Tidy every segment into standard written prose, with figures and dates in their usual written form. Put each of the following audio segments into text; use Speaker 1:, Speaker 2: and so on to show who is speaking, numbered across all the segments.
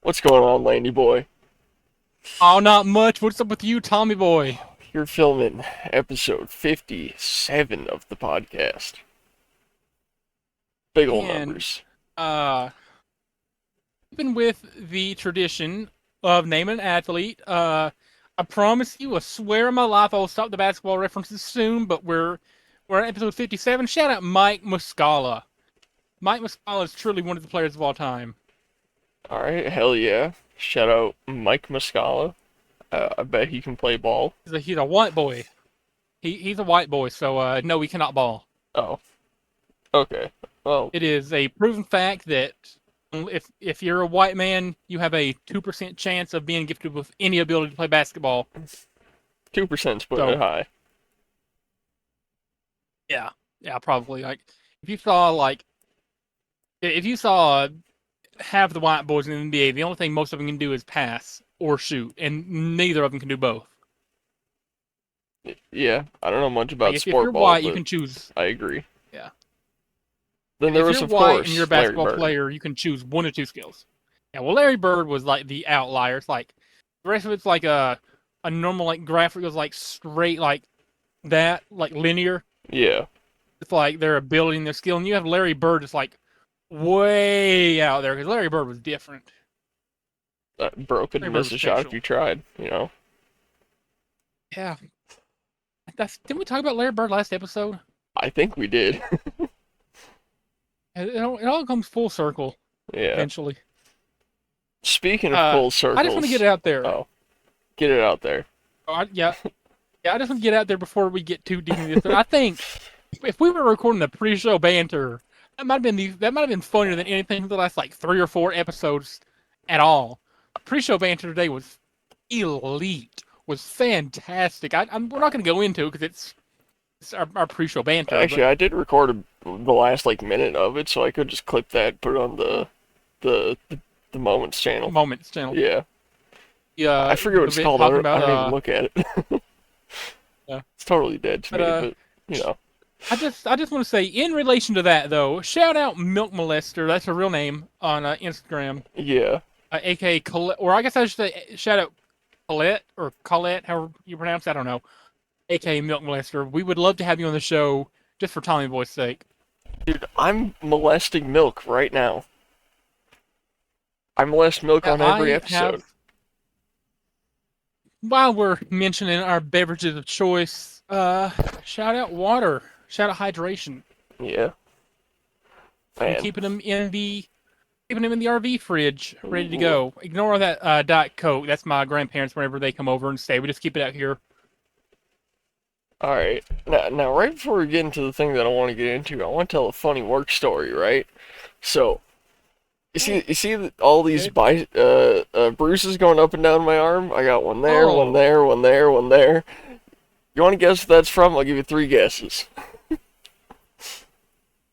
Speaker 1: What's going on, Landy boy?
Speaker 2: Oh, not much. What's up with you, Tommy boy?
Speaker 1: You're filming episode 57 of the podcast. Big old
Speaker 2: And
Speaker 1: numbers.
Speaker 2: uh, keeping with the tradition of naming an athlete, I promise you, I swear on my life, I will stop the basketball references soon. But we're at episode 57. Shout out Mike Muscala. Mike Muscala is truly one of the players of all time.
Speaker 1: Alright, hell yeah. Shout out Mike Muscala. I bet he can play ball.
Speaker 2: He's a white boy. He's a white boy, so no, he cannot ball.
Speaker 1: Oh, okay. Well,
Speaker 2: It is a proven fact that if you're a white man, you have a 2% chance of being gifted with any ability to play basketball.
Speaker 1: 2% putting it
Speaker 2: So
Speaker 1: high.
Speaker 2: yeah, yeah, probably. Like if you saw like if you saw half the white boys in the NBA, the only thing most of them can do is pass or shoot, and neither of them can do both.
Speaker 1: Yeah, I don't know much
Speaker 2: Like
Speaker 1: about
Speaker 2: if
Speaker 1: sport
Speaker 2: you're
Speaker 1: ball,
Speaker 2: white, you
Speaker 1: but
Speaker 2: can choose.
Speaker 1: I agree.
Speaker 2: Yeah,
Speaker 1: Then there
Speaker 2: if
Speaker 1: was,
Speaker 2: you're
Speaker 1: of
Speaker 2: white and you're a
Speaker 1: course, Larry
Speaker 2: basketball
Speaker 1: Bird.
Speaker 2: player, you can choose one or two skills. Yeah, well, Larry Bird was like the outlier. It's like the rest of it's like a normal like graphic was like straight like that, like linear.
Speaker 1: Yeah,
Speaker 2: It's like their ability and their skill, and you have Larry Bird just like way out there because Larry Bird was different.
Speaker 1: bro
Speaker 2: Larry
Speaker 1: couldn't
Speaker 2: Bird
Speaker 1: miss
Speaker 2: was
Speaker 1: a shot if
Speaker 2: special.
Speaker 1: you tried.
Speaker 2: Yeah, didn't we talk about Larry Bird last episode?
Speaker 1: I think we did.
Speaker 2: It all comes full circle
Speaker 1: Yeah.
Speaker 2: eventually.
Speaker 1: Speaking of full
Speaker 2: I just want to get
Speaker 1: circles,
Speaker 2: it out there.
Speaker 1: oh, get it out there.
Speaker 2: Yeah, yeah, I just want to get out there before we get too deep into this. But I think if we were recording the pre-show banter, that might have been funnier than anything for the last like 3 or 4 episodes at all. Pre-show banter today was elite, was fantastic. We're not going to go into it because it's our pre-show banter,
Speaker 1: Actually,
Speaker 2: but
Speaker 1: I did record the last like minute of it, so I could just clip that, put it on the moments channel.
Speaker 2: moments channel.
Speaker 1: Yeah, I
Speaker 2: Yeah,
Speaker 1: forget what
Speaker 2: the
Speaker 1: it's
Speaker 2: bit
Speaker 1: called.
Speaker 2: talking
Speaker 1: I
Speaker 2: about
Speaker 1: don't even look at it.
Speaker 2: yeah.
Speaker 1: It's totally dead to
Speaker 2: But
Speaker 1: me, but you know.
Speaker 2: I just want to say in relation to that though, shout out Milk Molester. That's her real name on Instagram,
Speaker 1: Yeah.
Speaker 2: aka Colette, or I guess I should say shout out Colette or Colette, however you pronounce it, I don't know, aka Milk Molester. We would love to have you on the show just for Tommy Boy's sake.
Speaker 1: Dude, I'm molesting milk right now. I molest milk
Speaker 2: Yeah,
Speaker 1: on every
Speaker 2: I
Speaker 1: episode.
Speaker 2: have. While we're mentioning our beverages of choice, shout out water, shout out hydration.
Speaker 1: Yeah.
Speaker 2: I'm
Speaker 1: Man.
Speaker 2: keeping them in the RV fridge, ready to go. Ignore that Diet Coke. That's my grandparents whenever they come over and stay. We just keep it out here.
Speaker 1: Alright. Now, right before we get into the thing that I want to get into, I want to tell a funny work story, right? So, you see all these
Speaker 2: Okay.
Speaker 1: bruises going up and down my arm? I got one there, one
Speaker 2: Oh,
Speaker 1: there, one there, one there. You want to guess what that's from? I'll give you three guesses.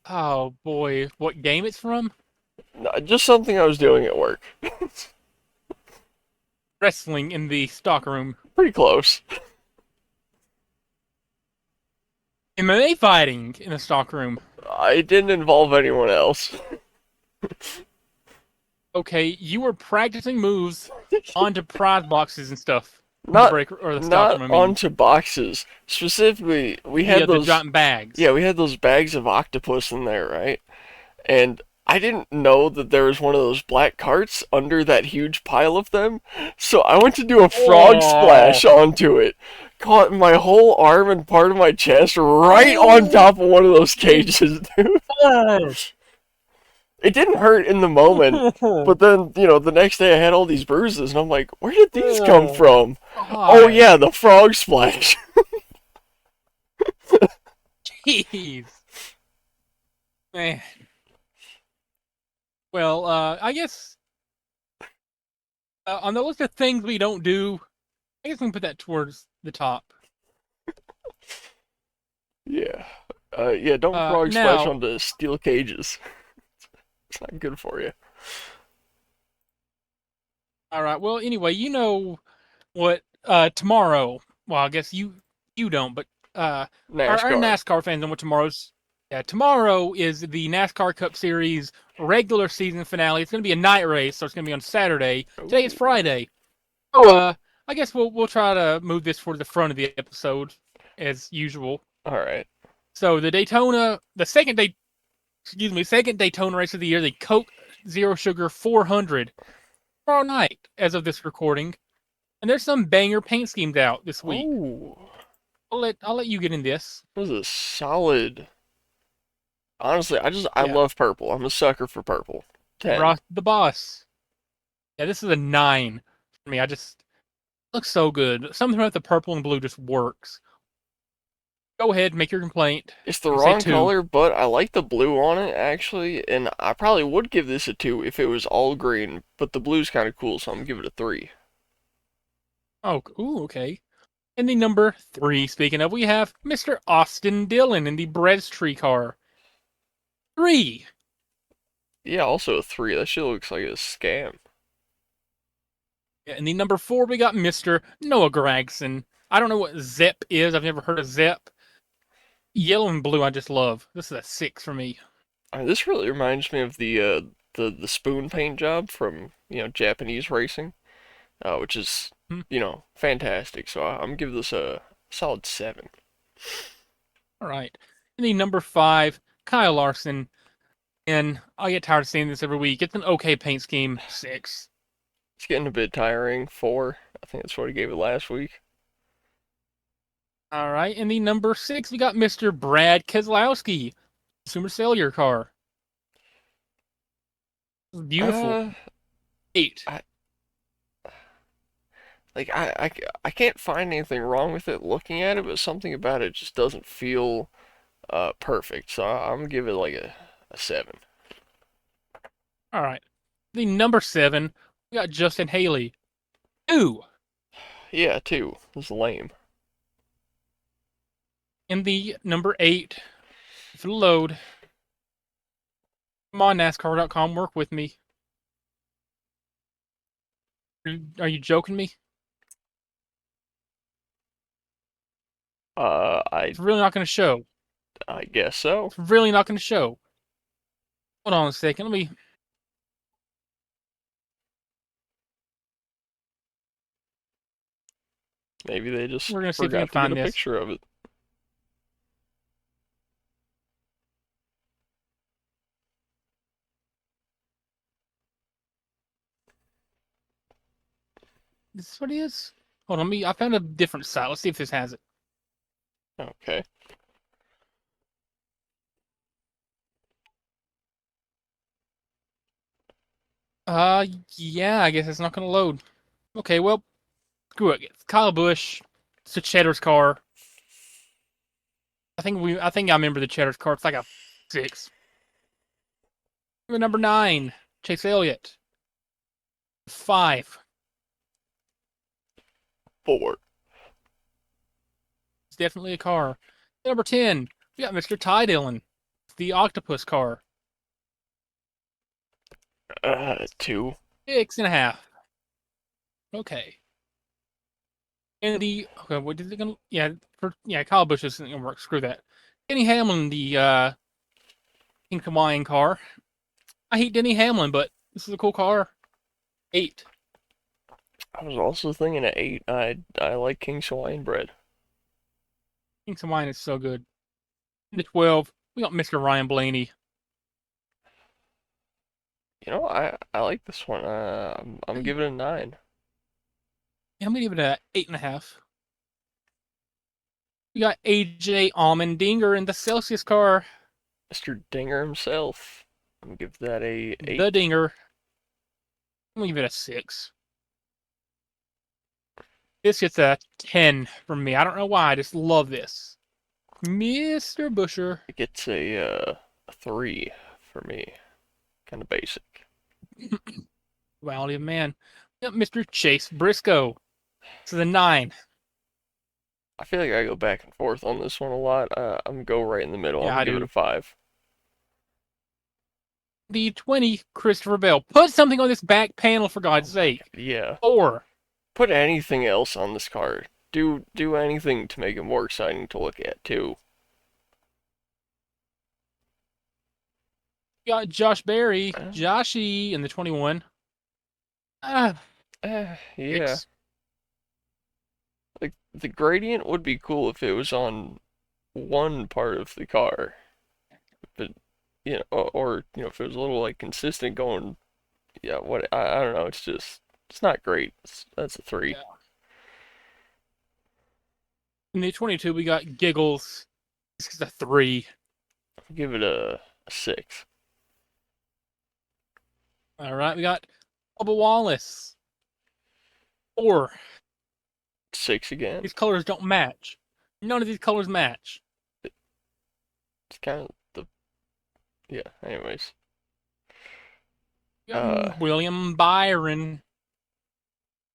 Speaker 2: oh boy, what game it's from?
Speaker 1: No, just something I was doing at work.
Speaker 2: Wrestling in the stock room.
Speaker 1: Pretty close.
Speaker 2: MMA fighting in the stock room.
Speaker 1: I didn't involve anyone else.
Speaker 2: Okay, you were practicing moves onto prize boxes and stuff in the
Speaker 1: Not
Speaker 2: break or the stock
Speaker 1: not
Speaker 2: room. I mean,
Speaker 1: onto boxes. Specifically, we had
Speaker 2: the
Speaker 1: those
Speaker 2: giant bags.
Speaker 1: yeah, we had those bags of octopus in there, right? And I didn't know that there was one of those black carts under that huge pile of them. So I went to do a frog
Speaker 2: Oh,
Speaker 1: splash onto it. Caught my whole arm and part of my chest right on
Speaker 2: oh,
Speaker 1: top of one of those cages, dude. It didn't hurt in the moment, but then, the next day I had all these bruises, and I'm like, where did these come
Speaker 2: oh,
Speaker 1: from? Oh,
Speaker 2: God,
Speaker 1: yeah, the frog splash.
Speaker 2: jeez, man. Well, I guess on the list of things we don't do, I guess we can put that towards the top.
Speaker 1: Yeah. Yeah, don't frog splash
Speaker 2: Now,
Speaker 1: onto steel cages. It's not good for you.
Speaker 2: all right. Well, anyway, you know what? Tomorrow. Well, I guess you don't, but our
Speaker 1: NASCAR.
Speaker 2: NASCAR fans know what tomorrow's. Yeah, tomorrow is the NASCAR Cup Series regular season finale. It's going to be a night race, so it's going to be on Saturday. Today is
Speaker 1: Ooh.
Speaker 2: Friday. So, I guess we'll try to move this for the front of the episode as usual.
Speaker 1: All right.
Speaker 2: So the second Daytona race of the year, the Coke Zero Sugar 400, tomorrow night as of this recording. And there's some banger paint schemes out this week.
Speaker 1: Oh,
Speaker 2: I'll let you get in this.
Speaker 1: this is a solid. Honestly, I
Speaker 2: Yeah,
Speaker 1: love purple. I'm a sucker for purple. 10.
Speaker 2: Ross the Boss. Yeah, this is a 9 for me. I just looks so good. Something about the purple and blue just works. Go ahead, make your complaint.
Speaker 1: It's the
Speaker 2: You say
Speaker 1: wrong
Speaker 2: 2.
Speaker 1: color, but I like the blue on it actually, and I probably would give this a 2 if it was all green, but the blue's kind of cool, so I'm gonna give it a 3.
Speaker 2: Oh, ooh, okay. And the number 3, speaking of, we have Mr. Austin Dillon in the Bread's Tree car. 3.
Speaker 1: Yeah, also a 3. That shit looks like a scam.
Speaker 2: And the number 4, we got Mr. Noah Gragson. I don't know what Zep is. I've never heard of Zep. Yellow and blue, I just love. This is a 6 for me.
Speaker 1: This really reminds me of the spoon paint job from Japanese racing, which is
Speaker 2: Hmm.
Speaker 1: fantastic. So I'm gonna give this a solid 7.
Speaker 2: All right. And the number 5, Kyle Larson. And I get tired of seeing this every week. It's an okay paint scheme. 6.
Speaker 1: It's getting a bit tiring. 4. I think that's what he gave it last week.
Speaker 2: All right. And the number 6, we got Mr. Brad Keselowski. Consumer Cellular car. Beautiful.
Speaker 1: Uh,
Speaker 2: 8.
Speaker 1: I I can't find anything wrong with it looking at it, but something about it just doesn't feel perfect. So I'm gonna give it like a 7.
Speaker 2: All right. The number 7, we got Justin Haley. 2.
Speaker 1: Yeah, 2. This is lame.
Speaker 2: And the number 8, if it'll load, come on, NASCAR.com, work with me. Are you joking me?
Speaker 1: I
Speaker 2: It's really not going to show.
Speaker 1: I guess so.
Speaker 2: It's really not going to show. Hold on a second.
Speaker 1: Maybe they just
Speaker 2: We're going to see if we can
Speaker 1: forgot to get
Speaker 2: find
Speaker 1: a
Speaker 2: this.
Speaker 1: picture of it.
Speaker 2: Is this what it is? Hold on, I found a different site. Let's see if this has it.
Speaker 1: Okay.
Speaker 2: Uh, yeah, I guess it's not going to load. Okay, well, screw it. It's Kyle Busch. It's a Cheddar's car. I think I remember the Cheddar's car. It's like a 6. Number 9, Chase Elliott. 5.
Speaker 1: 4.
Speaker 2: It's definitely a car. Number 10, we got Mr. Ty Dillon. The octopus car.
Speaker 1: 2.
Speaker 2: 6.5. Okay. And okay, what is it gonna? Yeah, Kyle Busch isn't gonna work. Screw that. Denny Hamlin, the King Hawaiian car. I hate Denny Hamlin, but this is a cool car. 8.
Speaker 1: I was also thinking at 8. I like King Hawaiian bread.
Speaker 2: King Hawaiian is so good. The 12, we got Mr. Ryan Blaney.
Speaker 1: I like this one. I'm
Speaker 2: Hey,
Speaker 1: giving it a 9.
Speaker 2: I'm gonna give it a 8.5. We got AJ Allmendinger in the Celsius car.
Speaker 1: Mr. Dinger himself. I'm gonna give that a
Speaker 2: The
Speaker 1: 8.
Speaker 2: Dinger. I'm gonna give it a 6. This gets a 10 from me. I don't know why. I just love this. Mr. Busher.
Speaker 1: It gets a 3 for me. Kind of basic.
Speaker 2: Quality of man. Yep, Mr. Chase Briscoe. This is a 9.
Speaker 1: I feel like I go back and forth on this one a lot. I'm gonna go right in the middle. I'm
Speaker 2: Yeah,
Speaker 1: gonna
Speaker 2: I
Speaker 1: give it a
Speaker 2: do.
Speaker 1: 5.
Speaker 2: The 20, Christopher Bell. Put something on this back panel for
Speaker 1: Oh
Speaker 2: God's
Speaker 1: my god.
Speaker 2: sake.
Speaker 1: Yeah.
Speaker 2: 4.
Speaker 1: Put anything else on this card. Do anything to make it more exciting to look at too.
Speaker 2: We got Josh Berry,
Speaker 1: Uh,
Speaker 2: Joshy in the 21. Ah,
Speaker 1: yeah.
Speaker 2: 6.
Speaker 1: Like the gradient would be cool if it was on one part of the car, but or if it was a little like consistent going. Yeah, what I don't know. It's not great. That's a three.
Speaker 2: Yeah. In the 22, we got Giggles. This is a 3.
Speaker 1: I'll give it a six.
Speaker 2: All right, we got Bubba Wallace. 4.
Speaker 1: Six again.
Speaker 2: These colors don't match. None of these colors match.
Speaker 1: It's kind of the yeah. Anyways,
Speaker 2: We got
Speaker 1: uh,
Speaker 2: William Byron.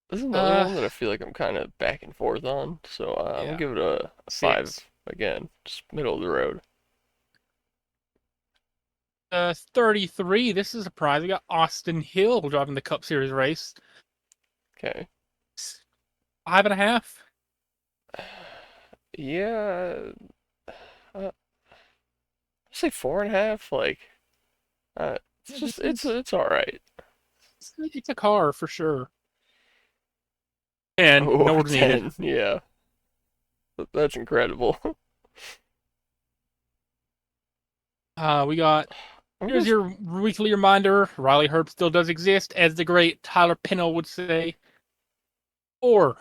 Speaker 1: this is another
Speaker 2: Uh,
Speaker 1: one that I feel like I'm kind of back and forth on. So I'm gonna
Speaker 2: yeah,
Speaker 1: give it a five
Speaker 2: 6.
Speaker 1: again, just middle of the road.
Speaker 2: 33. This is a surprise. We got Austin Hill driving the Cup Series race.
Speaker 1: Okay.
Speaker 2: 5.5.
Speaker 1: Yeah, I'd say four and a half. Like, it's
Speaker 2: Yeah,
Speaker 1: just it's all right.
Speaker 2: it's a car for sure. And
Speaker 1: Oh,
Speaker 2: no
Speaker 1: a
Speaker 2: words needed.
Speaker 1: 10. Yeah, that's incredible.
Speaker 2: We got
Speaker 1: I'm
Speaker 2: Here's
Speaker 1: gonna
Speaker 2: your weekly reminder. Riley Herb still does exist, as the great Tyler Pennell would say. 4.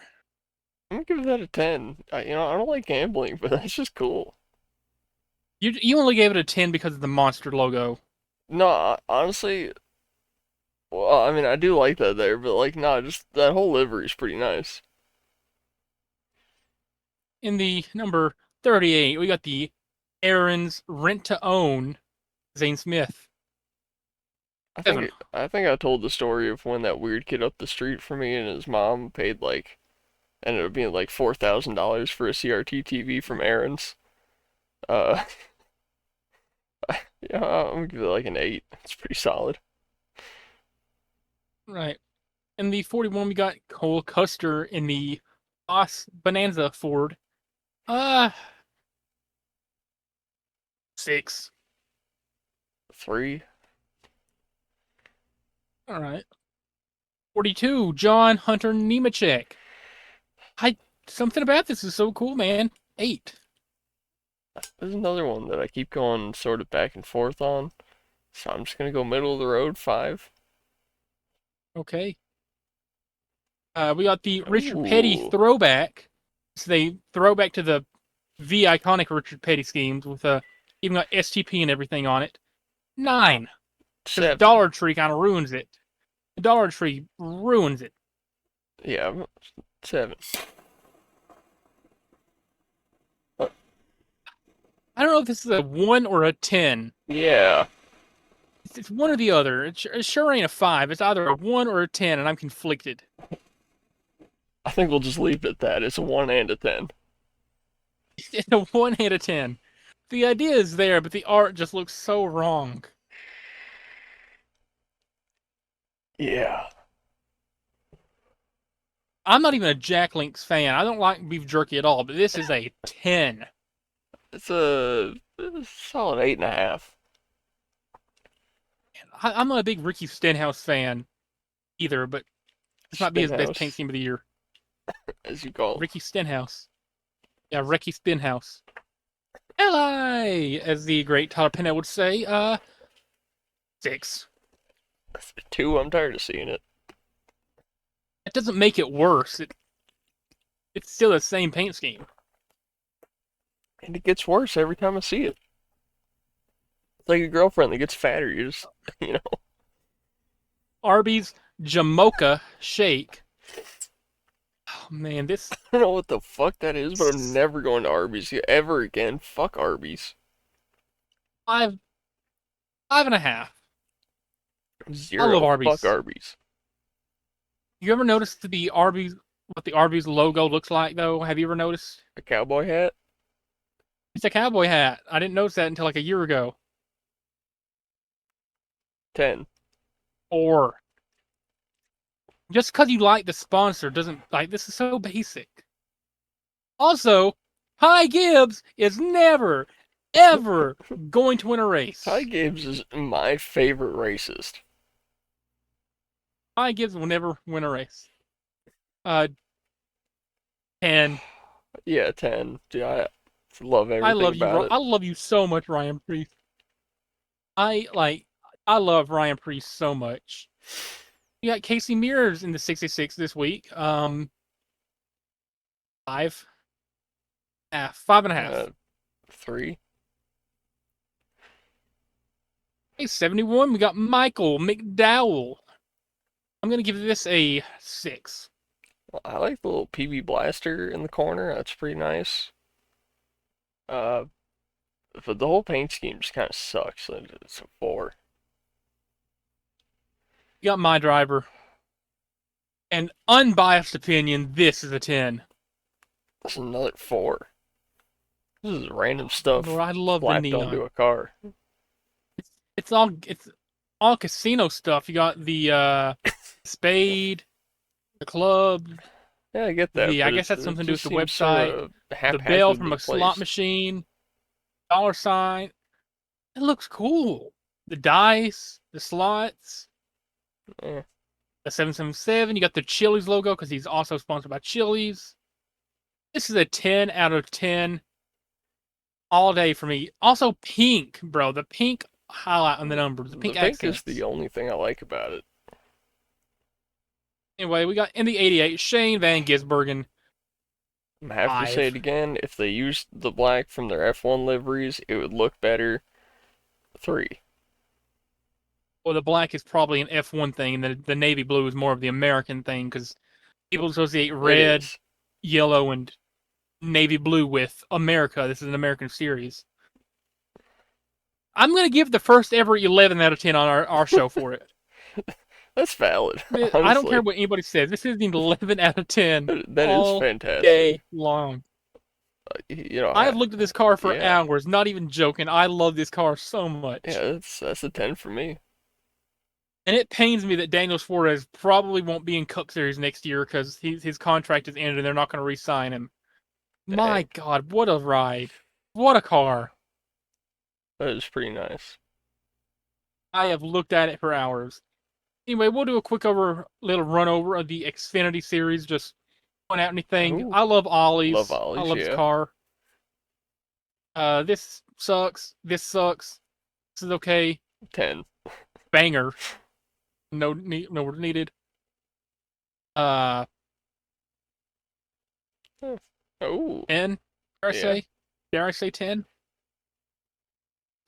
Speaker 1: I'm gonna give that a 10. I don't like gambling, but that's just cool.
Speaker 2: You only gave it a 10 because of the monster logo.
Speaker 1: No, honestly, well, I mean, I do like that there, but like, no, just that whole livery is pretty nice.
Speaker 2: In the number 38, we got the Aaron's Rent to Own Zane Smith. 7.
Speaker 1: I think I told the story of when that weird kid up the street from me and his mom paid like ended up being like $4,000 for a CRT TV from Aaron's. Uh, yeah, I'm gonna give it like an eight. It's pretty solid.
Speaker 2: Right. In the 41, we got Cole Custer in the Boss Bonanza Ford. Uh, 6.
Speaker 1: Three.
Speaker 2: All right. 42, John Hunter Nemechek. I Something about this is so cool, man. 8.
Speaker 1: There's another one that I keep going sort of back and forth on, so I'm just gonna go middle of the road. Five.
Speaker 2: Okay. We got the Richard Petty
Speaker 1: Ooh,
Speaker 2: throwback. So they throwback to the iconic Richard Petty schemes with even got STP and everything on it. 9. Because
Speaker 1: seven.
Speaker 2: Dollar Tree kind of ruins it. The Dollar Tree ruins it.
Speaker 1: Yeah, seven. Uh,
Speaker 2: I don't know if this is a 1 or a 10.
Speaker 1: yeah,
Speaker 2: It's one or the other. It sure ain't a 5. It's either a 1 or a 10, and I'm conflicted.
Speaker 1: I think we'll just leave it at that. It's a one and a 10.
Speaker 2: It's a 1 and a 10. The idea is there, but the art just looks so wrong.
Speaker 1: Yeah,
Speaker 2: I'm not even a Jack Links fan. I don't like beef jerky at all, but this is a 10.
Speaker 1: it's a solid eight and a half.
Speaker 2: I'm not a big Ricky Stenhouse fan either, but this might be his best paint
Speaker 1: Spinhouse,
Speaker 2: scheme of the year.
Speaker 1: as you call
Speaker 2: Ricky Stenhouse. Yeah, Ricky Stenhouse. Li, as the great Tyler Pennell would say, 6.
Speaker 1: it. Two. I'm tired of seeing it.
Speaker 2: It doesn't make it worse. It's still the same paint scheme.
Speaker 1: And it gets worse every time I see it. It's like a girlfriend that gets fatter. You just, you know,
Speaker 2: Arby's Jamocha Shake. Oh man, this
Speaker 1: I don't know what the fuck that is, but I'm never going to Arby's ever again. Fuck Arby's.
Speaker 2: 5, 5.5. I love
Speaker 1: Zero. Fuck
Speaker 2: Arby's.
Speaker 1: Arby's.
Speaker 2: You ever noticed what the Arby's logo looks like though? Have you ever noticed?
Speaker 1: A cowboy hat?
Speaker 2: It's a cowboy hat. I didn't notice that until like a year ago.
Speaker 1: 10.
Speaker 2: Or just because you like the sponsor doesn't like this is so basic. Also, High Gibbs is never, ever going to win a
Speaker 1: Ty
Speaker 2: race.
Speaker 1: Gibbs is my favorite racist.
Speaker 2: Ty Gibbs will never win a race. Uh, and
Speaker 1: Yeah, 10. Dude, I love
Speaker 2: I
Speaker 1: everything
Speaker 2: love you,
Speaker 1: about it.
Speaker 2: I love you so much, Ryan Priest. I like, I love Ryan Priest so much. You got Casey Mears in the 66 this week. Five, five and a half.
Speaker 1: 3.
Speaker 2: Hey, 71. We got Michael McDowell. I'm gonna give this a 6.
Speaker 1: I like the little PB blaster in the corner. That's pretty nice. Uh, but the whole paint scheme just kind of sucks. It's a 4.
Speaker 2: You got my driver. An unbiased opinion, this is a 10.
Speaker 1: That's another 4. This is random stuff
Speaker 2: Bro, I love the
Speaker 1: slapped onto
Speaker 2: neon.
Speaker 1: a car.
Speaker 2: It's all casino stuff. You got the spade, the club,
Speaker 1: Yeah, I get that,
Speaker 2: the I
Speaker 1: but
Speaker 2: guess that's
Speaker 1: it
Speaker 2: something to do with
Speaker 1: just
Speaker 2: the
Speaker 1: seems sort
Speaker 2: website,
Speaker 1: of
Speaker 2: the bell from
Speaker 1: haphazardly
Speaker 2: a slot
Speaker 1: placed.
Speaker 2: machine, dollar sign. It looks cool. The dice, the slots,
Speaker 1: Eh,
Speaker 2: the 777. You got the Chili's logo because he's also sponsored by Chili's. This is a 10 out of 10 all day for me. Also, pink, bro. The pink highlight on the numbers, the
Speaker 1: the
Speaker 2: pink
Speaker 1: pink is the
Speaker 2: accents.
Speaker 1: only thing I like about it.
Speaker 2: Anyway, we got in the 88, Shane Van Gisbergen,
Speaker 1: I have to say it
Speaker 2: 5.
Speaker 1: again. If they used the black from their F1 liveries, it would look better. 3.
Speaker 2: Well, the black is probably an F1 thing, and the navy blue is more of the American thing because people associate
Speaker 1: It
Speaker 2: red,
Speaker 1: is.
Speaker 2: yellow, and navy blue with America. This is an American series. I'm going to give the first ever 11 out of 10 on our show for it.
Speaker 1: That's valid,
Speaker 2: I don't care
Speaker 1: honestly.
Speaker 2: what anybody says. This is an 11 out of 10
Speaker 1: That is
Speaker 2: all
Speaker 1: fantastic.
Speaker 2: day long.
Speaker 1: You know,
Speaker 2: I have looked at this car for
Speaker 1: yeah,
Speaker 2: hours, not even joking. I love this car so much.
Speaker 1: yeah, that's a 10 for me.
Speaker 2: And it pains me that Daniel Suarez probably won't be in Cup Series next year because his contract is ended and they're not going to re sign him. My
Speaker 1: Dang,
Speaker 2: God, what a ride. What a car.
Speaker 1: that is pretty nice.
Speaker 2: I have looked at it for hours. Anyway, we'll do a quick little run over of the Xfinity series. Just point out anything.
Speaker 1: Ooh,
Speaker 2: I love
Speaker 1: love
Speaker 2: Ollie's. I
Speaker 1: ollies,
Speaker 2: love his
Speaker 1: yeah.
Speaker 2: car. This sucks. This sucks. This is okay.
Speaker 1: 10.
Speaker 2: Banger. No word needed. Uh,
Speaker 1: Oh,
Speaker 2: 10. Dare I
Speaker 1: yeah,
Speaker 2: say? Dare I say 10?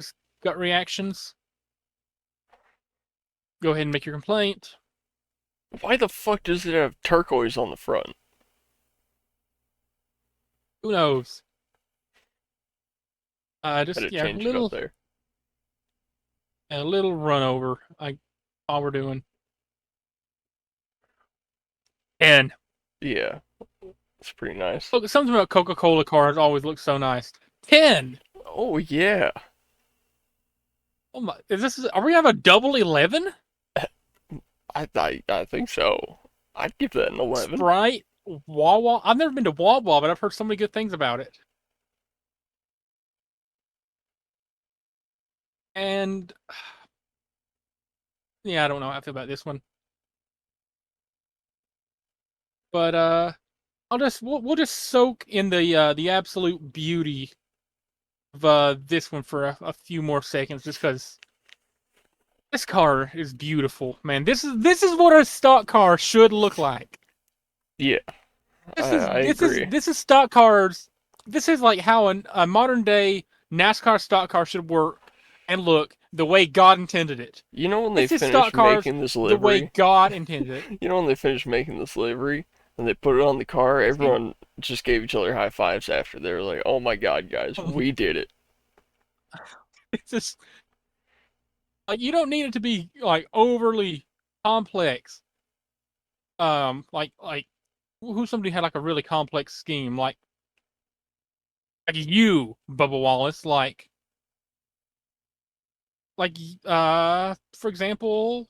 Speaker 2: Just gut reactions. Go ahead and make your complaint.
Speaker 1: why the fuck does it have turquoise on the front?
Speaker 2: Who knows?
Speaker 1: Had
Speaker 2: Just
Speaker 1: to
Speaker 2: yeah,
Speaker 1: change it up
Speaker 2: little
Speaker 1: there.
Speaker 2: a little run over. All we're doing. And
Speaker 1: Yeah, it's pretty nice.
Speaker 2: look, something about Coca-Cola cars always looks so nice. 10.
Speaker 1: Oh yeah,
Speaker 2: Oh my! Are we have a double 11?
Speaker 1: I think so. I'd give that an 11.
Speaker 2: Sprite, Wawa. I've never been to Wawa, but I've heard so many good things about it. And yeah, I don't know how I feel about this one, but we'll just soak in the absolute beauty of this one for a few more seconds, just because this car is beautiful, man. This is what a stock car should look like.
Speaker 1: Yeah, I agree.
Speaker 2: This is stock cars. This is like how a modern day NASCAR stock car should work and look the way God intended it.
Speaker 1: You know when they
Speaker 2: This is stock
Speaker 1: finish
Speaker 2: cars
Speaker 1: making this
Speaker 2: the way
Speaker 1: livery?
Speaker 2: God intended it.
Speaker 1: You know when they finish making this livery and they put it on the car, everyone just gave each other high fives after. They were like, "Oh my God, guys, we did it."
Speaker 2: It's just like you don't need it to be like overly complex. Like who somebody had like a really complex scheme, like you, Bubba Wallace, like for example,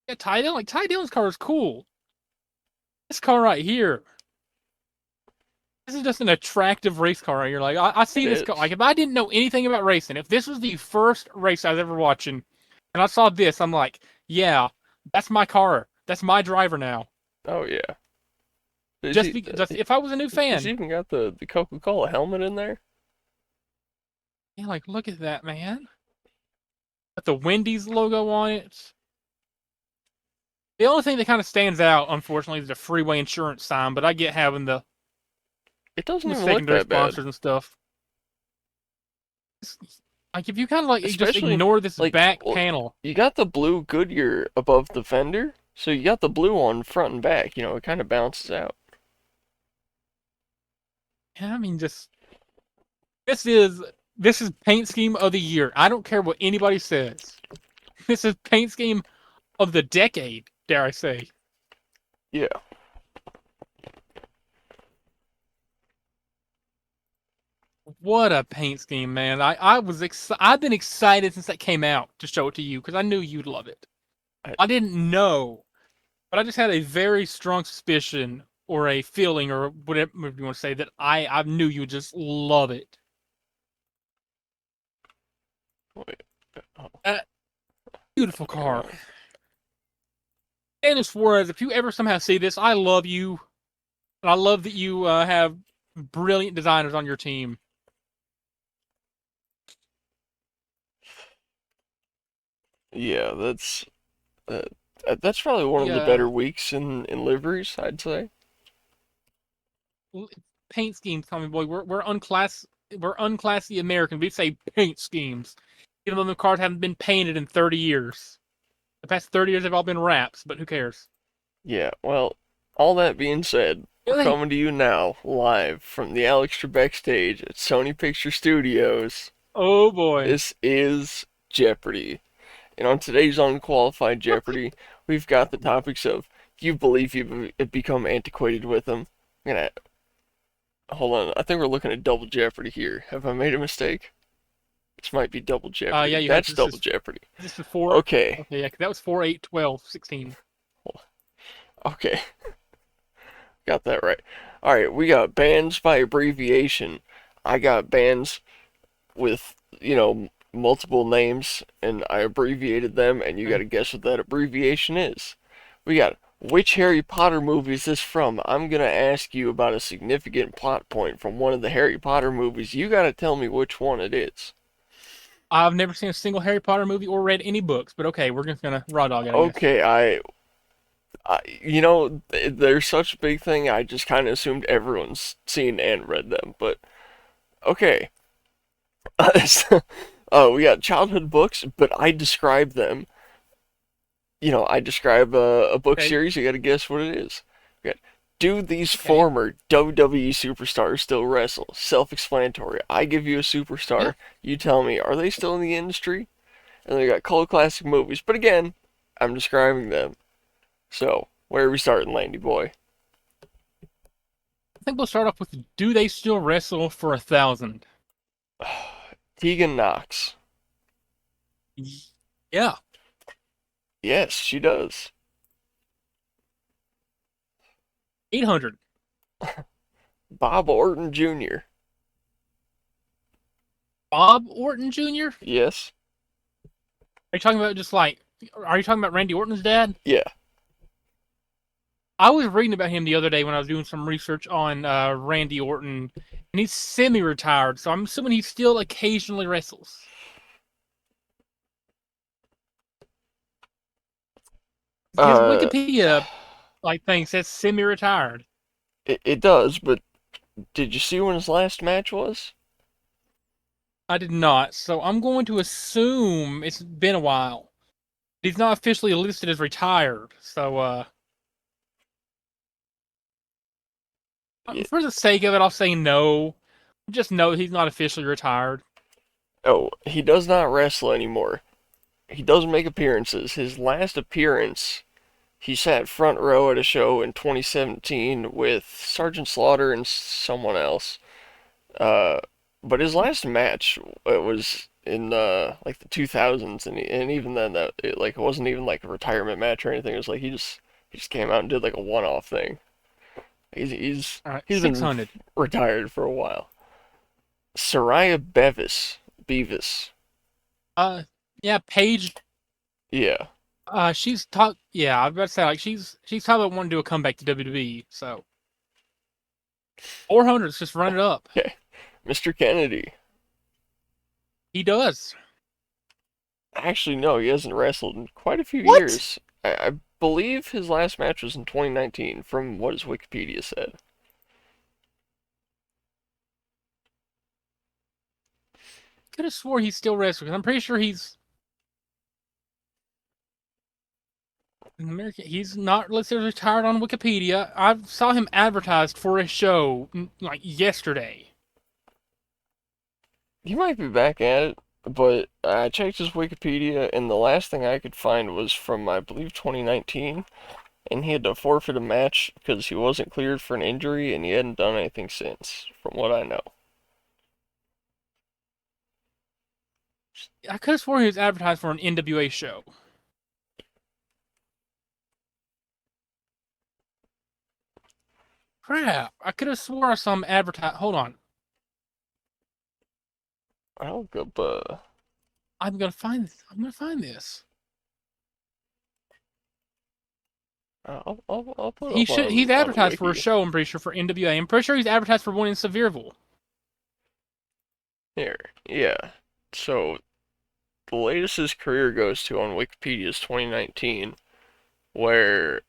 Speaker 2: yeah, Ty Dillon. Like Ty Dillon's car is cool. This car right here, This is just an attractive race car. And you're like, I
Speaker 1: It
Speaker 2: see this car. Like,
Speaker 1: is.
Speaker 2: if I didn't know anything about racing, if this was the first race I was ever watching, and I saw this, I'm like, yeah, that's my car. That's my driver now.
Speaker 1: Oh yeah. Is
Speaker 2: Just
Speaker 1: he?
Speaker 2: be, just if I was a new
Speaker 1: He's
Speaker 2: fan,
Speaker 1: even got the Coca-Cola helmet in there.
Speaker 2: yeah, like look at that, man. Got the Wendy's logo on it. The only thing that kind of stands out, unfortunately, is the freeway insurance sign. But I get having
Speaker 1: It doesn't
Speaker 2: the
Speaker 1: even look
Speaker 2: secondary
Speaker 1: that bad.
Speaker 2: sponsors and stuff. Like if you kind of like just
Speaker 1: Especially
Speaker 2: ignore this
Speaker 1: like
Speaker 2: back
Speaker 1: well,
Speaker 2: panel,
Speaker 1: you got the blue Goodyear above the fender, so you got the blue on front and back. You know, it kind of balances out.
Speaker 2: yeah, I mean, just this is this is paint scheme of the year. I don't care what anybody says. This is paint scheme of the decade, dare I say.
Speaker 1: Yeah.
Speaker 2: What a paint scheme, man! I've been excited since that came out to show it to you because I knew you'd love it.
Speaker 1: I,
Speaker 2: I didn't know, but I just had a very strong suspicion or a feeling or whatever you want to say that I knew you would just love it.
Speaker 1: wait. Oh,
Speaker 2: Uh, Beautiful
Speaker 1: hang
Speaker 2: car.
Speaker 1: on.
Speaker 2: And as far as if you ever somehow see this, I love you, and I love that you have brilliant designers on your team.
Speaker 1: Yeah, uh, that's probably one
Speaker 2: The
Speaker 1: of the better weeks in liveries, I'd say.
Speaker 2: paint schemes, Tommy boy, we're unclassy Americans. We say paint schemes, even though the cars haven't been painted in 30 years. The past 30 years have all been wraps, but who cares?
Speaker 1: Yeah. Well, all that being said,
Speaker 2: The
Speaker 1: we're
Speaker 2: other thing,
Speaker 1: coming to you now live from the Alex Trebek stage at Sony Picture Studios.
Speaker 2: oh boy,
Speaker 1: This is Jeopardy. And on today's Unqualified Jeopardy, we've got the topics of you believe you've become antiquated with them. I'm gonna hold on. I think we're looking at double Jeopardy here. Have I made a mistake? This might be double
Speaker 2: yeah,
Speaker 1: Jeopardy.
Speaker 2: you have
Speaker 1: That's double Jeopardy.
Speaker 2: this is four.
Speaker 1: Okay.
Speaker 2: Okay, yeah, that was 4, 8, 12, 16.
Speaker 1: Okay. Got that right. Alright, we got bands by abbreviation. I got bands with, multiple names, and I abbreviated them, and you
Speaker 2: Okay.
Speaker 1: gotta guess what that abbreviation is. We got which Harry Potter movie is this from? I'm gonna ask you about a significant plot point from one of the Harry Potter movies. You gotta tell me which one it is.
Speaker 2: I've never seen a single Harry Potter movie or read any books, but okay, we're just gonna raw dog it, I guess.
Speaker 1: Okay, there's such a big thing, I just kind of assumed everyone's seen and read them, but okay. We got childhood books, but I describe them. I describe a book
Speaker 2: Okay,
Speaker 1: series. You got to guess what it is. We got, do these
Speaker 2: okay,
Speaker 1: former WWE superstars still wrestle? Self-explanatory. I give you a
Speaker 2: yeah.
Speaker 1: superstar. You tell me, are they still in the industry? And then we got cult classic movies. But again, I'm describing them. So, where are we starting, Landy boy?
Speaker 2: I think we'll start off with do they still wrestle for 1,000?
Speaker 1: Tegan Knox.
Speaker 2: Yeah,
Speaker 1: Yes, she does.
Speaker 2: 800.
Speaker 1: Bob Orton Jr.
Speaker 2: Bob Orton Jr.?
Speaker 1: Yes.
Speaker 2: Are you talking about just like, are you talking about Randy Orton's dad?
Speaker 1: Yeah.
Speaker 2: I was reading about him the other day when I was doing some research on Randy Orton, and he's semi-retired, so I'm assuming he still occasionally wrestles. His
Speaker 1: Uh,
Speaker 2: Wikipedia like thing says semi-retired.
Speaker 1: it does, but did you see when his last match was?
Speaker 2: I did not, so I'm going to assume it's been a while. He's not officially listed as retired, so
Speaker 1: Yeah.
Speaker 2: for the sake of it, I'll say no. Just know he's not officially retired.
Speaker 1: Oh, he does not wrestle anymore. He doesn't make appearances. His last appearance, he sat front row at a show in 2017 with Sergeant Slaughter and someone else. Uh, but his last match, it was in like the 2000s, and even then it wasn't even like a retirement match or anything. It was like he just came out and did like a one-off thing.
Speaker 2: All right,
Speaker 1: he's been
Speaker 2: 600.
Speaker 1: retired for a while. Soraya Bevis.
Speaker 2: Uh, yeah, Paige.
Speaker 1: Yeah.
Speaker 2: She's top. Yeah, I was about to say like she's probably wanting to do a comeback to WWE. So 400 is just run it up.
Speaker 1: Okay. Mr. Kennedy.
Speaker 2: He does.
Speaker 1: Actually, no, he hasn't wrestled in quite a few
Speaker 2: What?
Speaker 1: years. I believe his last match was in 2019, from what his Wikipedia said.
Speaker 2: Could have swore he's still wrestling. I'm pretty sure he's American. He's not listed as retired on Wikipedia. I saw him advertised for a show like yesterday.
Speaker 1: He might be back at it, but I checked his Wikipedia, and the last thing I could find was from, I believe, 2019, and he had to forfeit a match because he wasn't cleared for an injury, and he hadn't done anything since, from what I know.
Speaker 2: I could have sworn he was advertised for an NWA show. Crap! I could have swore I saw him advertised. Hold on.
Speaker 1: I'll go,
Speaker 2: I'm gonna find this. I'm gonna find this.
Speaker 1: I'll put
Speaker 2: He
Speaker 1: up
Speaker 2: should. He's
Speaker 1: on the
Speaker 2: advertised for a
Speaker 1: wiki.
Speaker 2: show. I'm pretty sure for NWA. I'm pretty sure he's advertised for one in Sevierville.
Speaker 1: Here, yeah. So, the latest his career goes to on Wikipedia is 2019, where,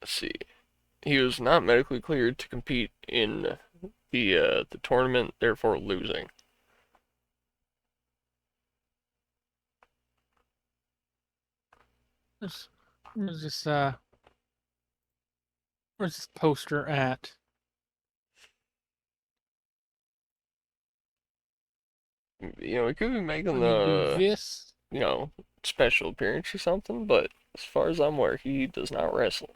Speaker 1: let's see, he was not medically cleared to compete in the tournament, therefore losing.
Speaker 2: Where's, where's this? Where's this poster at?
Speaker 1: He could be making
Speaker 2: Let me do
Speaker 1: the,
Speaker 2: this.
Speaker 1: you know, special appearance or something, but as far as I'm aware, he does not wrestle.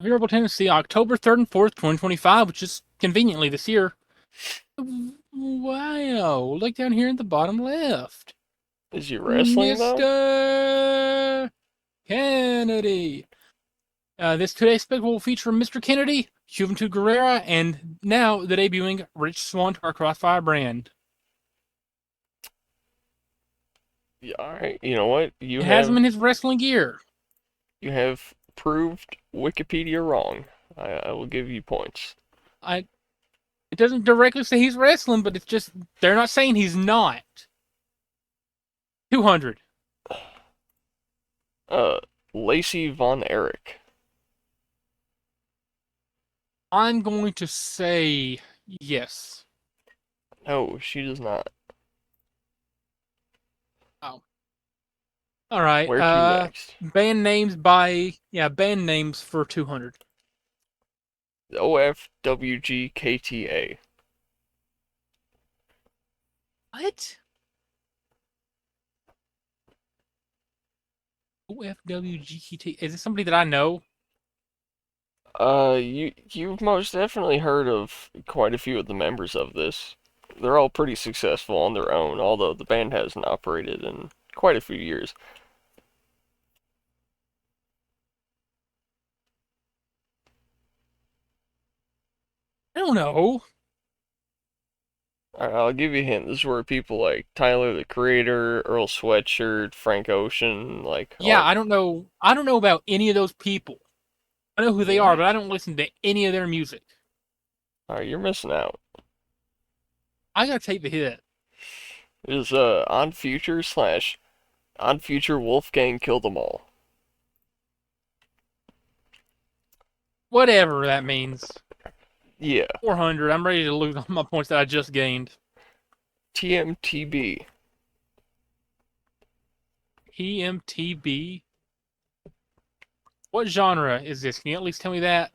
Speaker 2: Sevierville, Tennessee, October 3rd and 4th, 2025, which is conveniently this year. Wow! Look down here in the bottom left.
Speaker 1: Is he wrestling though?
Speaker 2: Mr. Kennedy. This today's spectacle will feature Mr. Kennedy, Juventud Guerrera, and now the debuting Rich Swann to our Crossfire brand.
Speaker 1: Yeah, all right. You know what?
Speaker 2: It has him in his wrestling gear.
Speaker 1: You have proved Wikipedia wrong. I will give you points.
Speaker 2: I. It doesn't directly say he's wrestling, but it's just they're not saying he's not. 200.
Speaker 1: Uh, Lacey Von Erich.
Speaker 2: I'm going to say yes.
Speaker 1: No, she does not.
Speaker 2: Oh. All right.
Speaker 1: Where to next?
Speaker 2: Band names for 200.
Speaker 1: OFWGKTA.
Speaker 2: What? OFWGKT. Is this somebody that I know?
Speaker 1: You've most definitely heard of quite a few of the members of this. They're all pretty successful on their own, although the band hasn't operated in quite a few years.
Speaker 2: I don't know.
Speaker 1: I'll give you a hint. This is where people like Tyler the Creator, Earl Sweatshirt, Frank Ocean, like
Speaker 2: Yeah,
Speaker 1: all.
Speaker 2: I don't know. I don't know about any of those people. I know who they are,
Speaker 1: What?
Speaker 2: but I don't listen to any of their music.
Speaker 1: Alright, you're missing out.
Speaker 2: I gotta take the hit.
Speaker 1: It is On Future slash On Future Wolfgang Kill Them All.
Speaker 2: Whatever that means.
Speaker 1: Yeah,
Speaker 2: 400. I'm ready to lose all my points that I just gained.
Speaker 1: TMTB.
Speaker 2: EMTB. What genre is this? Can you at least tell me that?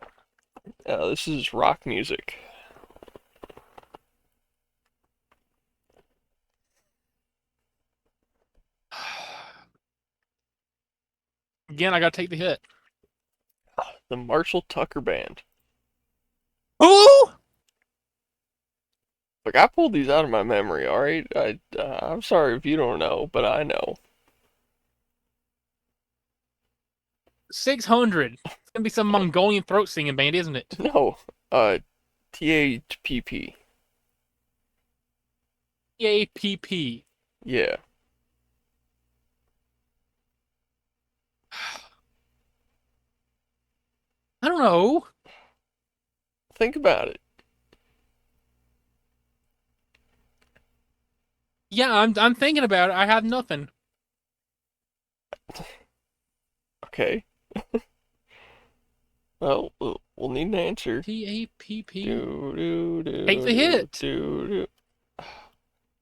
Speaker 1: This is rock music.
Speaker 2: Again, I gotta take the hit.
Speaker 1: The Marshall Tucker Band.
Speaker 2: Who?
Speaker 1: Like I pulled these out of my memory. All right, I'm sorry if you don't know, but I know.
Speaker 2: 600. It's gonna be some Mongolian throat singing band, isn't it?
Speaker 1: No, uh, TAPP.
Speaker 2: APP.
Speaker 1: Yeah,
Speaker 2: I don't know.
Speaker 1: think about it.
Speaker 2: Yeah, I'm thinking about it. I have nothing.
Speaker 1: Okay. Well, we'll need an answer.
Speaker 2: TAPP.
Speaker 1: Do do
Speaker 2: Take
Speaker 1: do
Speaker 2: the
Speaker 1: do
Speaker 2: hit.
Speaker 1: do do.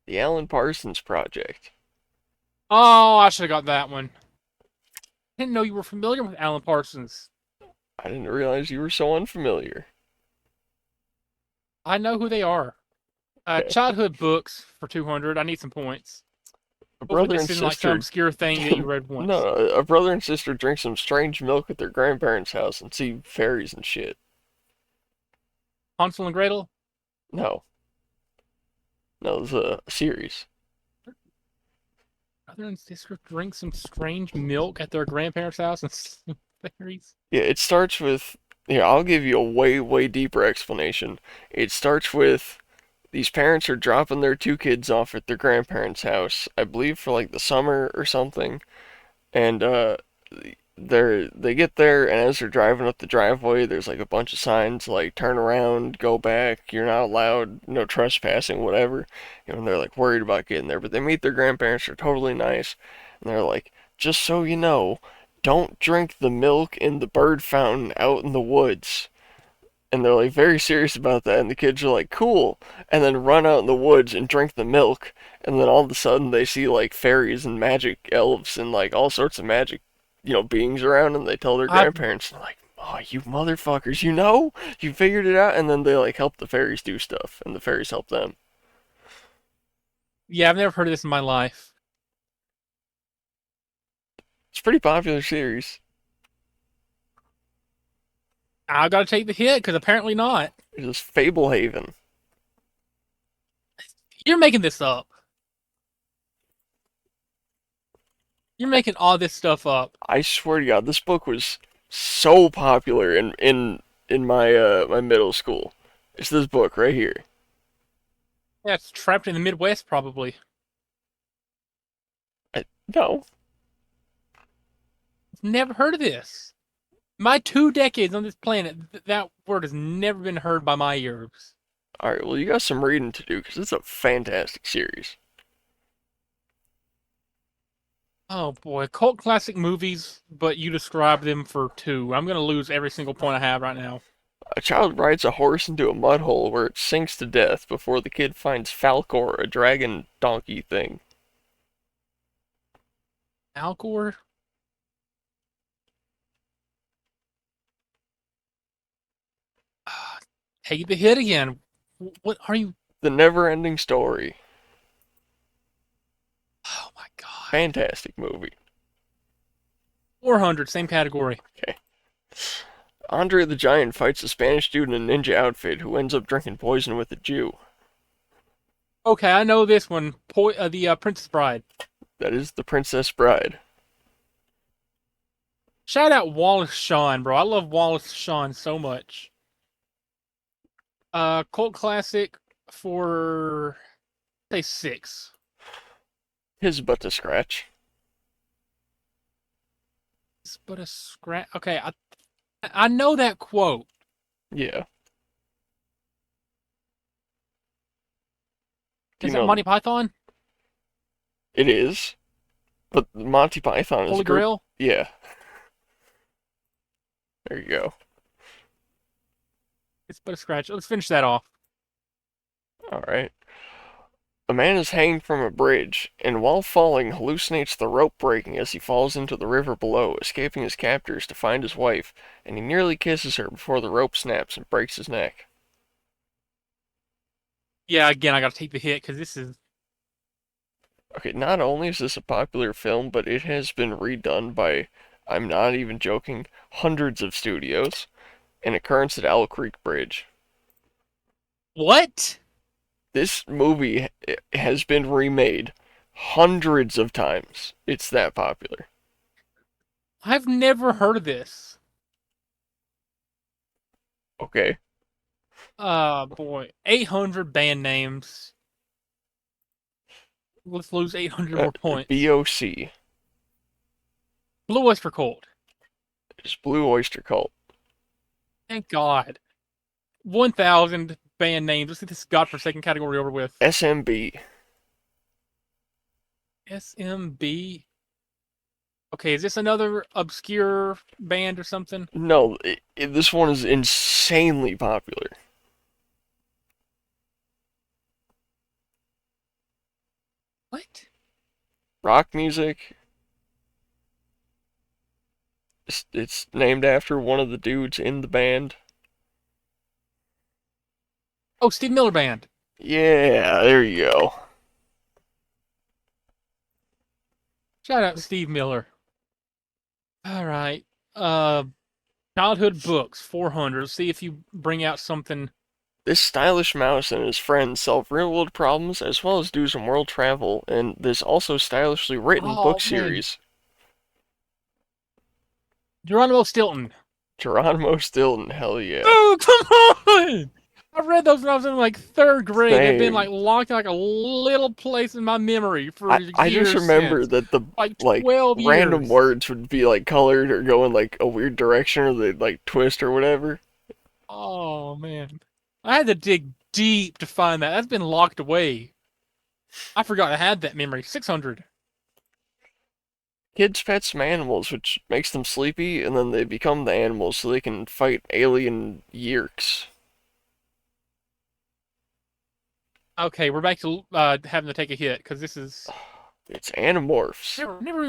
Speaker 1: The Alan Parsons Project.
Speaker 2: Oh, I should have got that one. I didn't know you were familiar with Alan Parsons.
Speaker 1: I didn't realize you were so unfamiliar.
Speaker 2: I know who they are.
Speaker 1: Okay.
Speaker 2: Childhood books for 200. I need some points.
Speaker 1: A
Speaker 2: Hopefully,
Speaker 1: brother and
Speaker 2: this isn't like some
Speaker 1: sister.
Speaker 2: obscure thing that you read
Speaker 1: No,
Speaker 2: once.
Speaker 1: a brother and sister drink some strange milk at their grandparents' house and see fairies and shit.
Speaker 2: Hansel and Gretel.
Speaker 1: No, no, it was a series.
Speaker 2: Brother and sister drink some strange milk at their grandparents' house and see fairies.
Speaker 1: Yeah, it starts with. Here, I'll give you a way, way deeper explanation. It starts with these parents are dropping their two kids off at their grandparents' house, I believe for like the summer or something, and they get there, and as they're driving up the driveway, there's like a bunch of signs like turn around, go back, you're not allowed, no trespassing, whatever. And they're like worried about getting there, but they meet their grandparents, they're totally nice, and they're like, just so you know, don't drink the milk in the bird fountain out in the woods. And they're like very serious about that, and the kids are like, cool, and then run out in the woods and drink the milk, and then all of a sudden they see like fairies and magic elves and like all sorts of magic, beings around, and they tell their
Speaker 2: I've
Speaker 1: grandparents, and they're like, oh, you motherfuckers, you figured it out, and then they like help the fairies do stuff, and the fairies help them.
Speaker 2: Yeah, I've never heard of this in my life.
Speaker 1: It's a pretty popular series.
Speaker 2: I gotta take the hit because apparently not.
Speaker 1: It's just Fablehaven.
Speaker 2: You're making this up. You're making all this stuff up.
Speaker 1: I swear to God, this book was so popular in my middle school. It's this book right here.
Speaker 2: Yeah, it's trapped in the Midwest, probably.
Speaker 1: No.
Speaker 2: Never heard of this. My 2 decades on this planet, that word has never been heard by my ears.
Speaker 1: All right, well, you got some reading to do because it's a fantastic series.
Speaker 2: Oh boy, cult classic movies, but you describe them for two. I'm gonna lose every single point I have right now.
Speaker 1: A child rides a horse into a mud hole where it sinks to death before the kid finds Falcor, a dragon donkey thing.
Speaker 2: Alcor? Take the hit again. What are you?
Speaker 1: The never-ending story.
Speaker 2: Oh my god.
Speaker 1: Fantastic movie.
Speaker 2: 400, same category.
Speaker 1: Okay. Andre the Giant fights a Spanish dude in a ninja outfit who ends up drinking poison with a Jew.
Speaker 2: Okay, I know this one. The Princess Bride.
Speaker 1: That is The Princess Bride.
Speaker 2: Shout out Wallace Shawn, bro. I love Wallace Shawn so much. Cult classic for say six.
Speaker 1: His butt to scratch.
Speaker 2: It's but a scratch. Okay, I know that quote.
Speaker 1: Yeah. Do you
Speaker 2: Is that
Speaker 1: know
Speaker 2: Monty Python?
Speaker 1: it is? But Monty Python is a
Speaker 2: Holy
Speaker 1: group.
Speaker 2: Grail?
Speaker 1: Yeah. There you go.
Speaker 2: It's but a scratch. Let's finish that off.
Speaker 1: All right. A man is hanging from a bridge, and while falling, hallucinates the rope breaking as he falls into the river below, escaping his captors to find his wife, and he nearly kisses her before the rope snaps and breaks his neck.
Speaker 2: Yeah, again, I gotta take the hit because this is.
Speaker 1: Okay, not only is this a popular film, but it has been redone by, I'm not even joking, hundreds of studios. An occurrence at Owl Creek Bridge.
Speaker 2: What?
Speaker 1: This movie has been remade hundreds of times. It's that popular.
Speaker 2: I've never heard of this.
Speaker 1: Okay.
Speaker 2: Boy, 800 band names. Let's lose 800
Speaker 1: Uh,
Speaker 2: more points.
Speaker 1: BOC.
Speaker 2: Blue Oyster Cult.
Speaker 1: It's Blue Oyster Cult.
Speaker 2: Thank God. 1,000 band names. Let's get this godforsaken category over with.
Speaker 1: SMB.
Speaker 2: SMB. Okay, is this another obscure band or something?
Speaker 1: No, this one is insanely popular.
Speaker 2: What?
Speaker 1: Rock music. It's named after one of the dudes in the band.
Speaker 2: Oh, Steve Miller Band.
Speaker 1: Yeah, there you go.
Speaker 2: Shout out to Steve Miller. All right. Uh, childhood books, 400. Let's see if you bring out something.
Speaker 1: This stylish mouse and his friends solve real-world problems as well as do some world travel in this also stylishly written book
Speaker 2: Oh man,
Speaker 1: series.
Speaker 2: Geronimo Stilton.
Speaker 1: Geronimo Stilton, hell yeah.
Speaker 2: Oh, come on! I read those when I was in like third grade. They've been
Speaker 1: Same.
Speaker 2: like locked in like a little place in my memory for
Speaker 1: I just
Speaker 2: years
Speaker 1: remember
Speaker 2: since.
Speaker 1: that the
Speaker 2: Like
Speaker 1: like
Speaker 2: 12
Speaker 1: random
Speaker 2: years.
Speaker 1: words would be like colored or go in like a weird direction or they'd like twist or whatever.
Speaker 2: Oh man. I had to dig deep to find that. That's been locked away. I forgot I had that memory. 600.
Speaker 1: Kids pet some animals, which makes them sleepy, and then they become the animals so they can fight alien yerks.
Speaker 2: Okay, we're back to having to take a hit because this is
Speaker 1: It's Animorphs.
Speaker 2: never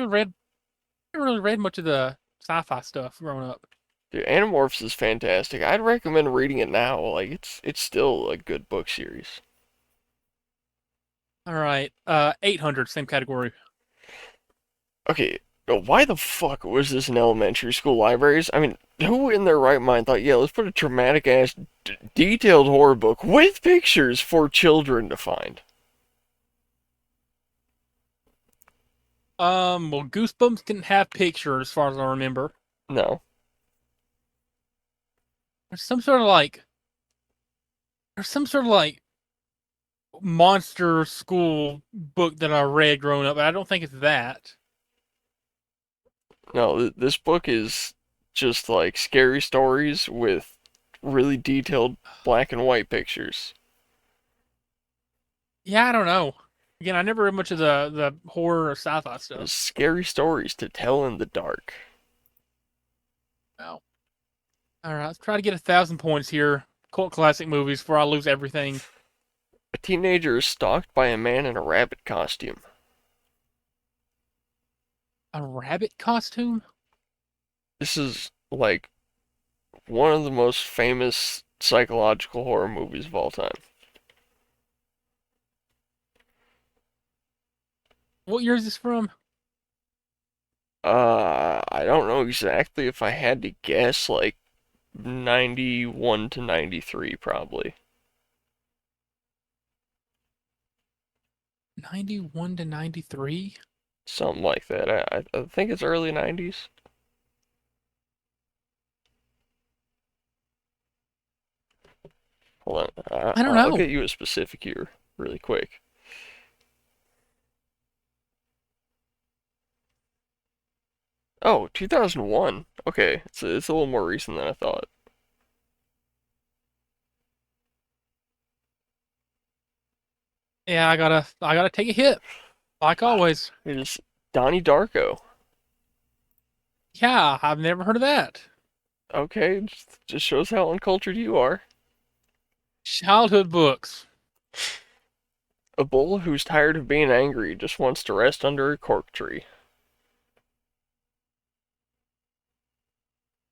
Speaker 2: really read much of the sci-fi stuff growing up.
Speaker 1: Dude, Animorphs is fantastic. I'd recommend reading it now. Like it's still a good book series.
Speaker 2: All right, 800, same category.
Speaker 1: Okay, why the fuck was this in elementary school libraries? I mean, who in their right mind thought, yeah, let's put a dramatic ass, detailed horror book with pictures for children to find?
Speaker 2: Well, Goosebumps didn't have pictures as far as I remember.
Speaker 1: No,
Speaker 2: There's some sort of like there's some sort of like monster school book that I read growing up, but I don't think it's that.
Speaker 1: no, this book is just like scary stories with really detailed black and white pictures.
Speaker 2: Yeah, I don't know. Again, I never read much of the horror or sci-fi stuff.
Speaker 1: Scary stories to tell in the dark.
Speaker 2: Wow. All right, let's try to get 1,000 points here. Cult classic movies before I lose everything.
Speaker 1: A teenager is stalked by a man in a rabbit costume.
Speaker 2: A rabbit costume?
Speaker 1: This is like one of the most famous psychological horror movies of all time.
Speaker 2: What year is this from?
Speaker 1: I don't know exactly if I had to guess, like 91 to 93 probably.
Speaker 2: 91 to 93?
Speaker 1: Something like that. I think it's early 90s. Hold on.
Speaker 2: I don't
Speaker 1: I'll
Speaker 2: know.
Speaker 1: get you a specific here really quick. Oh, 2001. Okay, it's a little more recent than I thought.
Speaker 2: Yeah, I gotta take a hit, like always.
Speaker 1: It is Donnie Darko.
Speaker 2: Yeah, I've never heard of that.
Speaker 1: Okay, just shows how uncultured you are.
Speaker 2: Childhood books.
Speaker 1: A bull who's tired of being angry just wants to rest under a cork tree.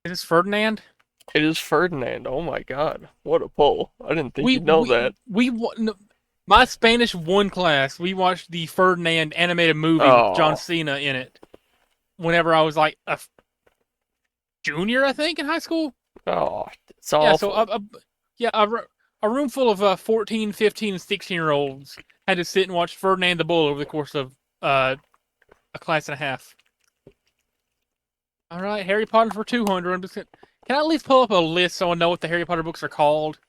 Speaker 2: Is this Ferdinand?
Speaker 1: It is Ferdinand. Oh my god, what a pull. I didn't think
Speaker 2: We
Speaker 1: you'd know
Speaker 2: we
Speaker 1: that.
Speaker 2: we no, my Spanish 1 class. We watched the Ferdinand animated movie with John
Speaker 1: Oh,
Speaker 2: Cena in it. Whenever I was like a junior, I think, in high school.
Speaker 1: oh, it's
Speaker 2: Yeah, so
Speaker 1: awful.
Speaker 2: yeah, a room full of 14, 15, and 16-year-olds had to sit and watch Ferdinand the Bull over the course of a class and a half. All right, Harry Potter for 200. Can I at least pull up a list so I know what the Harry Potter books are called?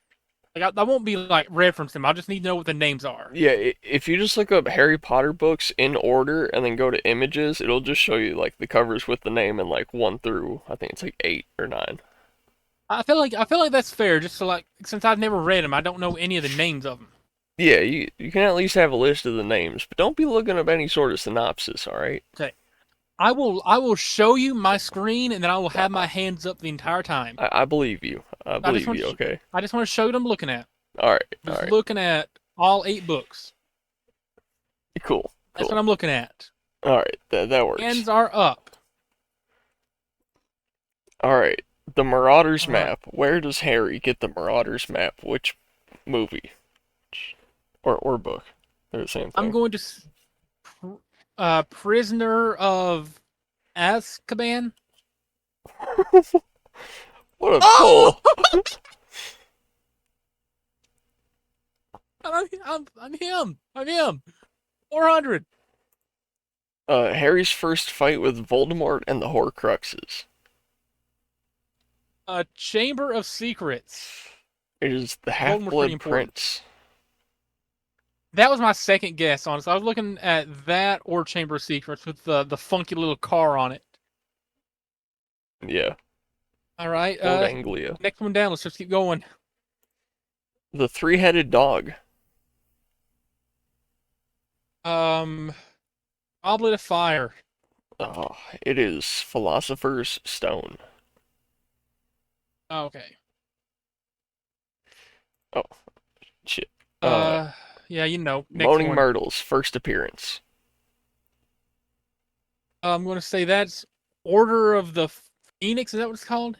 Speaker 2: Like I won't be like referencing them. I just need to know what the names are.
Speaker 1: Yeah, if you just look up Harry Potter books in order and then go to images, it'll just show you like the covers with the name and like 1 through I think it's like 8 or 9.
Speaker 2: I feel like that's fair. Just so like since I've never read them, I don't know any of the names of them.
Speaker 1: Yeah, you can at least have a list of the names, but don't be looking up any sort of synopsis, all right?
Speaker 2: Okay, I will show you my screen and then I will have
Speaker 1: I,
Speaker 2: my hands up the entire time.
Speaker 1: I believe you. I
Speaker 2: I just
Speaker 1: believe
Speaker 2: want
Speaker 1: you.
Speaker 2: to,
Speaker 1: Okay.
Speaker 2: I just want to show you what I'm looking at.
Speaker 1: All right.
Speaker 2: I'm
Speaker 1: All
Speaker 2: just
Speaker 1: right.
Speaker 2: looking at all 8 books.
Speaker 1: Cool.
Speaker 2: That's what
Speaker 1: Cool.
Speaker 2: I'm looking at.
Speaker 1: All right. That works.
Speaker 2: Hands are up.
Speaker 1: All right. The Marauders
Speaker 2: All right.
Speaker 1: map. Where does Harry get the Marauders map? Which movie or book? They're the same
Speaker 2: I'm
Speaker 1: thing.
Speaker 2: going to Prisoner of Azkaban.
Speaker 1: What a
Speaker 2: Oh,
Speaker 1: pull.
Speaker 2: I'm him. I'm him. 400.
Speaker 1: Harry's first fight with Voldemort and the Horcruxes.
Speaker 2: Chamber of Secrets.
Speaker 1: It is the
Speaker 2: Voldemort's pretty
Speaker 1: Half-Blood
Speaker 2: important.
Speaker 1: Prince.
Speaker 2: That was my second guess, honestly. I was looking at that or Chamber of Secrets with the funky little car on it.
Speaker 1: Yeah.
Speaker 2: All right.
Speaker 1: Lord Anglia.
Speaker 2: Next one down. Let's just keep going.
Speaker 1: The Three-Headed Dog.
Speaker 2: Um, Goblet of Fire.
Speaker 1: Oh, it is Philosopher's Stone.
Speaker 2: Okay.
Speaker 1: Oh, shit.
Speaker 2: Uh, yeah, next
Speaker 1: Moaning
Speaker 2: one.
Speaker 1: Myrtle's first appearance.
Speaker 2: I'm going to say that's Order of the Phoenix. Is that what it's called?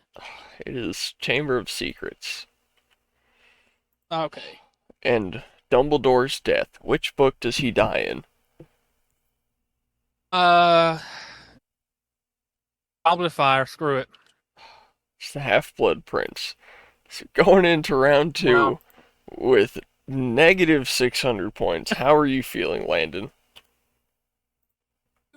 Speaker 1: It is Chamber of Secrets.
Speaker 2: Okay.
Speaker 1: And Dumbledore's death. Which book does he die in?
Speaker 2: Uh, Goblet of Fire. Screw it.
Speaker 1: It's the Half-Blood Prince. So going into round
Speaker 2: Wow.
Speaker 1: two with negative 600 points. How are you feeling, Landon?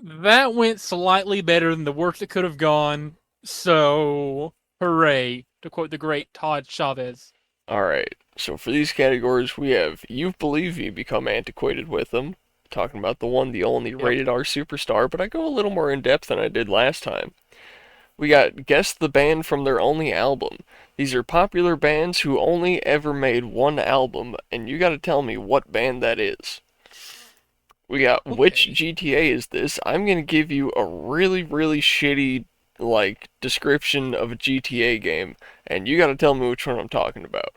Speaker 2: That went slightly better than the worst it could have gone. So, hooray, to quote the great Todd Chavez.
Speaker 1: Alright, so for these categories, we have You Believe Me become antiquated with them. Talking about the one, the only
Speaker 2: Yep.
Speaker 1: rated R superstar, but I go a little more in depth than I did last time. We got Guess the Band from their only album. These are popular bands who only ever made one album, and you gotta tell me what band that is. We got Which
Speaker 2: Okay.
Speaker 1: GTA is this? I'm gonna give you a really, really shitty, like, description of a GTA game, and you gotta tell me which one I'm talking about.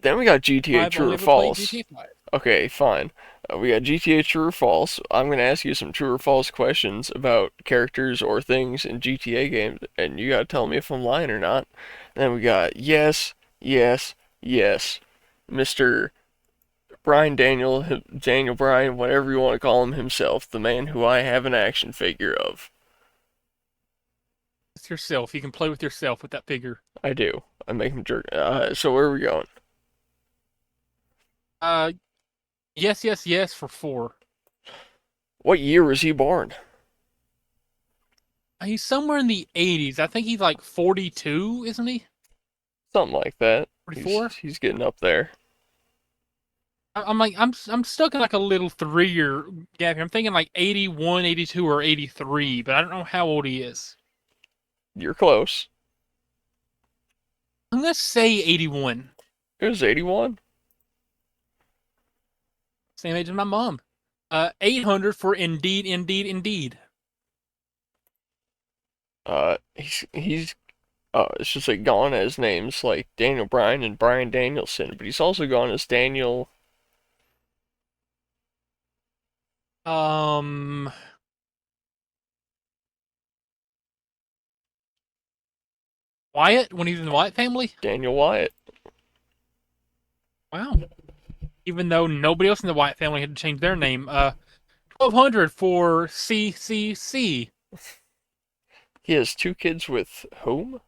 Speaker 1: Then we got GTA
Speaker 2: I've
Speaker 1: True
Speaker 2: only
Speaker 1: or
Speaker 2: ever played
Speaker 1: False.
Speaker 2: GTA 5.
Speaker 1: Okay, fine. We got GTA True or False. I'm gonna ask you some true or false questions about characters or things in GTA games, and you gotta tell me if I'm lying or not. Then we got Yes, Yes, Yes. Mr. Brian Daniel Bryan, whatever you want to call him himself, the man who I have an action figure of.
Speaker 2: It's yourself. You can play with yourself with that figure.
Speaker 1: I do. I make him jerk. So where are we going?
Speaker 2: Uh, yes, yes, yes for 4.
Speaker 1: What year was he born?
Speaker 2: He's somewhere in the 80s. I think he's like 42, isn't he?
Speaker 1: Something like that. He's
Speaker 2: 44?
Speaker 1: he's getting up there.
Speaker 2: I'm like I'm stuck in like a little 3-year gap here. I'm thinking like 81, 82, or 83, but I don't know how old he is.
Speaker 1: You're close.
Speaker 2: I'm gonna say 81.
Speaker 1: It was 81.
Speaker 2: Same age as my mom. 800 for Indeed, Indeed, Indeed.
Speaker 1: He's it's just like gone as names like Daniel Bryan and Brian Danielson, but he's also gone as Daniel.
Speaker 2: Um, Wyatt when he's in the Wyatt family.
Speaker 1: Daniel Wyatt.
Speaker 2: Wow. Even though nobody else in the Wyatt family had to change their name. 1200 for CCC.
Speaker 1: He has 2 kids with whom?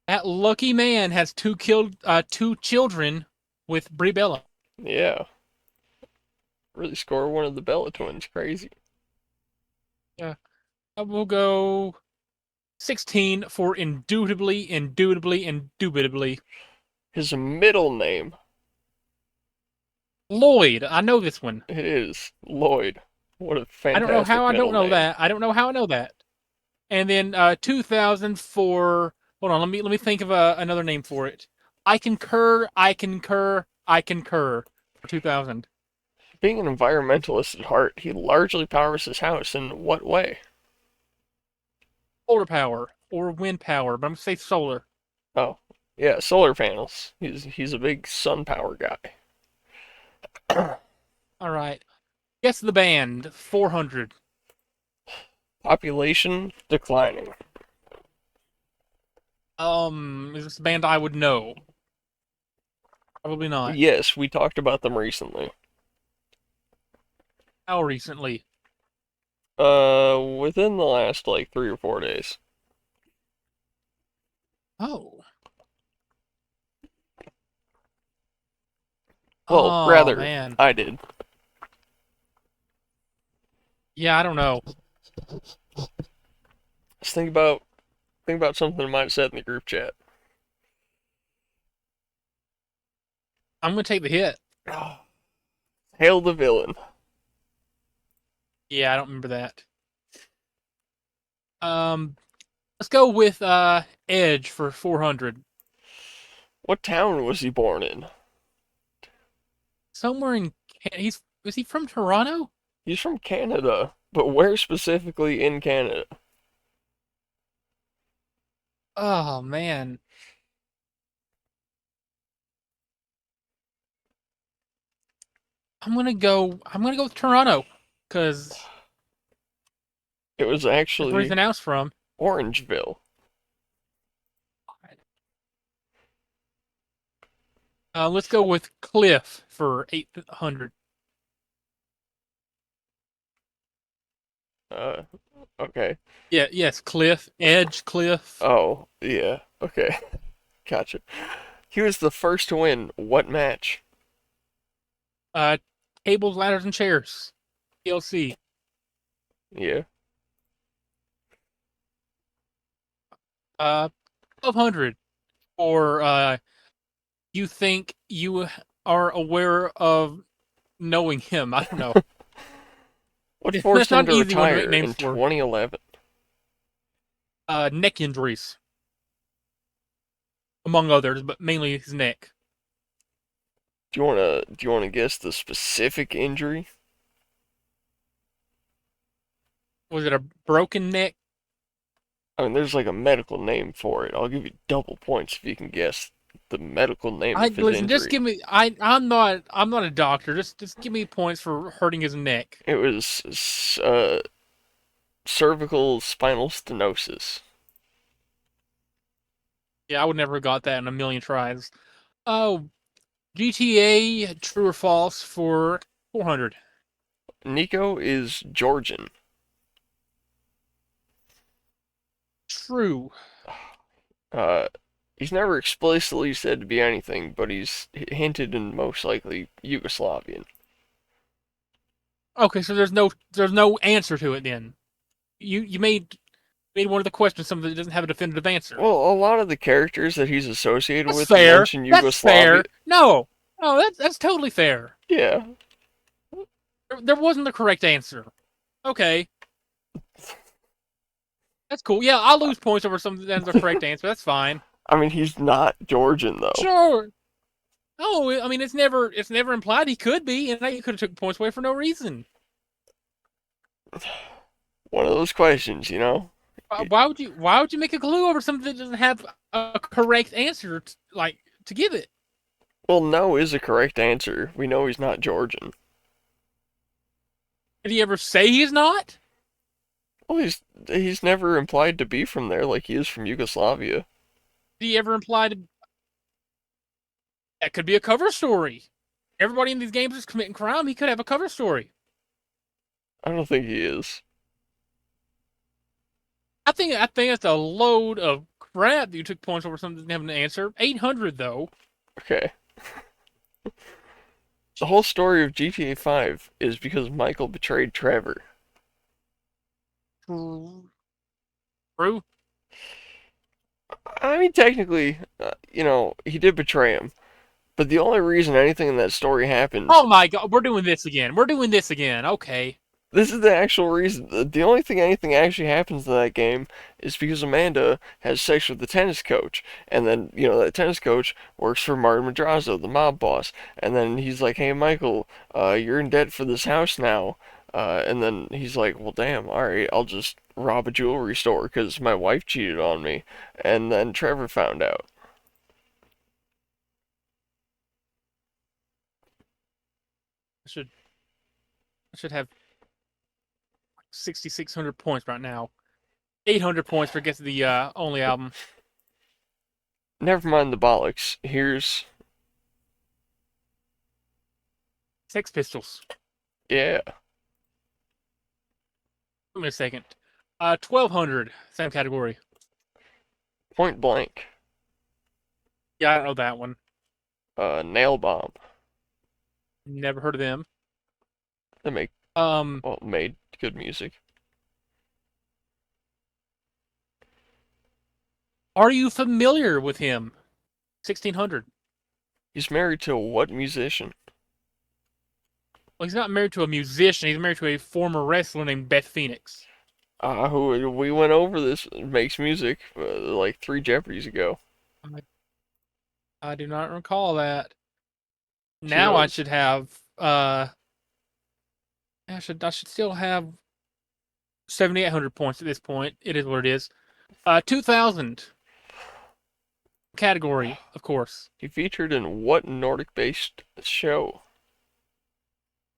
Speaker 2: That lucky man has two children with Brie Bella.
Speaker 1: Yeah, really score one of the Bella twins. Crazy.
Speaker 2: Yeah, I will go 16 for indubitably.
Speaker 1: His middle name,
Speaker 2: Lloyd. I know this one.
Speaker 1: it is Lloyd. What a
Speaker 2: I don't know
Speaker 1: fantastic
Speaker 2: how I don't
Speaker 1: middle
Speaker 2: know
Speaker 1: name.
Speaker 2: that. I don't know how I know that. And then 2000 for. Hold on. Let me think of another name for it. I concur. I concur. For 2000.
Speaker 1: Being an environmentalist at heart, he largely powers his house in what way?
Speaker 2: Solar power or wind power, but I'm gonna say solar.
Speaker 1: Oh, yeah, solar panels. He's a big sun power guy.
Speaker 2: All right. Guess the band. 400.
Speaker 1: Population declining.
Speaker 2: Is this a band I would know? Probably not.
Speaker 1: Yes, we talked about them recently.
Speaker 2: How recently?
Speaker 1: Within the last like 3 or 4 days.
Speaker 2: Oh.
Speaker 1: Well,
Speaker 2: Oh
Speaker 1: rather,
Speaker 2: man.
Speaker 1: I did.
Speaker 2: Yeah, I don't know.
Speaker 1: Just think about something I might have said in the group chat.
Speaker 2: I'm gonna take the hit.
Speaker 1: Hail the villain.
Speaker 2: Yeah, I don't remember that. Um, let's go with Edge for 400.
Speaker 1: What town was he born in?
Speaker 2: Somewhere in he's is he from Toronto?
Speaker 1: He's from Canada, but where specifically in Canada?
Speaker 2: Oh man. I'm gonna go with Toronto cuz
Speaker 1: It was
Speaker 2: that's where he's
Speaker 1: actually
Speaker 2: announced from.
Speaker 1: Orangeville.
Speaker 2: Let's go with Cliff for 800.
Speaker 1: Uh, okay.
Speaker 2: Yeah, yes, Cliff, Edge, Cliff.
Speaker 1: Oh, yeah. Okay. Gotcha. He was the first to win what match?
Speaker 2: Uh, tables, ladders, and chairs. TLC.
Speaker 1: Yeah.
Speaker 2: Uh, 1200. Or you think you are aware of knowing him. I don't know.
Speaker 1: What
Speaker 2: That's
Speaker 1: forced him
Speaker 2: not an
Speaker 1: to
Speaker 2: easy one to
Speaker 1: retire
Speaker 2: make names
Speaker 1: in
Speaker 2: for.
Speaker 1: 2011?
Speaker 2: Neck injuries, among others, but mainly his neck.
Speaker 1: Do you wanna guess the specific injury?
Speaker 2: Was it a broken neck?
Speaker 1: I mean, there's like a medical name for it. I'll give you double points if you can guess the medical name
Speaker 2: I
Speaker 1: of his
Speaker 2: listen. Just
Speaker 1: injury.
Speaker 2: give me. I'm not a doctor. Just give me points for hurting his neck.
Speaker 1: It was cervical spinal stenosis.
Speaker 2: Yeah, I would never have got that in a million tries. Oh, GTA, true or false for 400.
Speaker 1: Nico is Georgian.
Speaker 2: True.
Speaker 1: Uh, he's never explicitly said to be anything, but he's hinted and most likely Yugoslavian.
Speaker 2: Okay, so there's no answer to it then. You made one of the questions something that doesn't have a definitive answer.
Speaker 1: Well, a lot of the characters that he's associated
Speaker 2: That's
Speaker 1: with
Speaker 2: fair.
Speaker 1: mention
Speaker 2: That's
Speaker 1: Yugoslavia.
Speaker 2: fair. No, no, that's totally fair.
Speaker 1: Yeah,
Speaker 2: There wasn't the correct answer. Okay, that's cool. Yeah, I'll lose points over something that's the correct answer. That's fine.
Speaker 1: I mean he's not Georgian though.
Speaker 2: Sure. Oh, I mean, it's never implied he could be, and you could have took points away for no reason.
Speaker 1: One of those questions.
Speaker 2: Why would you make a clue over something that doesn't have a correct answer to give it?
Speaker 1: Well, no is a correct answer. We know he's not Georgian.
Speaker 2: Did he ever say he's not?
Speaker 1: Well, he's never implied to be from there like he is from Yugoslavia.
Speaker 2: Did he ever imply to that could be a cover story? Everybody in these games is committing crime. He could have a cover story.
Speaker 1: I don't think he is.
Speaker 2: I think it's a load of crap that you took points over something that didn't have an answer. 800 though.
Speaker 1: Okay. The whole story of GTA 5 is because Michael betrayed Trevor.
Speaker 2: True.
Speaker 1: I mean, technically, he did betray him. But the only reason anything in that story happens,
Speaker 2: Oh my god, we're doing this again. We're doing this again. Okay.
Speaker 1: this is the actual reason. The only thing anything actually happens in that game is because Amanda has sex with the tennis coach. And then, that tennis coach works for Martin Madrazo, the mob boss. And then he's like, hey, Michael, you're in debt for this house now. And then he's like, well, damn, alright, I'll just rob a jewelry store because my wife cheated on me. And then Trevor found out.
Speaker 2: I should have 6,600 points right now. 800 points for Get to the Only album.
Speaker 1: Never mind the bollocks. Here's,
Speaker 2: Sex Pistols.
Speaker 1: yeah,
Speaker 2: Give me a second. 1,200. Same category.
Speaker 1: Point Blank,
Speaker 2: Yeah, I don't know that one.
Speaker 1: Nail Bomb.
Speaker 2: Never heard of them.
Speaker 1: They make,
Speaker 2: Um,
Speaker 1: well, made good music.
Speaker 2: are you familiar with him? 1,600.
Speaker 1: He's married to what musician?
Speaker 2: Well, he's not married to a musician. He's married to a former wrestler named Beth Phoenix.
Speaker 1: Who we went over this makes music like 3 Jeopardies ago.
Speaker 2: I, I do not recall that.
Speaker 1: She
Speaker 2: Now I
Speaker 1: does.
Speaker 2: should have I should still have 7,800 points at this point. It is what it is. 2,000 category, of course.
Speaker 1: He featured in what Nordic-based show?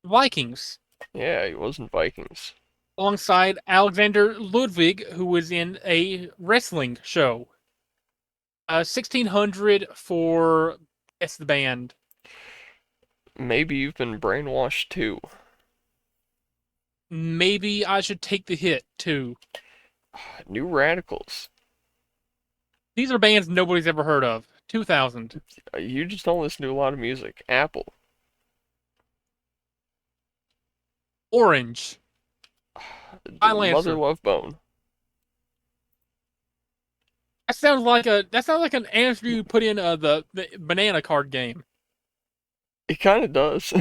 Speaker 2: Vikings,
Speaker 1: Yeah, he was in Vikings.
Speaker 2: alongside Alexander Ludwig, who was in a wrestling show. 1,600 for Guess the Band.
Speaker 1: Maybe you've been brainwashed too.
Speaker 2: Maybe I should take the hit too.
Speaker 1: New Radicals.
Speaker 2: These are bands nobody's ever heard of. 2,000.
Speaker 1: You just don't listen to a lot of music. Apple.
Speaker 2: Orange. Final
Speaker 1: Mother
Speaker 2: answer.
Speaker 1: Love Bone.
Speaker 2: That sounds like an answer you put in the banana card game.
Speaker 1: It kind of does.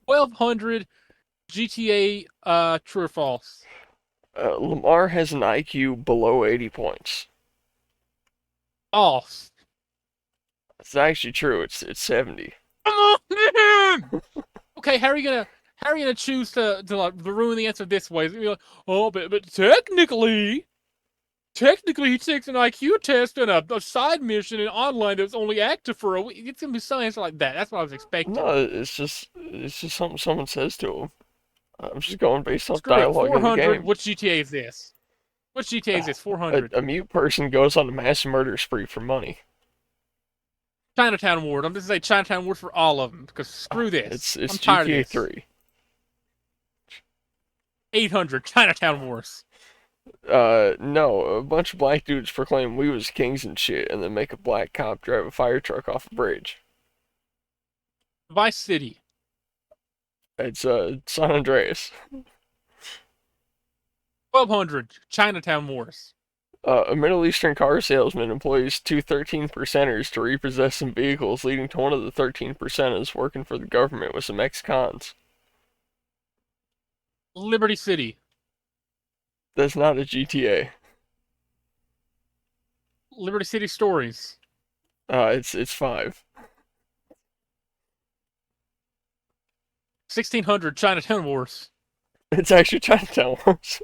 Speaker 2: 1,200 GTA true or false.
Speaker 1: Lamar has an IQ below 80 points.
Speaker 2: False.
Speaker 1: It's actually true. It's 70.
Speaker 2: Come on, man! Okay, how are you gonna choose to like ruin the answer this way? It's gonna be like, oh, but technically he takes an IQ test and a side mission in online that's only active for a week. It's gonna be some answer like that. That's what I was expecting.
Speaker 1: No, it's just something someone says to him. I'm just going based off
Speaker 2: Screw it.
Speaker 1: dialogue in the
Speaker 2: 400.
Speaker 1: game.
Speaker 2: Which GTA is this? Which GTA is this?
Speaker 1: A,
Speaker 2: 400.
Speaker 1: a mute person goes on a mass murder spree for money.
Speaker 2: Chinatown Award. I'm just gonna say Chinatown Award for all of them because screw
Speaker 1: It's
Speaker 2: this.
Speaker 1: it's
Speaker 2: I'm tired of
Speaker 1: GTA
Speaker 2: this.
Speaker 1: 3.
Speaker 2: 800 Chinatown Wars.
Speaker 1: No, a bunch of black dudes proclaim we was kings and shit, and then make a black cop drive a fire truck off a bridge.
Speaker 2: Vice City.
Speaker 1: It's San Andreas.
Speaker 2: 1,200 Chinatown Wars.
Speaker 1: A Middle Eastern car salesman employs two 13%ers to repossess some vehicles, leading to one of the 13%ers working for the government with some ex-cons.
Speaker 2: Liberty City.
Speaker 1: That's not a GTA.
Speaker 2: Liberty City Stories.
Speaker 1: It's 5.
Speaker 2: 1,600 Chinatown Wars.
Speaker 1: It's actually Chinatown Wars.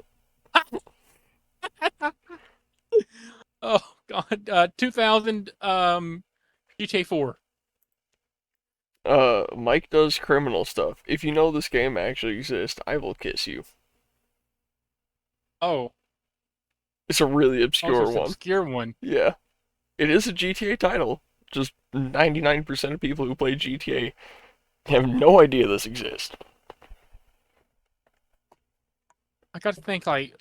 Speaker 2: Oh God. 2,000 GTA 4.
Speaker 1: Mike does criminal stuff. If you know this game actually exists, I will kiss you.
Speaker 2: Oh,
Speaker 1: It's a really
Speaker 2: also
Speaker 1: obscure
Speaker 2: this
Speaker 1: one.
Speaker 2: obscure one.
Speaker 1: Yeah. It is a GTA title. Just 99% of people who play GTA have no idea this exists.
Speaker 2: I got to think like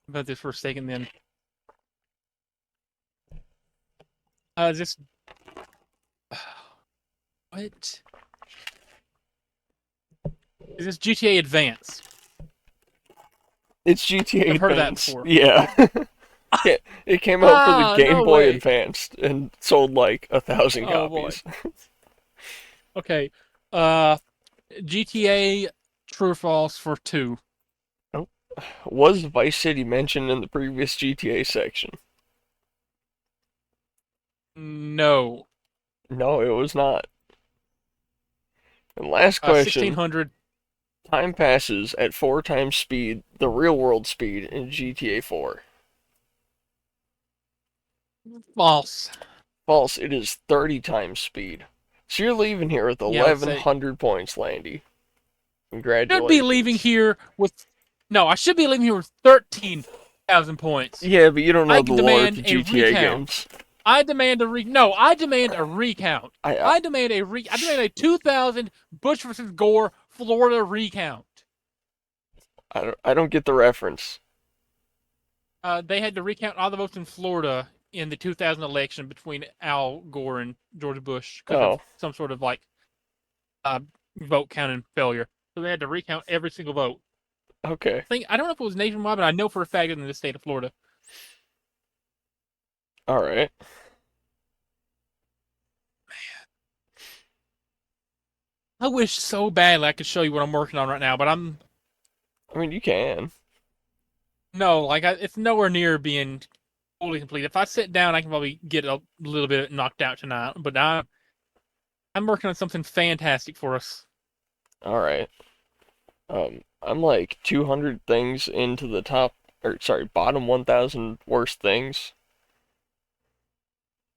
Speaker 2: about this for a second. Then This what is this GTA Advance?
Speaker 1: It's GTA
Speaker 2: I've heard of that
Speaker 1: Advance.
Speaker 2: before.
Speaker 1: Yeah. Yeah, it came out for the
Speaker 2: Ah,
Speaker 1: Game
Speaker 2: no
Speaker 1: Boy
Speaker 2: way.
Speaker 1: Advanced and sold like 1,000
Speaker 2: Oh boy.
Speaker 1: copies.
Speaker 2: Okay. GTA True or False for 2.
Speaker 1: Oh, was Vice City mentioned in the previous GTA section?
Speaker 2: No.
Speaker 1: No, it was not. And last question.
Speaker 2: 1600
Speaker 1: Time passes at 4 times speed, the real world speed in GTA 4.
Speaker 2: false.
Speaker 1: False, it is 30 times speed. So you're leaving here with
Speaker 2: Yeah, I would say
Speaker 1: 1,100 points, Landy.
Speaker 2: should be leaving
Speaker 1: Congratulations.
Speaker 2: here with no, I should be leaving here with 13,000 points.
Speaker 1: Yeah, but you don't know
Speaker 2: I
Speaker 1: the
Speaker 2: can
Speaker 1: lore of
Speaker 2: demand
Speaker 1: the
Speaker 2: a
Speaker 1: GTA
Speaker 2: recount.
Speaker 1: games.
Speaker 2: I demand a no, I demand a recount.
Speaker 1: I, I,
Speaker 2: I demand a 2000 Bush versus Gore Florida recount.
Speaker 1: I don't get the reference.
Speaker 2: They had to recount all the votes in Florida in the 2000 election between Al Gore and George Bush because of
Speaker 1: Oh,
Speaker 2: some sort of like uh, vote counting failure. So they had to recount every single vote.
Speaker 1: okay.
Speaker 2: I don't know if it was nationwide, but I know for a fact in the state of Florida.
Speaker 1: Alright.
Speaker 2: I wish so badly I could show you what I'm working on right now, but I'm
Speaker 1: I mean, you can.
Speaker 2: no, it's nowhere near being fully complete. If I sit down, I can probably get a little bit knocked out tonight. But I'm working on something fantastic for us.
Speaker 1: Alright. I'm like 200 things into the top, or sorry, bottom 1,000 worst things.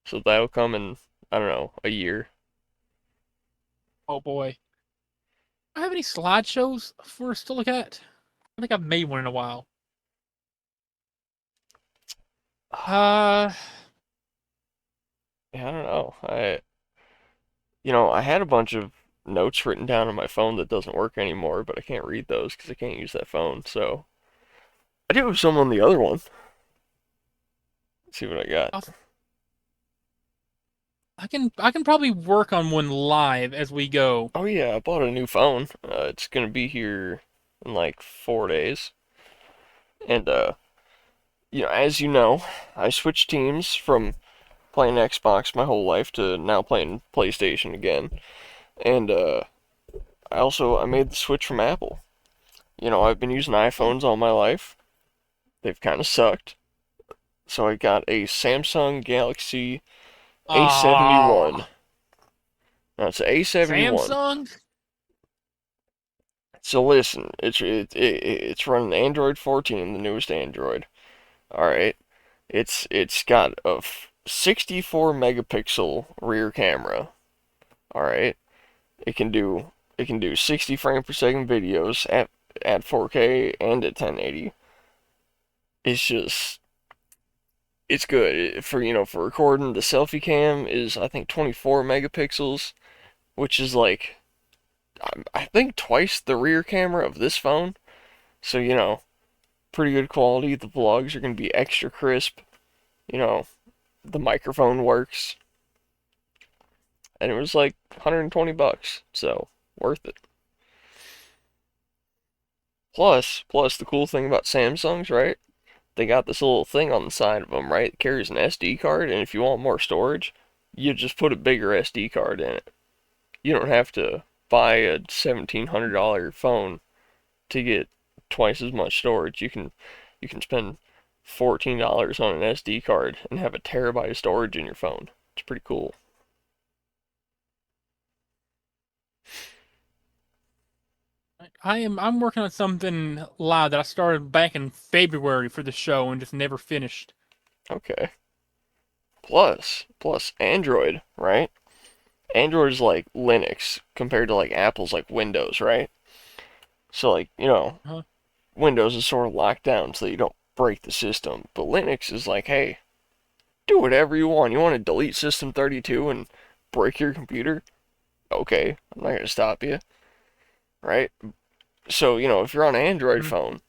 Speaker 1: So that'll come in, I don't know, a year.
Speaker 2: Oh boy, do I have any slideshows for us to look at? I think I've made one in a while. Uh,
Speaker 1: Yeah, I don't know. I had a bunch of notes written down on my phone that doesn't work anymore, but I can't read those because I can't use that phone. So I do have some on the other one. Let's see what I got.
Speaker 2: I'll, I can probably work on one live as we go.
Speaker 1: Oh yeah, I bought a new phone. It's gonna be here in like 4 days. And as you know, I switched teams from playing Xbox my whole life to now playing PlayStation again. And I made the switch from Apple. I've been using
Speaker 2: Oh,
Speaker 1: iPhones all my life. They've kind of sucked. So I got a Samsung Galaxy A71.
Speaker 2: ah,
Speaker 1: Now it's A71.
Speaker 2: Samsung.
Speaker 1: So listen, it's running Android 14, the newest Android. All right. It's got a 64 megapixel rear camera. All right. It can do 60 frame per second videos at 4K and at 1080. It's just it's good for recording. The selfie cam is I think 24 megapixels, which is like I think twice the rear camera of this phone. So pretty good quality. The vlogs are gonna be extra crisp. You know, the microphone works, and it was like 120 bucks, so worth it. Plus the cool thing about Samsungs, right? They got this little thing on the side of them, right? It carries an SD card, and if you want more storage, you just put a bigger SD card in it. You don't have to buy a $1,700 phone to get twice as much storage. You can spend $14 on an SD card and have a terabyte of storage in your phone. It's pretty cool.
Speaker 2: I'm working on something live that I started back in February for the show and just never finished.
Speaker 1: Okay. Plus Android, right? Android is like Linux compared to like Apple's like Windows, right? So like,
Speaker 2: Huh?
Speaker 1: Windows is sort of locked down so you don't break the system. But Linux is like, hey, do whatever you want. You want to delete System 32 and break your computer? Okay, I'm not gonna stop you, right? So, if you're on an Android
Speaker 2: Mm.
Speaker 1: phone,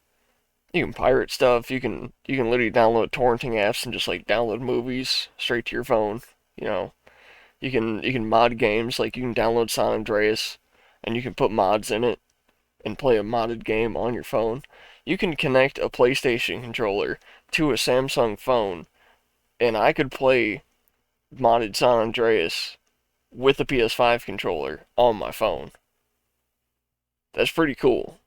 Speaker 1: you can pirate stuff. You can literally download torrenting apps and just like download movies straight to your phone. You know, you can mod games, like you can download San Andreas and you can put mods in it and play a modded game on your phone. You can connect a PlayStation controller to a Samsung phone, and I could play modded San Andreas with a PS5 controller on my phone. That's pretty cool.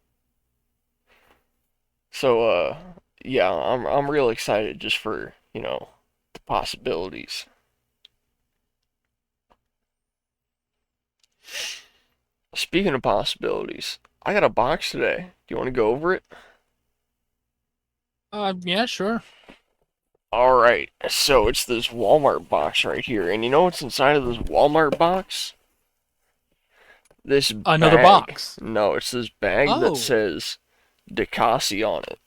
Speaker 1: So yeah, I'm real excited just for, the possibilities. Speaking of possibilities, I got a box today. Do you want to go over it?
Speaker 2: Yeah, sure.
Speaker 1: All right. So it's this Walmart box right here, and you know what's inside of this Walmart box? This
Speaker 2: Another
Speaker 1: bag.
Speaker 2: box.
Speaker 1: No, it's this bag that
Speaker 2: Oh,
Speaker 1: says Decasi on it.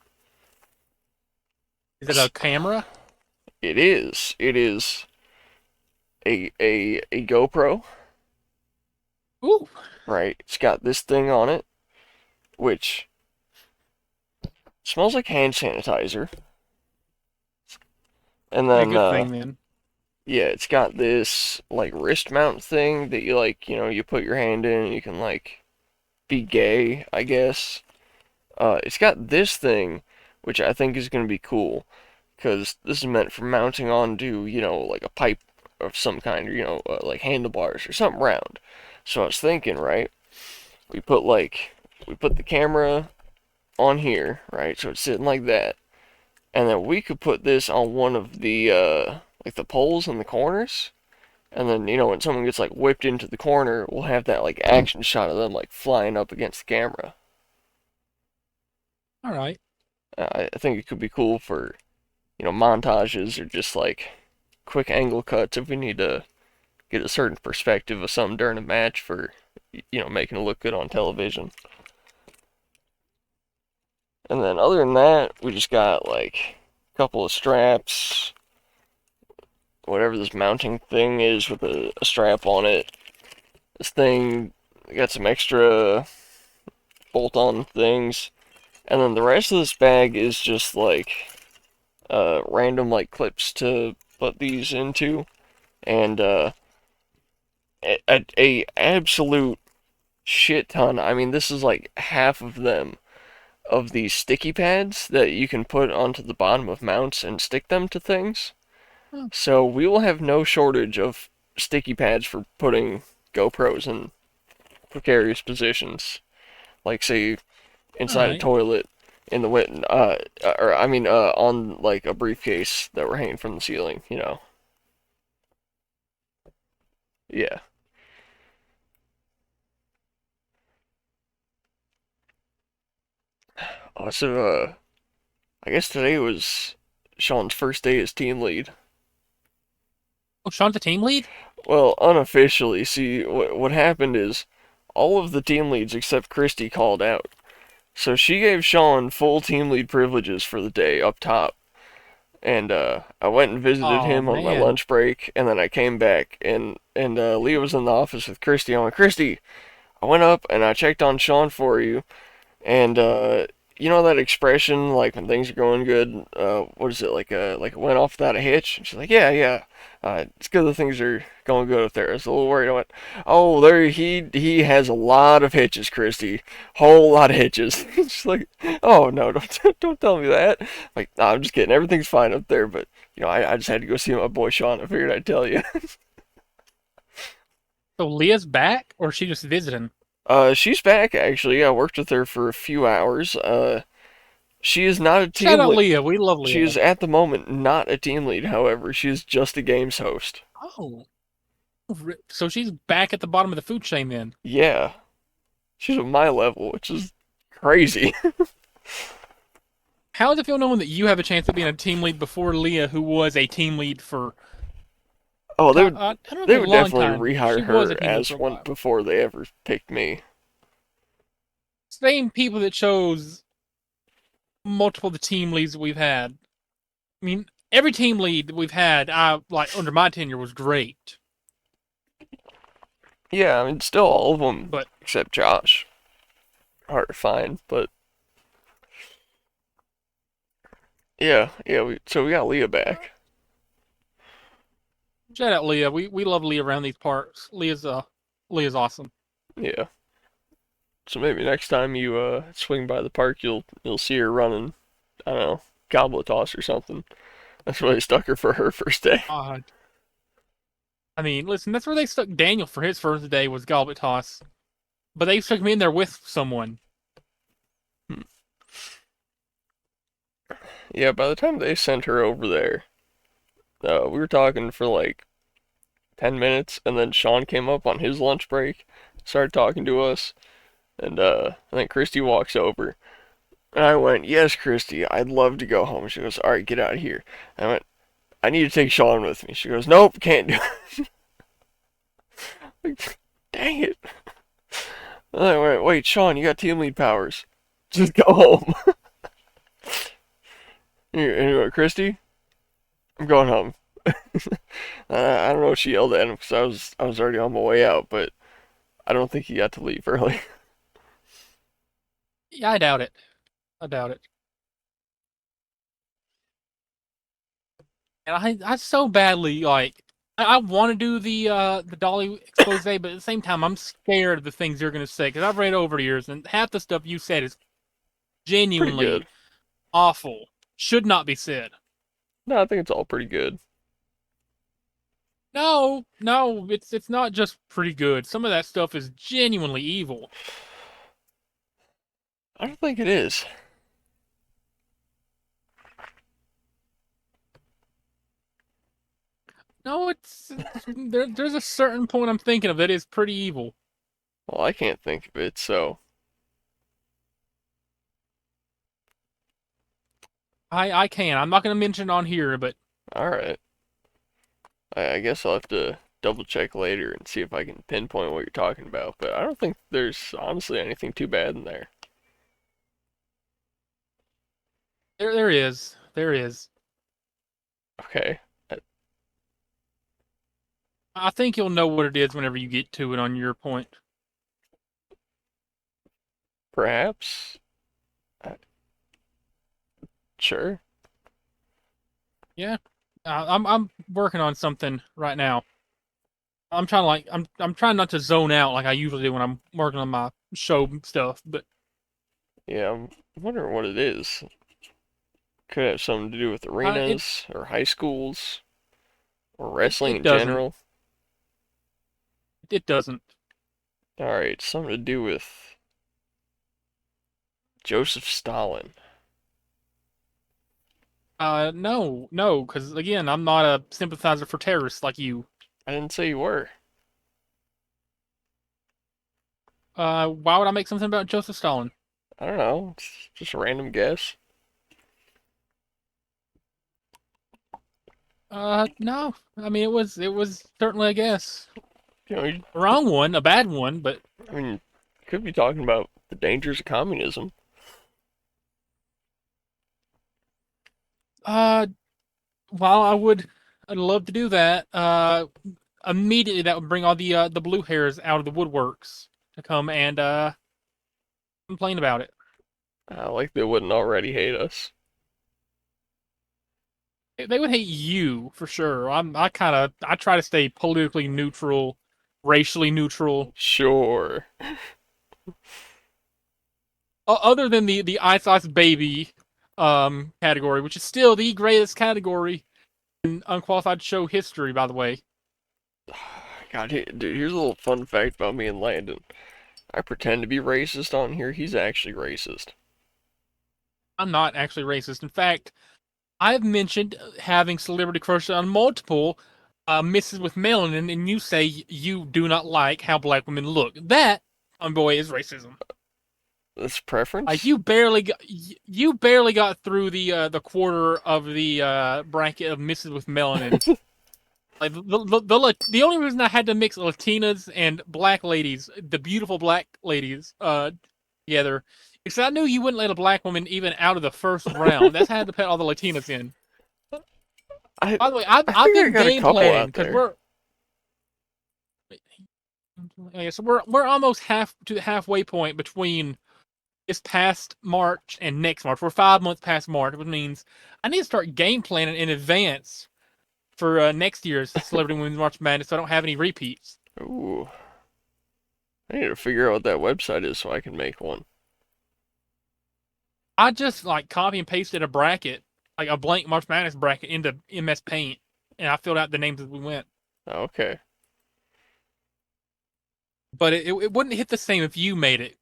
Speaker 2: is it a camera?
Speaker 1: It is. It is a GoPro,
Speaker 2: Ooh,
Speaker 1: right? It's got this thing on it, which smells like hand sanitizer. And
Speaker 2: a
Speaker 1: then
Speaker 2: good thing then.
Speaker 1: yeah, it's got this like wrist mount thing that you like, you put your hand in and you can like be gay, I guess. It's got this thing, which I think is gonna be cool, because this is meant for mounting onto, like a pipe of some kind, or like handlebars or something round. So I was thinking, right? We put like we put the camera on here, right? So it's sitting like that, and then we could put this on one of the like the poles in the corners, and then when someone gets like whipped into the corner, we'll have that like action shot of them like flying up against the camera.
Speaker 2: All right.
Speaker 1: I think it could be cool for montages or just like quick angle cuts if we need to get a certain perspective of something during a match for making it look good on television. And then other than that, we just got like a couple of straps, whatever this mounting thing is with a strap on it. This thing got some extra bolt-on things, and then the rest of this bag is just like random like clips to put these into, and a absolute shit ton. I mean, this is like half of them of these sticky pads that you can put onto the bottom of mounts and stick them to things.
Speaker 2: Oh,
Speaker 1: So we will have no shortage of sticky pads for putting GoPros in precarious positions, like say
Speaker 2: all
Speaker 1: inside a
Speaker 2: right.
Speaker 1: toilet, in the wet, or I mean, on like a briefcase that were hanging from the ceiling. Yeah. So I guess today was Sean's first day as team lead.
Speaker 2: Oh, Sean's the team lead?
Speaker 1: Well, unofficially, see, what happened is all of the team leads except Christy called out. So she gave Sean full team lead privileges for the day up top. And I went and visited
Speaker 2: Oh,
Speaker 1: him on my
Speaker 2: man.
Speaker 1: lunch break, and then I came back, and Leah was in the office with Christy. I'm like, Christy, I went up and I checked on Sean for you, and you know that expression like when things are going good, what is it like it went off without a hitch? And she's like, yeah, yeah. It's good that things are going good up there. I was a little worried. I went, oh, there he has a lot of hitches, Christy, whole lot of hitches. She's like, oh no, don't tell me that. I'm like, nah, I'm just kidding. Everything's fine up there, but I just had to go see my boy Sean. I figured I'd tell you.
Speaker 2: So Leah's back, or is she just visiting?
Speaker 1: She's back actually. I worked with her for a few hours. She is not a
Speaker 2: Shout
Speaker 1: team
Speaker 2: out
Speaker 1: lead.
Speaker 2: Leah. We love
Speaker 1: She is
Speaker 2: Leah.
Speaker 1: at the moment not a team lead, however. She is just a games host.
Speaker 2: Oh, so she's back at the bottom of the food chain then.
Speaker 1: Yeah, she's at my level, which is crazy.
Speaker 2: How does it feel knowing that you have a chance of being a team lead before Leah, who was a team lead for
Speaker 1: Oh,
Speaker 2: I don't
Speaker 1: they
Speaker 2: know, a
Speaker 1: would
Speaker 2: long
Speaker 1: definitely
Speaker 2: time. She
Speaker 1: rehire
Speaker 2: was a
Speaker 1: her
Speaker 2: team lead for
Speaker 1: as
Speaker 2: a
Speaker 1: one
Speaker 2: while.
Speaker 1: before they ever picked me.
Speaker 2: Same people that chose multiple of the team leads that we've had. I mean, every team lead that we've had, I like under my tenure was great.
Speaker 1: Yeah, I mean, still all of them
Speaker 2: But
Speaker 1: except Josh. Hard to find, but yeah, yeah. So we got Leah back.
Speaker 2: Shout out Leah. We love Leah around these parts. Leah's awesome.
Speaker 1: Yeah. So maybe next time you swing by the park, you'll see her running. I don't know, goblet toss or something. That's really stuck her for her first day.
Speaker 2: Uh, I mean, listen, that's where they stuck Daniel for his first day was Goblet Toss. But they stuck me in there with someone.
Speaker 1: Hmm. Yeah. By the time they sent her over there, we were talking for like 10 minutes, and then Sean came up on his lunch break, started talking to us, and then Christy walks over. And I went, yes, Christy, I'd love to go home. She goes, all right, get out of here. And I went, I need to take Sean with me. She goes, nope, can't do it. Like, dang it. And I went, wait, Sean, you got team lead powers. Just go home. Anyway, Christy, I'm going home. I don't know if she yelled at him because I was already on my way out, but I don't think he got to leave early.
Speaker 2: Yeah, I doubt it. I doubt it. And I so badly like I want to do the Dolly expose, but at the same time I'm scared of the things you're gonna say because I've read over the years and half the stuff you said is
Speaker 1: Pretty
Speaker 2: genuinely
Speaker 1: good.
Speaker 2: awful. Should not be said.
Speaker 1: No, I think it's all pretty good.
Speaker 2: No, no, it's not just pretty good. Some of that stuff is genuinely evil.
Speaker 1: I don't think it is.
Speaker 2: No, there's a certain point I'm thinking of that is pretty evil.
Speaker 1: Well, I can't think of it, so
Speaker 2: I can. I'm not gonna mention it on here, but
Speaker 1: alright. I guess I'll have to double check later and see if I can pinpoint what you're talking about, but I don't think there's honestly anything too bad in there.
Speaker 2: there is. There is.
Speaker 1: Okay,
Speaker 2: I think you'll know what it is whenever you get to it on your point.
Speaker 1: perhaps? Uh, Sure.
Speaker 2: Yeah. I'm working on something right now. I'm trying not to zone out like I usually do when I'm working on my show stuff, but
Speaker 1: Yeah, I'm wondering what it is. Could have something to do with
Speaker 2: it
Speaker 1: arenas, or high schools, or wrestling
Speaker 2: it
Speaker 1: in
Speaker 2: doesn't.
Speaker 1: general.
Speaker 2: It doesn't.
Speaker 1: Alright, something to do with Joseph Stalin.
Speaker 2: No, no, because again, I'm not a sympathizer for terrorists like you.
Speaker 1: I didn't say you were.
Speaker 2: Why would I make something about Joseph Stalin?
Speaker 1: I don't know. It's just a random guess.
Speaker 2: No. I mean, it was certainly a guess.
Speaker 1: You know,
Speaker 2: A wrong one, a bad one, but
Speaker 1: I mean, you could be talking about the dangers of communism.
Speaker 2: uh, while I'd love to do that. Immediately that would bring all the blue hairs out of the woodworks to come and complain about it.
Speaker 1: Like they wouldn't already hate us.
Speaker 2: They would hate you for sure. I try to stay politically neutral, racially neutral.
Speaker 1: Sure.
Speaker 2: Other than the Ice Ice Baby category, which is still the greatest category in unqualified show history, by the way.
Speaker 1: God, dude, here's a little fun fact about me and Landon. I pretend to be racist on here. He's actually racist.
Speaker 2: I'm not actually racist. In fact, I've mentioned having celebrity crushes on multiple misses with melanin, and you say you do not like how black women look. That, my boy, is racism.
Speaker 1: This
Speaker 2: Like
Speaker 1: preference?
Speaker 2: you barely got through the quarter of the bracket of misses with melanin. Like the only reason I had to mix Latinas and black ladies, the beautiful black ladies, together, because I knew you wouldn't let a black woman even out of the first round. That's how I had to put all the Latinas in.
Speaker 1: I
Speaker 2: By the way, I've
Speaker 1: I
Speaker 2: I've
Speaker 1: think I
Speaker 2: been
Speaker 1: got a
Speaker 2: game
Speaker 1: couple
Speaker 2: planning
Speaker 1: out
Speaker 2: because
Speaker 1: there.
Speaker 2: we're almost halfway point between this past March and next March. We're 5 months past March, which means I need to start game planning in advance for next year's Celebrity Women's March Madness, so I don't have any repeats.
Speaker 1: Ooh, I need to figure out what that website is so I can make one.
Speaker 2: I just like copy and pasted a bracket, like a blank March Madness bracket into MS Paint, and I filled out the names as we went.
Speaker 1: Okay,
Speaker 2: But it wouldn't hit the same if you made it,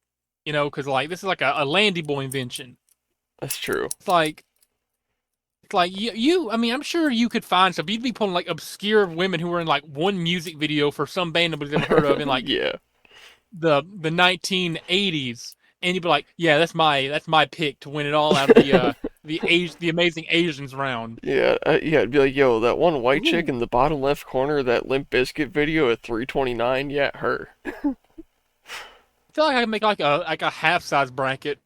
Speaker 2: because like this is like a Landy Boy invention.
Speaker 1: that's true.
Speaker 2: It's like I mean, I'm sure you could find stuff. You'd be pulling like obscure women who were in like one music video for some band nobody's ever heard of in like
Speaker 1: Yeah,
Speaker 2: the 1980s, and you'd be like, yeah, that's my pick to win it all out of the Amazing Asians round.
Speaker 1: yeah. It'd be like, yo, that one white chick
Speaker 2: Ooh.
Speaker 1: in the bottom left corner of that Limp Bizkit video at 329. Yeah, her.
Speaker 2: I feel like I can make like a half size bracket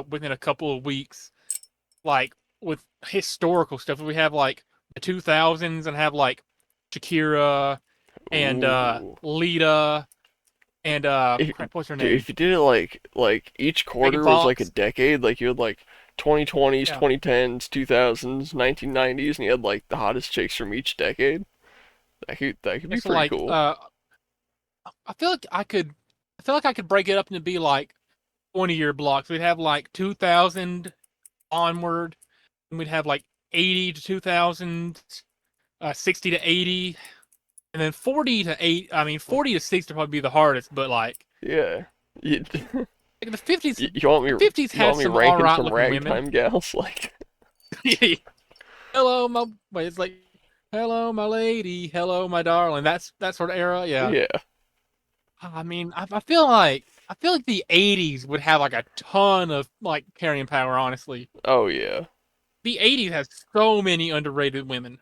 Speaker 2: within a couple of weeks, like with historical stuff. We have like the 2000s and have like Shakira and
Speaker 1: Ooh.
Speaker 2: Lita and
Speaker 1: If,
Speaker 2: crap, what's her
Speaker 1: dude,
Speaker 2: name?
Speaker 1: if you did it like each
Speaker 2: Megan
Speaker 1: quarter was like a
Speaker 2: Fox.
Speaker 1: decade, like you had like 2020s,
Speaker 2: Yeah.
Speaker 1: 2010s, 2000s, 1990s, and you had like the hottest chicks from each decade. That could
Speaker 2: Yeah,
Speaker 1: be
Speaker 2: so
Speaker 1: pretty
Speaker 2: like
Speaker 1: cool.
Speaker 2: I feel like I could break it up into be like 20-year blocks. We'd have like 2000 onward, and we'd have like 80 to 2000, 60 to 80, and then 40 to 8. I mean, 40 to 60 would probably be the hardest, but
Speaker 1: Yeah. You,
Speaker 2: like the 50s,
Speaker 1: you want
Speaker 2: the
Speaker 1: me
Speaker 2: 50s
Speaker 1: you
Speaker 2: had
Speaker 1: want me
Speaker 2: some all
Speaker 1: ranking
Speaker 2: right
Speaker 1: some
Speaker 2: looking women.
Speaker 1: ragtime gals like
Speaker 2: Hello, my. Wait, it's like, hello, my lady. Hello, my darling. That's that sort of era. Yeah.
Speaker 1: yeah.
Speaker 2: I mean, I feel like the '80s would have like a ton of like carrying power. Honestly,
Speaker 1: Oh yeah.
Speaker 2: the '80s has so many underrated women.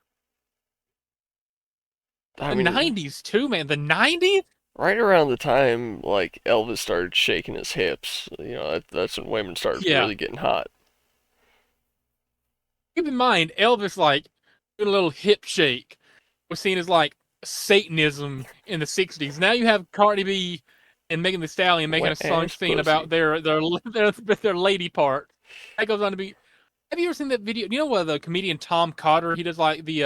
Speaker 1: I
Speaker 2: The
Speaker 1: mean,
Speaker 2: '90s too, man. The '90s.
Speaker 1: right around the time like Elvis started shaking his hips, that's when women started
Speaker 2: Yeah.
Speaker 1: really getting hot.
Speaker 2: Keep in mind, Elvis like doing a little hip shake was seen as like Satanism in the '60s. Now you have Cardi B and Megan Thee Stallion making a
Speaker 1: Wet
Speaker 2: song
Speaker 1: ass
Speaker 2: singing about
Speaker 1: pussy.
Speaker 2: their lady part. That goes on to be. Have you ever seen that video? You know what the comedian Tom Cotter? He does like he's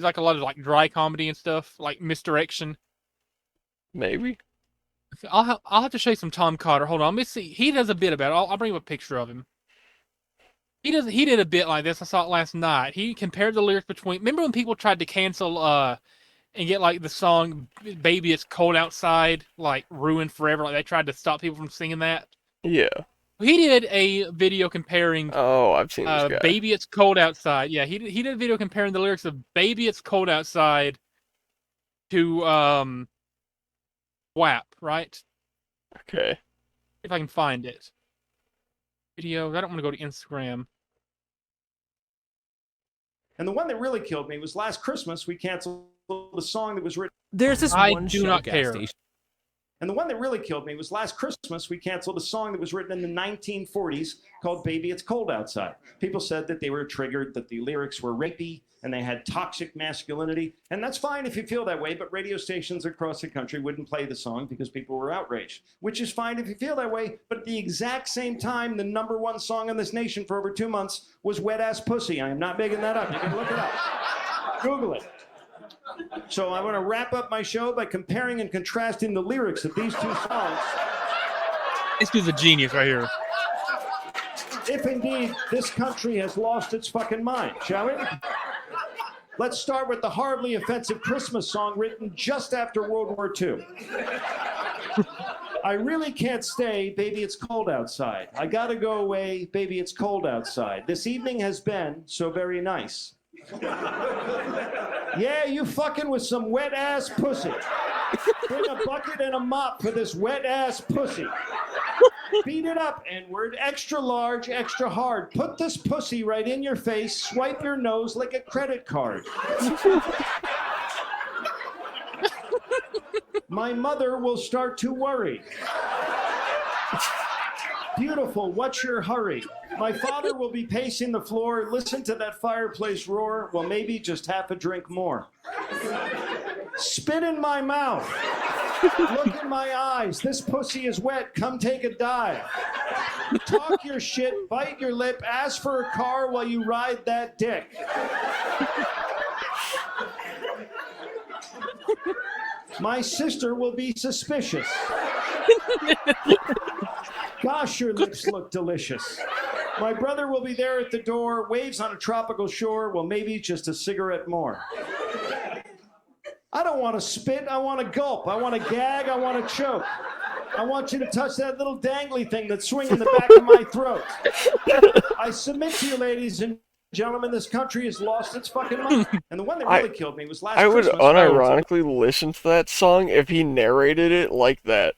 Speaker 2: like a lot of like dry comedy and stuff, like misdirection.
Speaker 1: Maybe.
Speaker 2: I'll have to show you some Tom Cotter. Hold on, let me see. He does a bit about it. I'll bring you a picture of him. He did a bit like this. I saw it last night. He compared the lyrics between. Remember when people tried to cancel and get like the song "Baby It's Cold Outside" like ruined forever? Like they tried to stop people from singing that.
Speaker 1: Yeah.
Speaker 2: He did a video comparing
Speaker 1: Oh, I've seen this guy.
Speaker 2: "Baby It's Cold Outside." Yeah, he did a video comparing the lyrics of "Baby It's Cold Outside" to WAP. Right?
Speaker 1: Okay.
Speaker 2: If I can find it. Videos. I don't want to go to Instagram.
Speaker 3: And the one that really killed me was last Christmas. We canceled a song that was written.
Speaker 4: There's this
Speaker 2: I
Speaker 4: one
Speaker 2: do
Speaker 4: Shell
Speaker 2: not
Speaker 4: gas
Speaker 2: care.
Speaker 4: station.
Speaker 3: And the one that really killed me was last Christmas. We canceled a song that was written in the 1940s called Baby It's Cold Outside. People said that they were triggered, that the lyrics were rapey, and they had toxic masculinity. And that's fine if you feel that way, but radio stations across the country wouldn't play the song because people were outraged, which is fine if you feel that way. But at the exact same time, the number one song in this nation for over 2 months was Wet Ass Pussy. I am not making that up. You can look it up. Google it. So I want to wrap up my show by comparing and contrasting the lyrics of these two songs.
Speaker 2: This dude's a genius right here.
Speaker 3: If indeed this country has lost its fucking mind, shall we? Let's start with the horribly offensive Christmas song written just after World War II. I really can't stay, baby, it's cold outside. I gotta go away, baby, it's cold outside. This evening has been so very nice. Yeah, you fucking with some wet ass pussy. Bring a bucket and a mop for this wet ass pussy. Beat it up, N-word, extra large, extra hard. Put this pussy right in your face, swipe your nose like a credit card. My mother will start to worry. Beautiful, what's your hurry? My father will be pacing the floor, listen to that fireplace roar, well, maybe just half a drink more. Spit in my mouth. Look in my eyes. This pussy is wet. Come take a dive. Talk your shit, bite your lip, ask for a car while you ride that dick. My sister will be suspicious. Gosh, your lips look delicious. My brother will be there at the door, waves on a tropical shore, well, maybe just a cigarette more. I don't want to spit, I want to gulp. I want to gag, I want to choke. I want you to touch that little dangly thing that's swinging the back of my throat. I submit to you, ladies and gentlemen, this country has lost its fucking mind. And the one that really killed me was last
Speaker 1: I would
Speaker 3: Christmas.
Speaker 1: unironically listen to that song if he narrated it like that.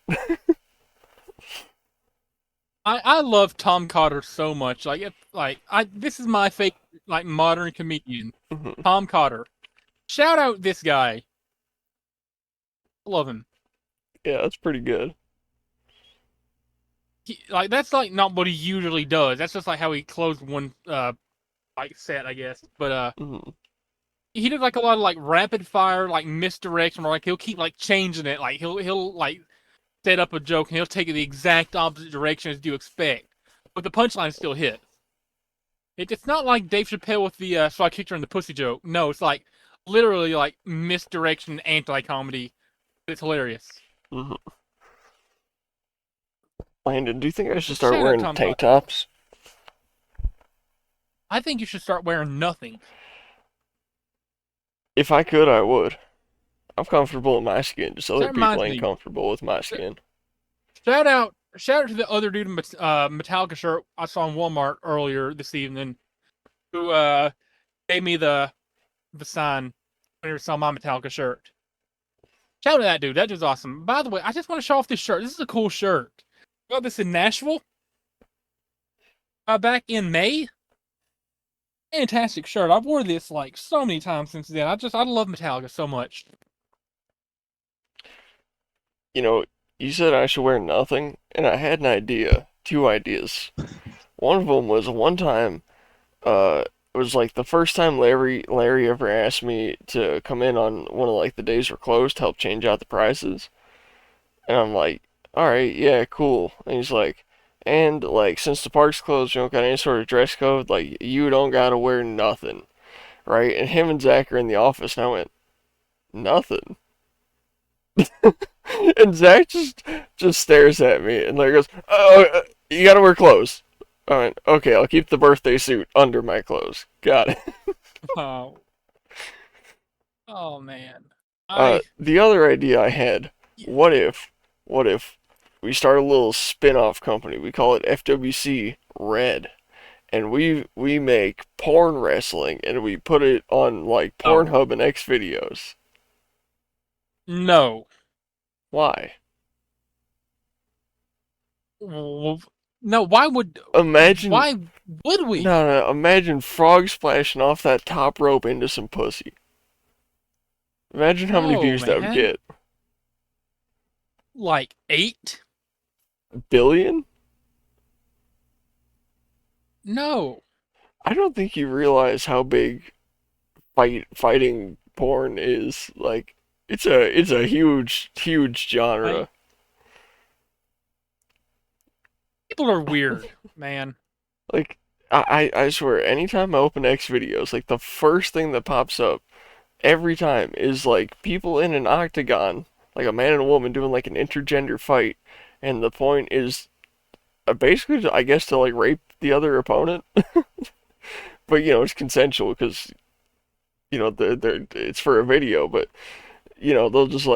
Speaker 2: I love Tom Cotter so much. This is my favorite modern comedian,
Speaker 1: Mhm.
Speaker 2: Tom Cotter. Shout out this guy. Love him.
Speaker 1: Yeah, that's pretty good.
Speaker 2: That's not what he usually does. That's just like how he closed one set, I guess. But
Speaker 1: Mhm.
Speaker 2: he did like a lot of like rapid fire misdirection, or like he'll keep changing it. Like he'll set up a joke and he'll take it the exact opposite direction as you expect, but the punchline still hits. It's not like Dave Chappelle with the so I kicked her in the pussy joke. No, it's literally misdirection anti-comedy. It's hilarious.
Speaker 1: Mhm. Landon, do you think I should start
Speaker 2: Shout out
Speaker 1: wearing
Speaker 2: Tom
Speaker 1: tank
Speaker 2: Cotter.
Speaker 1: tops?
Speaker 2: I think you should start wearing nothing.
Speaker 1: If I could, I would. I'm comfortable in my skin, just other
Speaker 2: That
Speaker 1: people
Speaker 2: reminds
Speaker 1: ain't
Speaker 2: me.
Speaker 1: comfortable with my skin.
Speaker 2: Shout out to the other dude in Metallica shirt I saw in Walmart earlier this evening, who gave me the sign when he saw my Metallica shirt. Shout out to that dude. That dude's awesome. By the way, I just want to show off this shirt. This is a cool shirt. Got this in Nashville back in May. Fantastic shirt. I've worn this so many times since then. I love Metallica so much.
Speaker 1: You know, you said I should wear nothing, and I had an idea. Two ideas. One of them was one time, it was like the first time Larry ever asked me to come in on one of the days we're closed to help change out the prices. And I'm like, all right, yeah, cool. And he's like, and since the park's closed, you don't got any sort of dress code. Like you don't gotta wear nothing, right? And him and Zach are in the office, and I went, nothing. And Zach just stares at me, and Larry goes, oh, you gotta wear clothes. I went, okay, I'll keep the birthday suit under my clothes. Got it.
Speaker 2: Oh, oh man. I
Speaker 1: The other idea I had, what if, what if we start a little spin-off company? We call it FWC Red, and we make porn wrestling, and we put it on Pornhub and X videos.
Speaker 2: no.
Speaker 1: Why?
Speaker 2: No, why would
Speaker 1: Imagine,
Speaker 2: we?
Speaker 1: no, imagine frog splashing off that top rope into some pussy. Imagine how many
Speaker 2: No,
Speaker 1: views that would
Speaker 2: man.
Speaker 1: get.
Speaker 2: 8?
Speaker 1: Billion?
Speaker 2: No.
Speaker 1: I don't think you realize how big fighting porn is. Like, it's a huge genre.
Speaker 2: People are weird, man.
Speaker 1: Like, I swear, anytime I open X videos, the first thing that pops up every time is people in an octagon, like a man and a woman doing an intergender fight, and the point is basically, I guess, to rape the other opponent. But it's consensual because it's for a video, but they'll just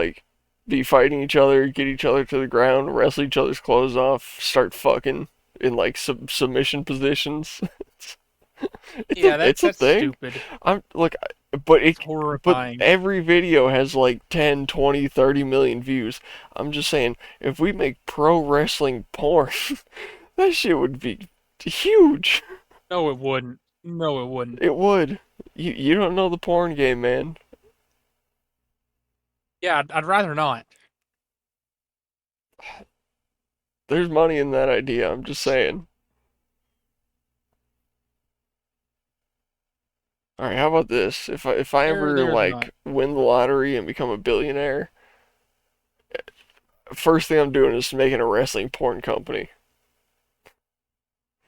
Speaker 1: be fighting each other, get each other to the ground, wrestle each other's clothes off, start fucking in submission positions.
Speaker 2: Yeah,
Speaker 1: it's a
Speaker 2: that's
Speaker 1: thing.
Speaker 2: stupid.
Speaker 1: But
Speaker 2: It's horrifying.
Speaker 1: every video has 10, 20, 30 million views. I'm just saying, if we make pro wrestling porn, that shit would be huge.
Speaker 2: No, it wouldn't. No, it wouldn't.
Speaker 1: It would. You don't know the porn game, man.
Speaker 2: Yeah, I'd rather not.
Speaker 1: There's money in that idea. I'm just saying. All right, how about this? If I ever
Speaker 2: There's not.
Speaker 1: win the lottery and become a billionaire, first thing I'm doing is making a wrestling porn company.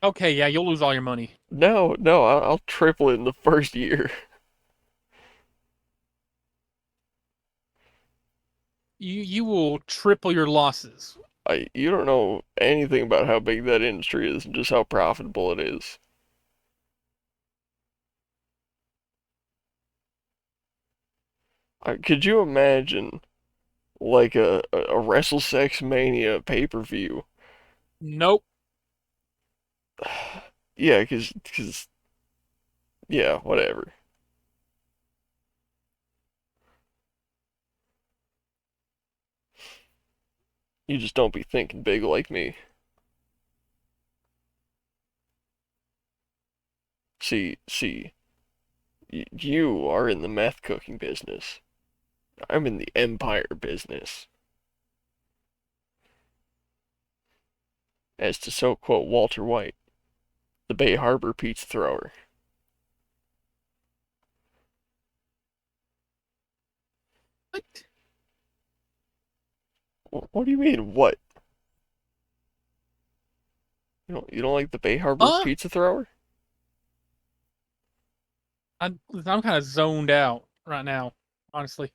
Speaker 2: Okay, yeah, you'll lose all your money.
Speaker 1: No, no, I'll triple it in the first year.
Speaker 2: you will triple your losses.
Speaker 1: You don't know anything about how big that industry is and just how profitable it is. Could you imagine like a WrestleSex Mania pay-per-view?
Speaker 2: Nope.
Speaker 1: Yeah, cause yeah, whatever. You just don't be thinking big like me. See, you are in the meth cooking business. I'm in the empire business. As to so quote Walter White, the Bay Harbor pizza thrower.
Speaker 2: What?
Speaker 1: What do you mean, what? You don't like the Bay Harbor
Speaker 2: Huh?
Speaker 1: pizza thrower?
Speaker 2: I'm kind of zoned out right now, honestly.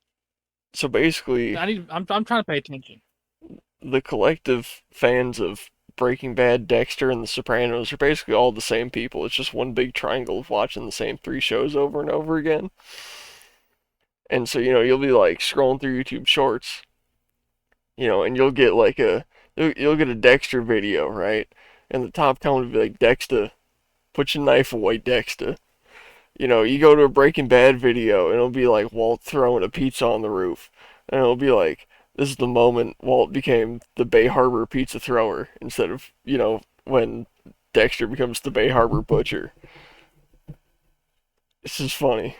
Speaker 1: So basically,
Speaker 2: I'm trying to pay attention.
Speaker 1: the collective fans of Breaking Bad, Dexter, and The Sopranos are basically all the same people. It's just one big triangle of watching the same three shows over and over again. And so, you'll be like scrolling through YouTube shorts, and you'll get like you'll get a Dexter video, right? And the top comment will be like, Dexter, put your knife away, Dexter. You go to a Breaking Bad video and it'll be like Walt throwing a pizza on the roof. And it'll be like, this is the moment Walt became the Bay Harbor pizza thrower instead of, when Dexter becomes the Bay Harbor butcher. This is funny.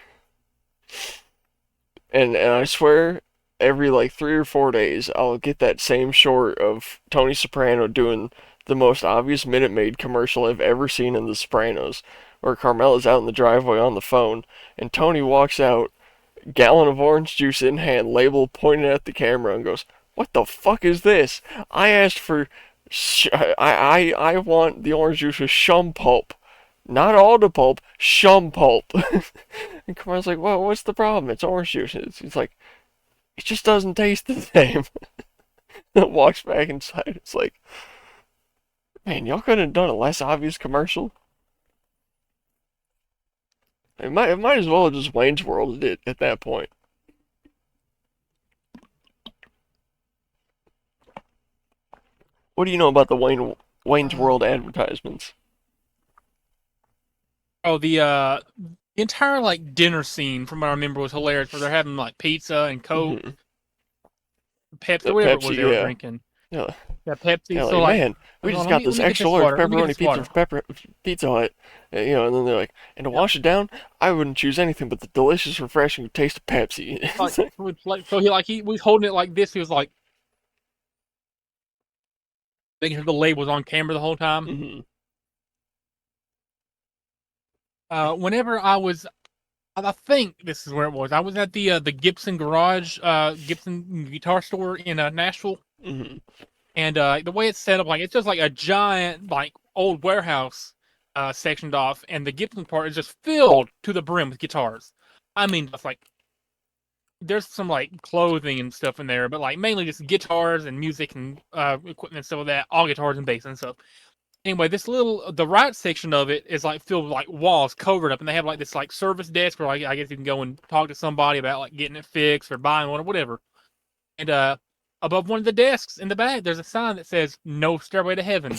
Speaker 1: And I swear, every like 3 or 4 days, I'll get that same short of Tony Soprano doing the most obvious Minute Maid commercial I've ever seen in The Sopranos, where Carmela's out in the driveway on the phone, and Tony walks out, gallon of orange juice in hand, label pointed at the camera, and goes, "What the fuck is this? I asked for, I want the orange juice with shum pulp." Not all the pulp, shum pulp. And Carmela's like, "Well, what's the problem? It's orange juice." It's like, it just doesn't taste the same. It walks back inside. It's like, man, y'all couldn't have done a less obvious commercial. It might as well have just Wayne's World it at that point. What do you know about the Wayne's
Speaker 2: Uh,
Speaker 1: World advertisements?
Speaker 2: Oh, the entire like dinner scene from what I remember was hilarious, where they're having like pizza and Coke,
Speaker 1: Mm-hmm.
Speaker 2: Pepsi,
Speaker 1: The
Speaker 2: whatever it was
Speaker 1: Pepsi,
Speaker 2: they were
Speaker 1: yeah.
Speaker 2: drinking.
Speaker 1: Yeah,
Speaker 2: Yeah, Pepsi.
Speaker 1: yeah,
Speaker 2: So
Speaker 1: like,
Speaker 2: like,
Speaker 1: man, we
Speaker 2: hold
Speaker 1: just
Speaker 2: on,
Speaker 1: got
Speaker 2: let
Speaker 1: this
Speaker 2: me get
Speaker 1: extra
Speaker 2: this
Speaker 1: large
Speaker 2: water. Let me get
Speaker 1: pepperoni
Speaker 2: this
Speaker 1: pizza
Speaker 2: water.
Speaker 1: from Pizza Hut. And then they're like, and to
Speaker 2: Yeah.
Speaker 1: wash it down, I wouldn't choose anything but the delicious, refreshing taste of Pepsi.
Speaker 2: Like, so he was holding it like this. He was like making sure the label was on camera the whole time.
Speaker 1: Mm-hmm.
Speaker 2: Whenever I think this is where it was. I was at the Gibson Garage, Gibson guitar store in Nashville,
Speaker 1: Mm-hmm.
Speaker 2: and the way it's set up, like it's just like a giant like old warehouse sectioned off, and the Gibson part is just filled to the brim with guitars. I mean, just like there's some like clothing and stuff in there, but like mainly just guitars and music and equipment and stuff like that. All guitars and bass and stuff. Anyway, the right section of it is like filled with like walls covered up, and they have like this like service desk where like I guess you can go and talk to somebody about like getting it fixed or buying one or whatever. And above one of the desks in the back, there's a sign that says "No Stairway to Heaven."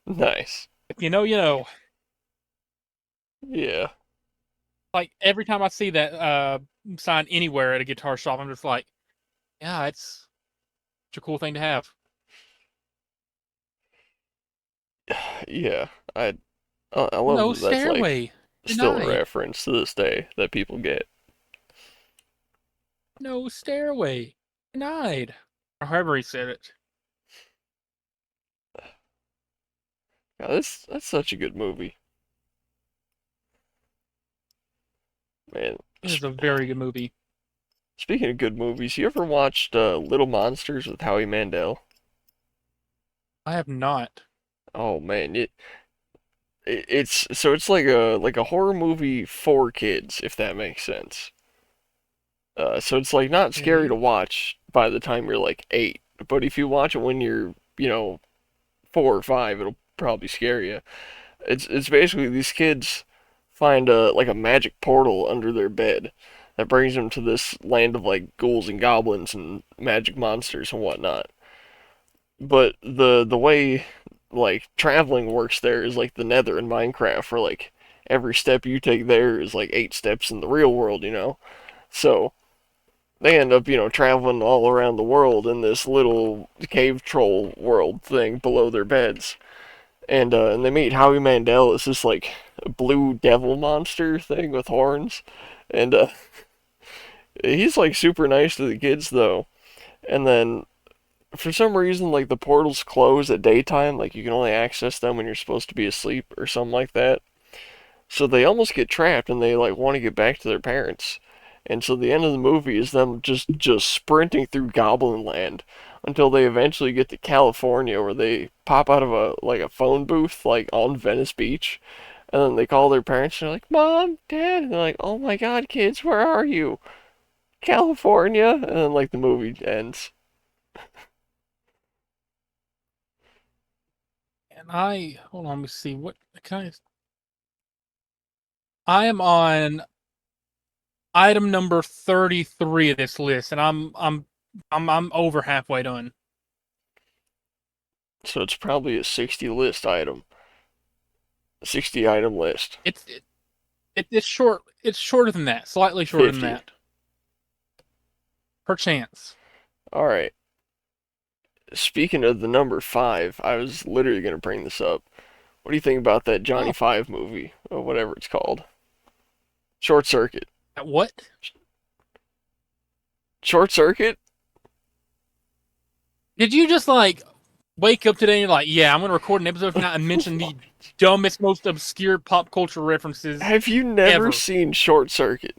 Speaker 1: Nice.
Speaker 2: If you know, you know.
Speaker 1: Yeah.
Speaker 2: Like every time I see that sign anywhere at a guitar shop, I'm just like, yeah, it's such a cool thing to have.
Speaker 1: Yeah. I love
Speaker 2: No
Speaker 1: that that's like
Speaker 2: stairway
Speaker 1: still a
Speaker 2: denied.
Speaker 1: reference to this day that people get.
Speaker 2: No stairway denied. Or however he said it.
Speaker 1: Yeah, that's such a good movie, man.
Speaker 2: It is a very good movie.
Speaker 1: Speaking of good movies, you ever watched Little Monsters with Howie Mandel?
Speaker 2: I have not.
Speaker 1: Oh man, it's like a horror movie for kids, if that makes sense. So it's like not scary to
Speaker 2: Okay.
Speaker 1: watch, by the time you're like 8. But if you watch it when you're, 4 or 5, it'll probably scare you. It's basically these kids find a magic portal under their bed that brings them to this land of like ghouls and goblins and magic monsters and whatnot. But the way like traveling works there is like the Nether in Minecraft, where like every step you take there is like 8 steps in the real world. So they end up, traveling all around the world in this little cave troll world thing below their beds. And they meet Howie Mandel as this like blue devil monster thing with horns, and he's like super nice to the kids though. And then for some reason, like the portals close at daytime, like you can only access them when you're supposed to be asleep or something like that. So they almost get trapped, and they like want to get back to their parents. And so the end of the movie is them just sprinting through Goblin Land until they eventually get to California, where they pop out of a phone booth like on Venice Beach, and then they call their parents and they're like, "Mom, Dad," and they're like, "Oh my God, kids, where are you? California?" And then like the movie ends.
Speaker 2: And hold on, let me see what can I am on item number 33 of this list, and I'm over halfway done.
Speaker 1: So it's probably a 60 list item, 60 item list.
Speaker 2: It's short. It's shorter than that, slightly shorter than
Speaker 1: 50.
Speaker 2: that, perchance.
Speaker 1: All right. Speaking of the number 5, I was literally going to bring this up. What do you think about that Johnny
Speaker 2: Oh,
Speaker 1: 5 movie, or whatever it's called? Short Circuit.
Speaker 2: what?
Speaker 1: Short Circuit?
Speaker 2: Did you just like wake up today and you're like, yeah, I'm gonna record an episode tonight and mention the dumbest, most obscure pop culture references
Speaker 1: Have you never
Speaker 2: ever?
Speaker 1: seen Short Circuit?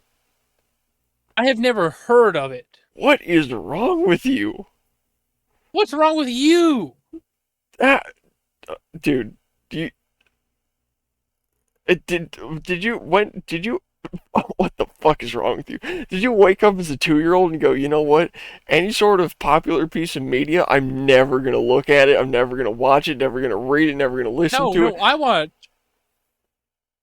Speaker 2: I have never heard of it.
Speaker 1: What is wrong with you?
Speaker 2: What's wrong with you?
Speaker 1: That, dude, do you, did you, when, did you, what the fuck is wrong with you? Did you wake up as a 2-year-old and go, you know what? Any sort of popular piece of media, I'm never gonna look at it. I'm never gonna watch it. Never gonna read it. Never gonna listen
Speaker 2: No,
Speaker 1: to it.
Speaker 2: no,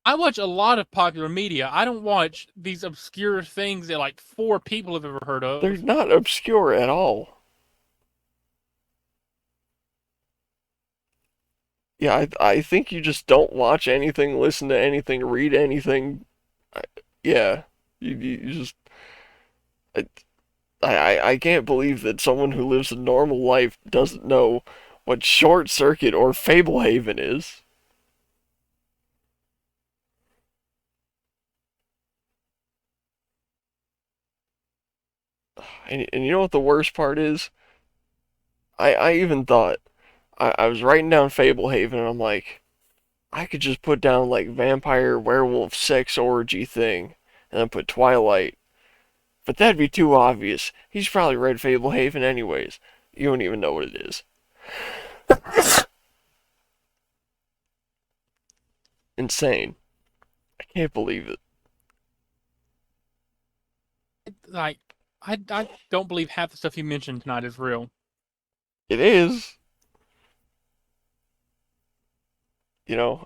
Speaker 2: I watch a lot of popular media. I don't watch these obscure things that like 4 people have ever heard
Speaker 1: They're
Speaker 2: of.
Speaker 1: not obscure at all. Yeah, I think you just don't watch anything, listen to anything, read anything. I, yeah, you just I, I can't believe that someone who lives a normal life doesn't know what Short Circuit or Fablehaven is. And you know what the worst part is? I even thought I was writing down Fablehaven and I'm like, I could just put down like vampire werewolf sex orgy thing and then put Twilight. But that'd be too obvious. He's probably read Fablehaven anyways. You don't even know what it is. Insane. I can't believe it.
Speaker 2: Like, I don't believe half the stuff you mentioned tonight is real.
Speaker 1: It is.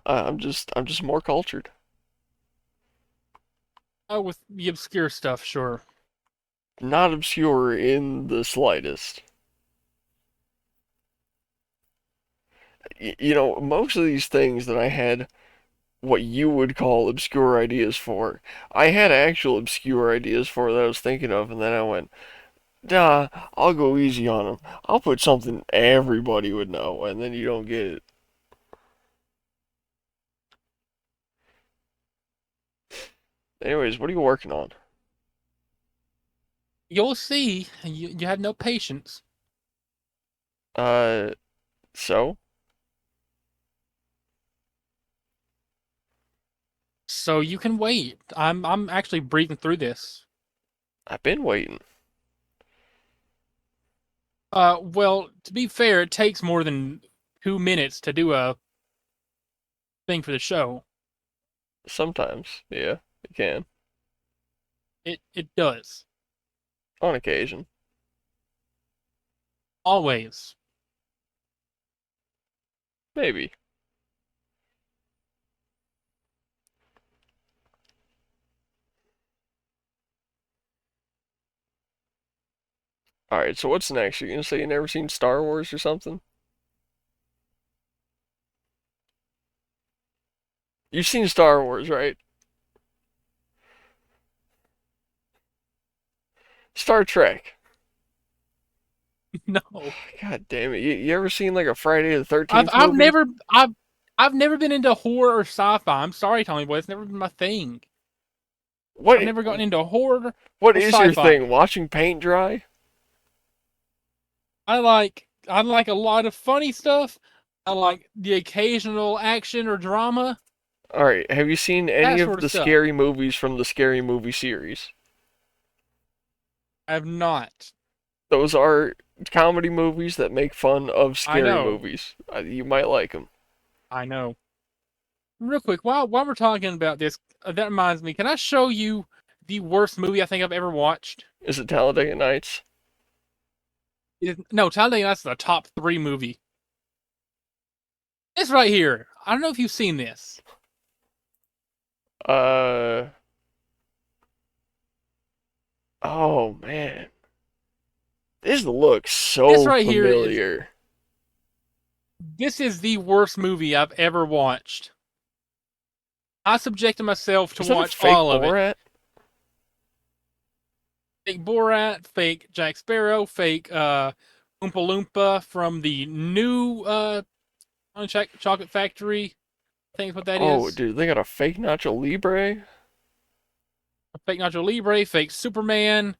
Speaker 1: I'm just more cultured.
Speaker 2: Oh, with the obscure stuff, sure.
Speaker 1: Not obscure in the slightest. Most of these things that I had what you would call obscure ideas for, I had actual obscure ideas for that I was thinking of, and then I went, nah, I'll go easy on them. I'll put something everybody would know, and then you don't get it. Anyways, what are you working on?
Speaker 2: You'll see. You had no patience,
Speaker 1: Uh, so?
Speaker 2: so you can wait. I'm actually breathing through this.
Speaker 1: I've been waiting.
Speaker 2: Well, to be fair, it takes more than 2 minutes to do a thing for the show.
Speaker 1: Sometimes, yeah, it can.
Speaker 2: It does.
Speaker 1: On occasion.
Speaker 2: Always.
Speaker 1: Maybe. All right. So what's next? You gonna say you never seen Star Wars or something? You've seen Star Wars, right? Star Trek.
Speaker 2: No.
Speaker 1: God damn it. You ever seen like a Friday the
Speaker 2: I've
Speaker 1: 13th
Speaker 2: I've
Speaker 1: movie?
Speaker 2: never I've I've never been into horror or sci-fi. I'm sorry, Tommy Boy. It's never been my thing. I've
Speaker 1: What
Speaker 2: never gotten into horror
Speaker 1: what
Speaker 2: or
Speaker 1: is your
Speaker 2: sci-fi.
Speaker 1: thing? Watching paint dry?
Speaker 2: I like a lot of funny stuff. I like the occasional action or drama,
Speaker 1: All right. Have you seen any
Speaker 2: that
Speaker 1: of
Speaker 2: sort of
Speaker 1: the
Speaker 2: stuff.
Speaker 1: scary movies from the Scary Movie series?
Speaker 2: I have not.
Speaker 1: Those are comedy movies that make fun of
Speaker 2: I
Speaker 1: scary
Speaker 2: know.
Speaker 1: movies. You might like them.
Speaker 2: I know. Real quick, while we're talking about this, that reminds me. Can I show you the worst movie I think I've ever watched?
Speaker 1: Is it Talladega Nights?
Speaker 2: No, Talladega Nights is a top 3 movie. This right here. I don't know if you've seen this.
Speaker 1: Uh oh man. This looks
Speaker 2: This
Speaker 1: so
Speaker 2: right here is
Speaker 1: familiar.
Speaker 2: this is the worst movie I've ever watched. I subjected myself to
Speaker 1: Is that a
Speaker 2: watch
Speaker 1: fake
Speaker 2: all of it.
Speaker 1: Borat?
Speaker 2: Fake Borat, fake Jack Sparrow, fake Oompa Loompa from the new Chocolate Factory. I think is what that
Speaker 1: Oh,
Speaker 2: is.
Speaker 1: dude, they got a fake Nacho Libre?
Speaker 2: A fake Nacho Libre, fake Superman,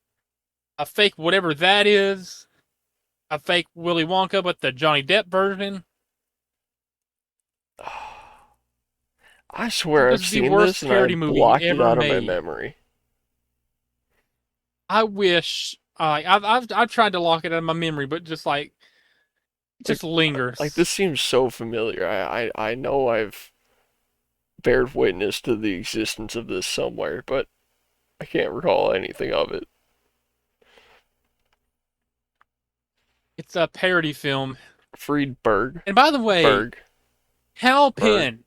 Speaker 2: a fake whatever that is, a fake Willy Wonka, but the Johnny Depp version.
Speaker 1: I
Speaker 2: I think
Speaker 1: swear
Speaker 2: this
Speaker 1: I've
Speaker 2: is the
Speaker 1: seen this
Speaker 2: worst
Speaker 1: and I
Speaker 2: parody movie
Speaker 1: blocked it
Speaker 2: ever
Speaker 1: out of my
Speaker 2: made.
Speaker 1: memory.
Speaker 2: I wish I've tried to lock it out of my memory, but just like it
Speaker 1: Like
Speaker 2: just
Speaker 1: like
Speaker 2: lingers.
Speaker 1: this seems so familiar. I know I've bared witness to the existence of this somewhere, but I can't recall anything of it.
Speaker 2: It's a parody film.
Speaker 1: Friedberg.
Speaker 2: And by the way,
Speaker 1: Berg.
Speaker 2: Hal
Speaker 1: Berg.
Speaker 2: Penn.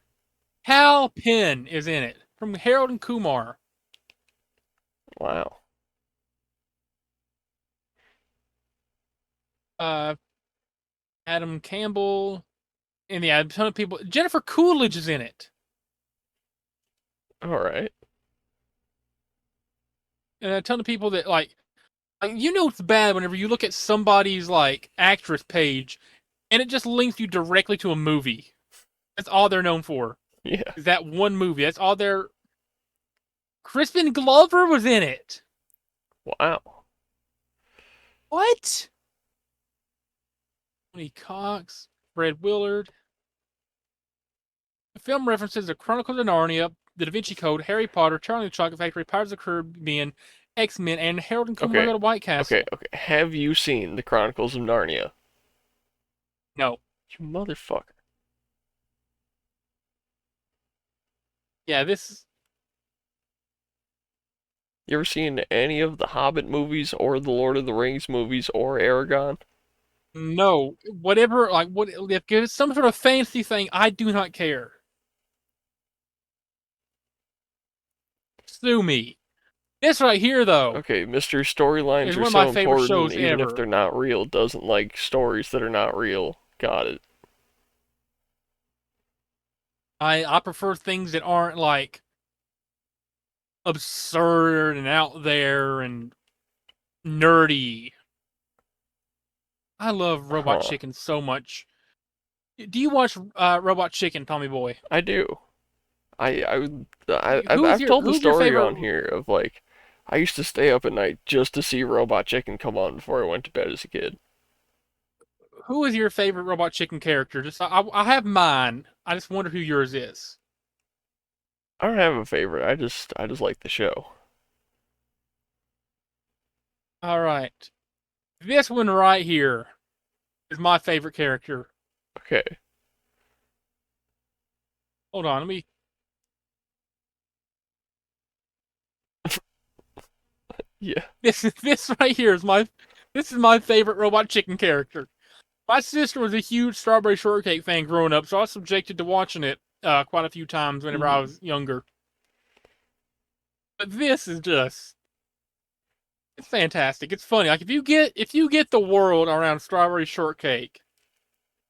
Speaker 2: Hal Penn is in it from Harold and Kumar.
Speaker 1: Wow.
Speaker 2: Uh, Adam Campbell, and yeah, a ton of people. Jennifer Coolidge is in it,
Speaker 1: Alright.
Speaker 2: and a ton of people that you know it's bad whenever you look at somebody's like actress page, and it just links you directly to a movie. That's all they're known for.
Speaker 1: Yeah.
Speaker 2: Is that one movie? That's all they're. Crispin Glover was in it.
Speaker 1: Wow.
Speaker 2: What? Tony Cox, Fred Willard. The film references the Chronicles of Narnia, The Da Vinci Code, Harry Potter, Charlie and the Chocolate Factory, Pirates of the Caribbean, X-Men, and Harold and Kumar
Speaker 1: Okay.
Speaker 2: Go to White
Speaker 1: Okay,
Speaker 2: Castle.
Speaker 1: okay. Have you seen The Chronicles of Narnia?
Speaker 2: No.
Speaker 1: You motherfucker.
Speaker 2: Yeah, this.
Speaker 1: You ever seen any of the Hobbit movies or the Lord of the Rings movies or Aragon?
Speaker 2: No. Whatever, like, what if it's some sort of fancy thing, I do not care. Sue me. This right here, though,
Speaker 1: Okay, Mr. Storylines
Speaker 2: is
Speaker 1: are
Speaker 2: one of my
Speaker 1: so
Speaker 2: favorite
Speaker 1: important,
Speaker 2: shows
Speaker 1: even if
Speaker 2: ever.
Speaker 1: they're not real, doesn't like stories that are not real. Got it.
Speaker 2: I prefer things that aren't, like, absurd and out there and nerdy. I love Robot
Speaker 1: Huh.
Speaker 2: Chicken so much. Do you watch Robot Chicken, Tommy Boy?
Speaker 1: I do. I've
Speaker 2: Who's your
Speaker 1: told the
Speaker 2: who's your
Speaker 1: story
Speaker 2: favorite
Speaker 1: on here of like I used to stay up at night just to see Robot Chicken come on before I went to bed as a kid.
Speaker 2: who is your favorite Robot Chicken character? Just I have mine. I just wonder who yours is.
Speaker 1: I don't have a favorite. I just like the show.
Speaker 2: All right, this one right here is my favorite character.
Speaker 1: Okay.
Speaker 2: Hold on, let me.
Speaker 1: Yeah.
Speaker 2: This right here is my This is my favorite Robot Chicken character. My sister was a huge Strawberry Shortcake fan growing up, so I was subjected to watching it quite a few times whenever I
Speaker 1: Mhm.
Speaker 2: was younger. But this is just it's fantastic. It's funny. Like if you get the world around Strawberry Shortcake,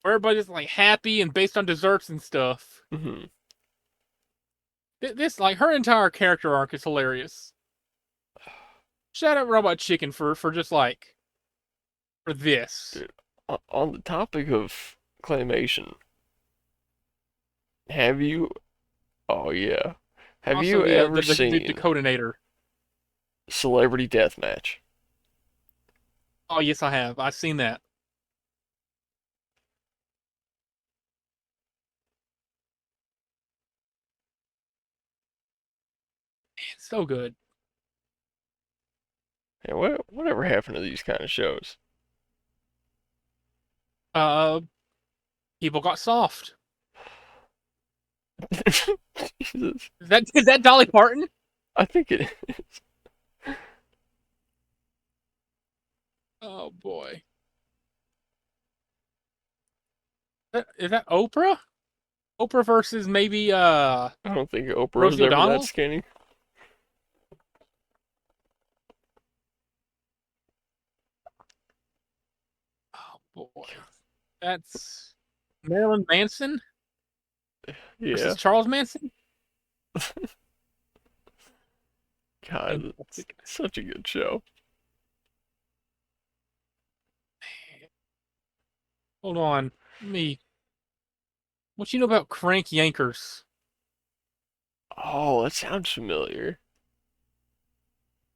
Speaker 2: where everybody's like happy and based on desserts and stuff.
Speaker 1: Mhm.
Speaker 2: This like her entire character arc is hilarious. Shout out Robot Chicken for just like for this.
Speaker 1: Dude, on the topic of claymation, have you? Oh yeah. Have
Speaker 2: Also
Speaker 1: you
Speaker 2: the
Speaker 1: ever
Speaker 2: the
Speaker 1: seen
Speaker 2: Codeinator.
Speaker 1: Celebrity Deathmatch?
Speaker 2: Oh yes, I have. I've seen that. It's so good.
Speaker 1: Yeah, whatever happened to these kind of shows?
Speaker 2: Uh, People got soft.
Speaker 1: Jesus,
Speaker 2: Is that Dolly Parton?
Speaker 1: I think it is.
Speaker 2: Oh boy. Is that Oprah? Oprah versus maybe
Speaker 1: I don't think Oprah was
Speaker 2: Rosie
Speaker 1: ever that
Speaker 2: O'Donnell?
Speaker 1: skinny.
Speaker 2: Oh boy. That's Marilyn Manson versus
Speaker 1: Yeah,
Speaker 2: Charles Manson?
Speaker 1: God, it's
Speaker 2: Fantastic.
Speaker 1: such a good show.
Speaker 2: Hold on. Me. What you know about Crank Yankers?
Speaker 1: Oh, that sounds familiar.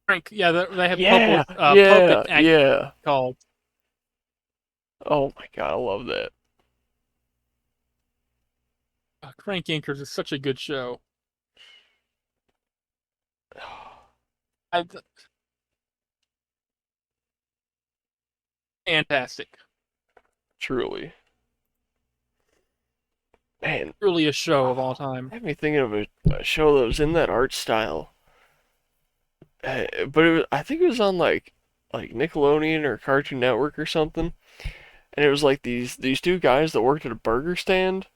Speaker 2: Crank, yeah, they have
Speaker 1: Yeah,
Speaker 2: puppet
Speaker 1: yeah,
Speaker 2: act
Speaker 1: yeah.
Speaker 2: called
Speaker 1: Oh my God, I love that.
Speaker 2: Crank Yankers is such a good show. I, fantastic.
Speaker 1: Truly, man.
Speaker 2: Truly a show of all
Speaker 1: Oh,
Speaker 2: time.
Speaker 1: had me thinking of a show that was in that art style. But I think it was on like Nickelodeon or Cartoon Network or something. And it was like these two guys that worked at a burger stand,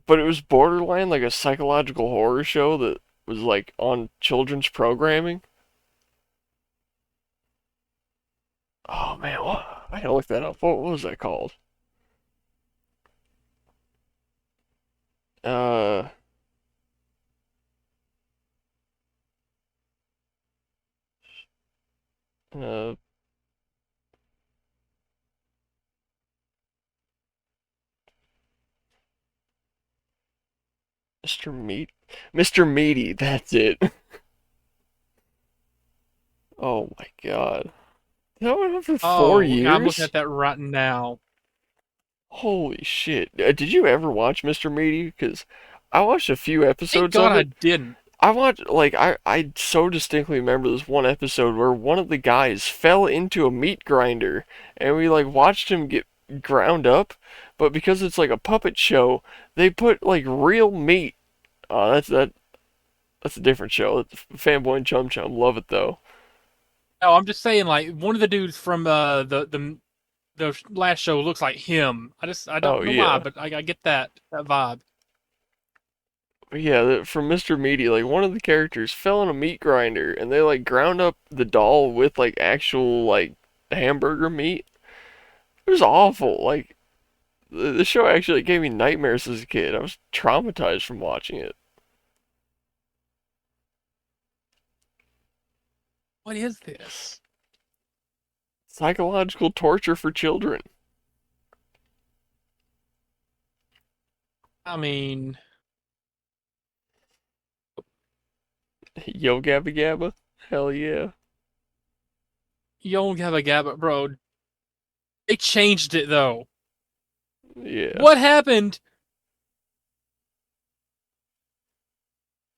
Speaker 1: but it was borderline like a psychological horror show that was like on children's programming. Oh man, what? I gotta look that up. What was that called? Uh, uh, Mr. Meat, Mr. Meaty. That's it. Oh my God, that went on for four
Speaker 2: Oh, I'm looking
Speaker 1: years.
Speaker 2: at that right now.
Speaker 1: Holy shit! Did you ever watch Mr. Meaty? Because I watched a few
Speaker 2: Thank
Speaker 1: episodes
Speaker 2: God
Speaker 1: of
Speaker 2: I
Speaker 1: it.
Speaker 2: didn't.
Speaker 1: I watched like I so distinctly remember this one episode where one of the guys fell into a meat grinder and we like watched him get ground up, but because it's like a puppet show, they put like real meat. Oh, that's a different show. That's Fanboy and Chum Chum. Love it though.
Speaker 2: No, I'm just saying, like one of the dudes from the last show looks like him. I don't
Speaker 1: Oh
Speaker 2: know why,
Speaker 1: yeah.
Speaker 2: but I get that vibe.
Speaker 1: But yeah, from Mr. Meaty, like one of the characters fell in a meat grinder and they like ground up the doll with like actual like hamburger meat. It was awful. Like the show actually gave me nightmares as a kid. I was traumatized from watching it.
Speaker 2: What is this?
Speaker 1: Psychological torture for children.
Speaker 2: I mean,
Speaker 1: Yo Gabba Gabba. Hell yeah.
Speaker 2: you don't have a Gabba, bro. They changed it though.
Speaker 1: Yeah.
Speaker 2: What happened?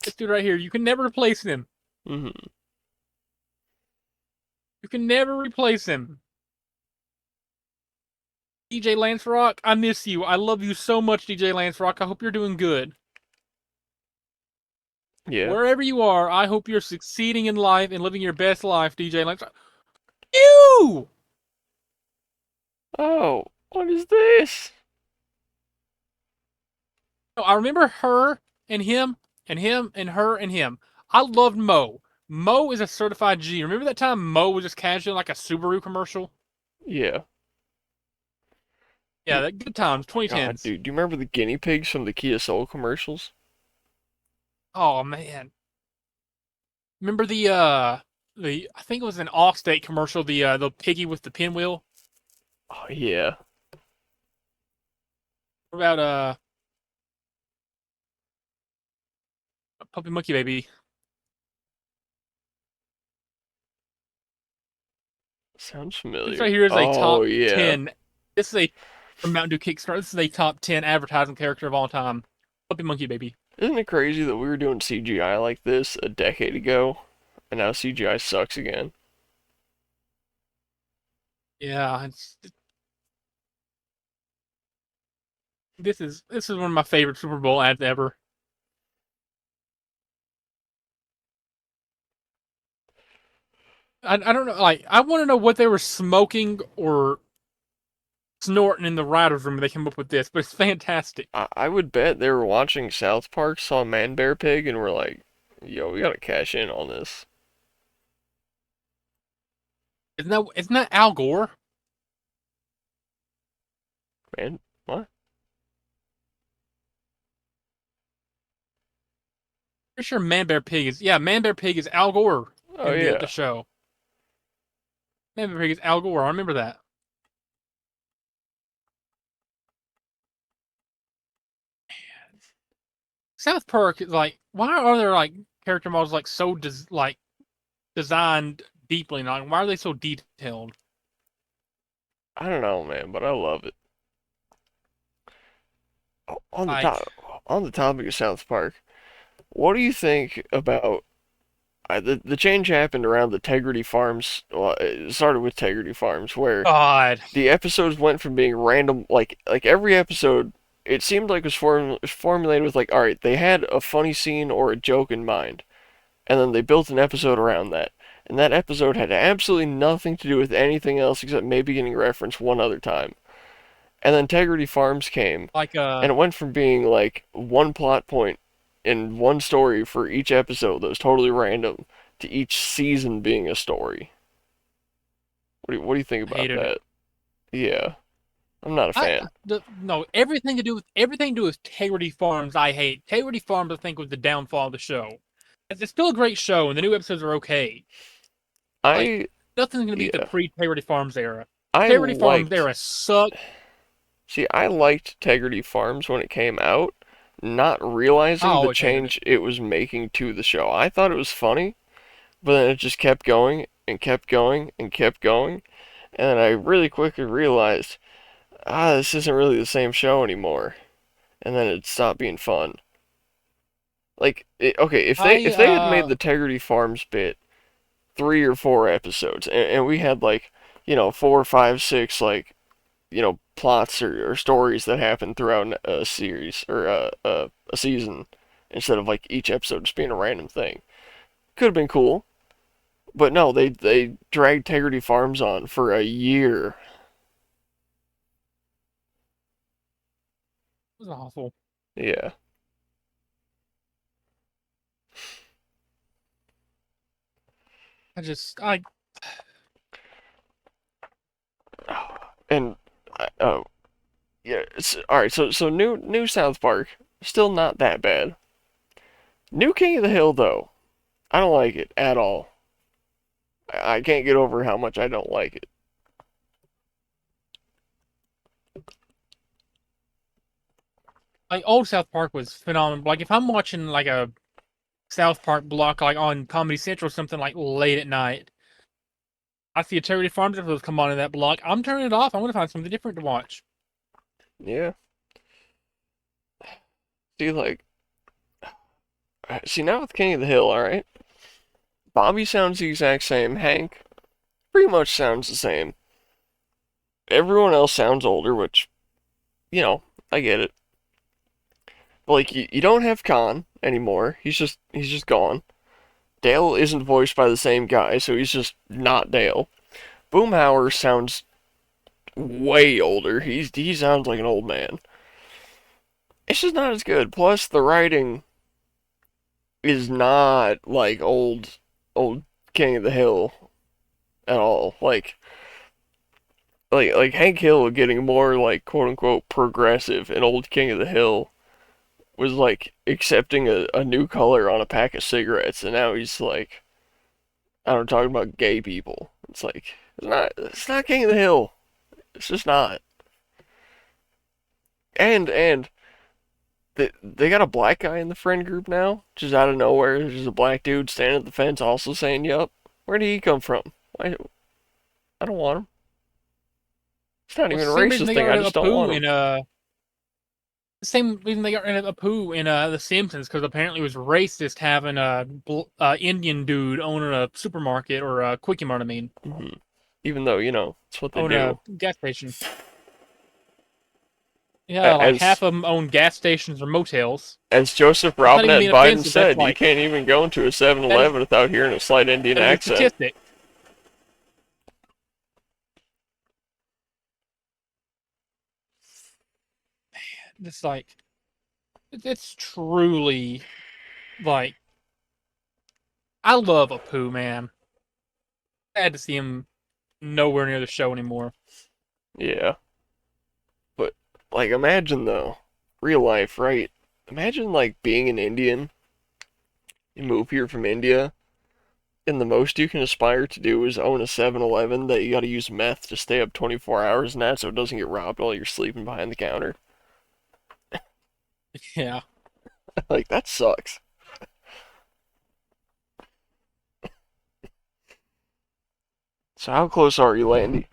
Speaker 2: This dude right here, you can never replace him.
Speaker 1: Hmm.
Speaker 2: You can never replace him. DJ Lance Rock, I miss you. I love you so much, DJ Lance Rock. I hope you're doing good.
Speaker 1: Yeah.
Speaker 2: Wherever you are, I hope you're succeeding in life and living your best life, DJ Lance Rock. You!
Speaker 1: Oh, what is this?
Speaker 2: No, I remember her and him and him and her and him. I loved Mo. Mo is a certified G. Remember that time Mo was just casual like a Subaru commercial?
Speaker 1: Yeah.
Speaker 2: Yeah, that good times,
Speaker 1: God,
Speaker 2: 2010s.
Speaker 1: dude, do you remember the guinea pigs from the Kia Soul commercials?
Speaker 2: Oh man. Remember the I think it was an Allstate commercial, the piggy with the pinwheel?
Speaker 1: Oh, yeah.
Speaker 2: What about Puppy Monkey Baby?
Speaker 1: Sounds
Speaker 2: This right
Speaker 1: familiar.
Speaker 2: here is a
Speaker 1: Oh,
Speaker 2: top
Speaker 1: yeah.
Speaker 2: 10. This is a from Mountain Dew Kickstart. This is a top 10 advertising character of all time. Puppy Monkey Baby.
Speaker 1: Isn't it crazy that we were doing CGI like this a decade ago, and now CGI sucks again?
Speaker 2: Yeah, this is one of my favorite Super Bowl ads ever. I don't know, like I want to know what they were smoking or snorting in the writers' room when they came up with this, but it's fantastic.
Speaker 1: I would bet they were watching South Park, saw Man Bear Pig, and were like, yo, we gotta cash in on this.
Speaker 2: Isn't that Al Gore?
Speaker 1: Man, what?
Speaker 2: Pretty sure Man Bear Pig is Al Gore
Speaker 1: Oh,
Speaker 2: in the
Speaker 1: yeah.
Speaker 2: show. Man Bear Pig is Al Gore. I remember that. South Park is like, why are there like character models like so like designed deeply? Like, why are they so detailed?
Speaker 1: I don't know, man, but I love it. On the
Speaker 2: Like,
Speaker 1: on the topic of South Park, what do you think about the change happened around the Tegrity Farms? Well, it started with Tegrity Farms, where
Speaker 2: God,
Speaker 1: the episodes went from being random, like every episode, it seemed like was formulated with like, all right, they had a funny scene or a joke in mind, and then they built an episode around that. And that episode had absolutely nothing to do with anything else except maybe getting referenced one other time. And then Integrity Farms came,
Speaker 2: like
Speaker 1: and it went from being like one plot point in one story for each episode that was totally random to each season being a story. What do you think
Speaker 2: I
Speaker 1: about
Speaker 2: hated it.
Speaker 1: that? Yeah, I'm not a fan.
Speaker 2: No, everything to do with Integrity Farms. I hate Integrity Farms. I think was the downfall of the show. It's still a great show, and the new episodes are okay. Like
Speaker 1: I
Speaker 2: nothing's gonna beat the
Speaker 1: yeah,
Speaker 2: pre-Integrity Farms era.
Speaker 1: I
Speaker 2: Integrity Farms
Speaker 1: liked
Speaker 2: era sucked.
Speaker 1: See, I liked Integrity Farms when it came out, not
Speaker 2: I
Speaker 1: realizing the
Speaker 2: always hated it.
Speaker 1: change it was making to the show. I thought it was funny, but then it just kept going and kept going and kept going, and then I really quickly realized, this isn't really the same show anymore. And then it stopped being fun. Okay,
Speaker 2: I
Speaker 1: if they had made the Integrity Farms bit 3 or 4 episodes, and we had like, 4, 5, 6 like, plots or stories that happen throughout a series or a season instead of like each episode just being a random thing. Could have been cool, but no, they dragged Integrity Farms on for a year.
Speaker 2: it was awful.
Speaker 1: Yeah.
Speaker 2: I
Speaker 1: And oh yeah, all right. So new South Park still not that bad. New King of the Hill though, I don't like it at all. I can't get over how much I don't like it.
Speaker 2: like old South Park was phenomenal. Like if I'm watching like a South Park block like on Comedy Central or something like late at night, I see a Charity Farms episode come on in that block. I'm turning it off. I'm gonna find something different to watch.
Speaker 1: Yeah. See like see now with King of the Hill, all right. Bobby sounds the exact same. Hank pretty much sounds the same. Everyone else sounds older, which I get it. But like you don't have Khan anymore. He's just gone. Dale isn't voiced by the same guy, so he's just not Dale. Boomhauer sounds way older. He sounds like an old man. It's just not as good. Plus, the writing is not like old King of the Hill at all. Like Hank Hill getting more like quote unquote progressive and old King of the Hill was like accepting a new color on a pack of cigarettes, and now he's like, I don't know, talking about gay people. It's like it's not King of the Hill. It's just not. And they got a black guy in the friend group now, just out of nowhere. There's just a black dude standing at the fence, also saying, "Yup." Where did he come from? I don't want him. It's not
Speaker 2: Well,
Speaker 1: even a
Speaker 2: same reason
Speaker 1: racist
Speaker 2: they
Speaker 1: thing.
Speaker 2: got
Speaker 1: I
Speaker 2: rid
Speaker 1: just
Speaker 2: of
Speaker 1: don't want
Speaker 2: Apu
Speaker 1: him.
Speaker 2: in same reason they got rid of Apu in The Simpsons, because apparently it was racist having a Indian dude owning a supermarket or a quickie mart. I mean,
Speaker 1: Even though it's what they
Speaker 2: own a
Speaker 1: do.
Speaker 2: gas station. Yeah, like half
Speaker 1: As
Speaker 2: of them own gas stations or motels.
Speaker 1: as Joseph
Speaker 2: That's not even
Speaker 1: Robinette
Speaker 2: being
Speaker 1: Biden
Speaker 2: offensive. That's
Speaker 1: said, you
Speaker 2: like
Speaker 1: can't even go into a
Speaker 2: that is
Speaker 1: 7-Eleven without hearing a slight Indian
Speaker 2: that is a
Speaker 1: accent.
Speaker 2: statistic. It's like it's truly like I love Apu, man. Sad to see him nowhere near the show anymore.
Speaker 1: Yeah, but like imagine though, real life, right? Imagine like being an Indian. You move here from India, and the most you can aspire to do is own a 7-Eleven that you got to use meth to stay up 24 hours in that so it doesn't get robbed while you're sleeping behind the counter.
Speaker 2: Yeah.
Speaker 1: Like that sucks. So how close are you, Landy?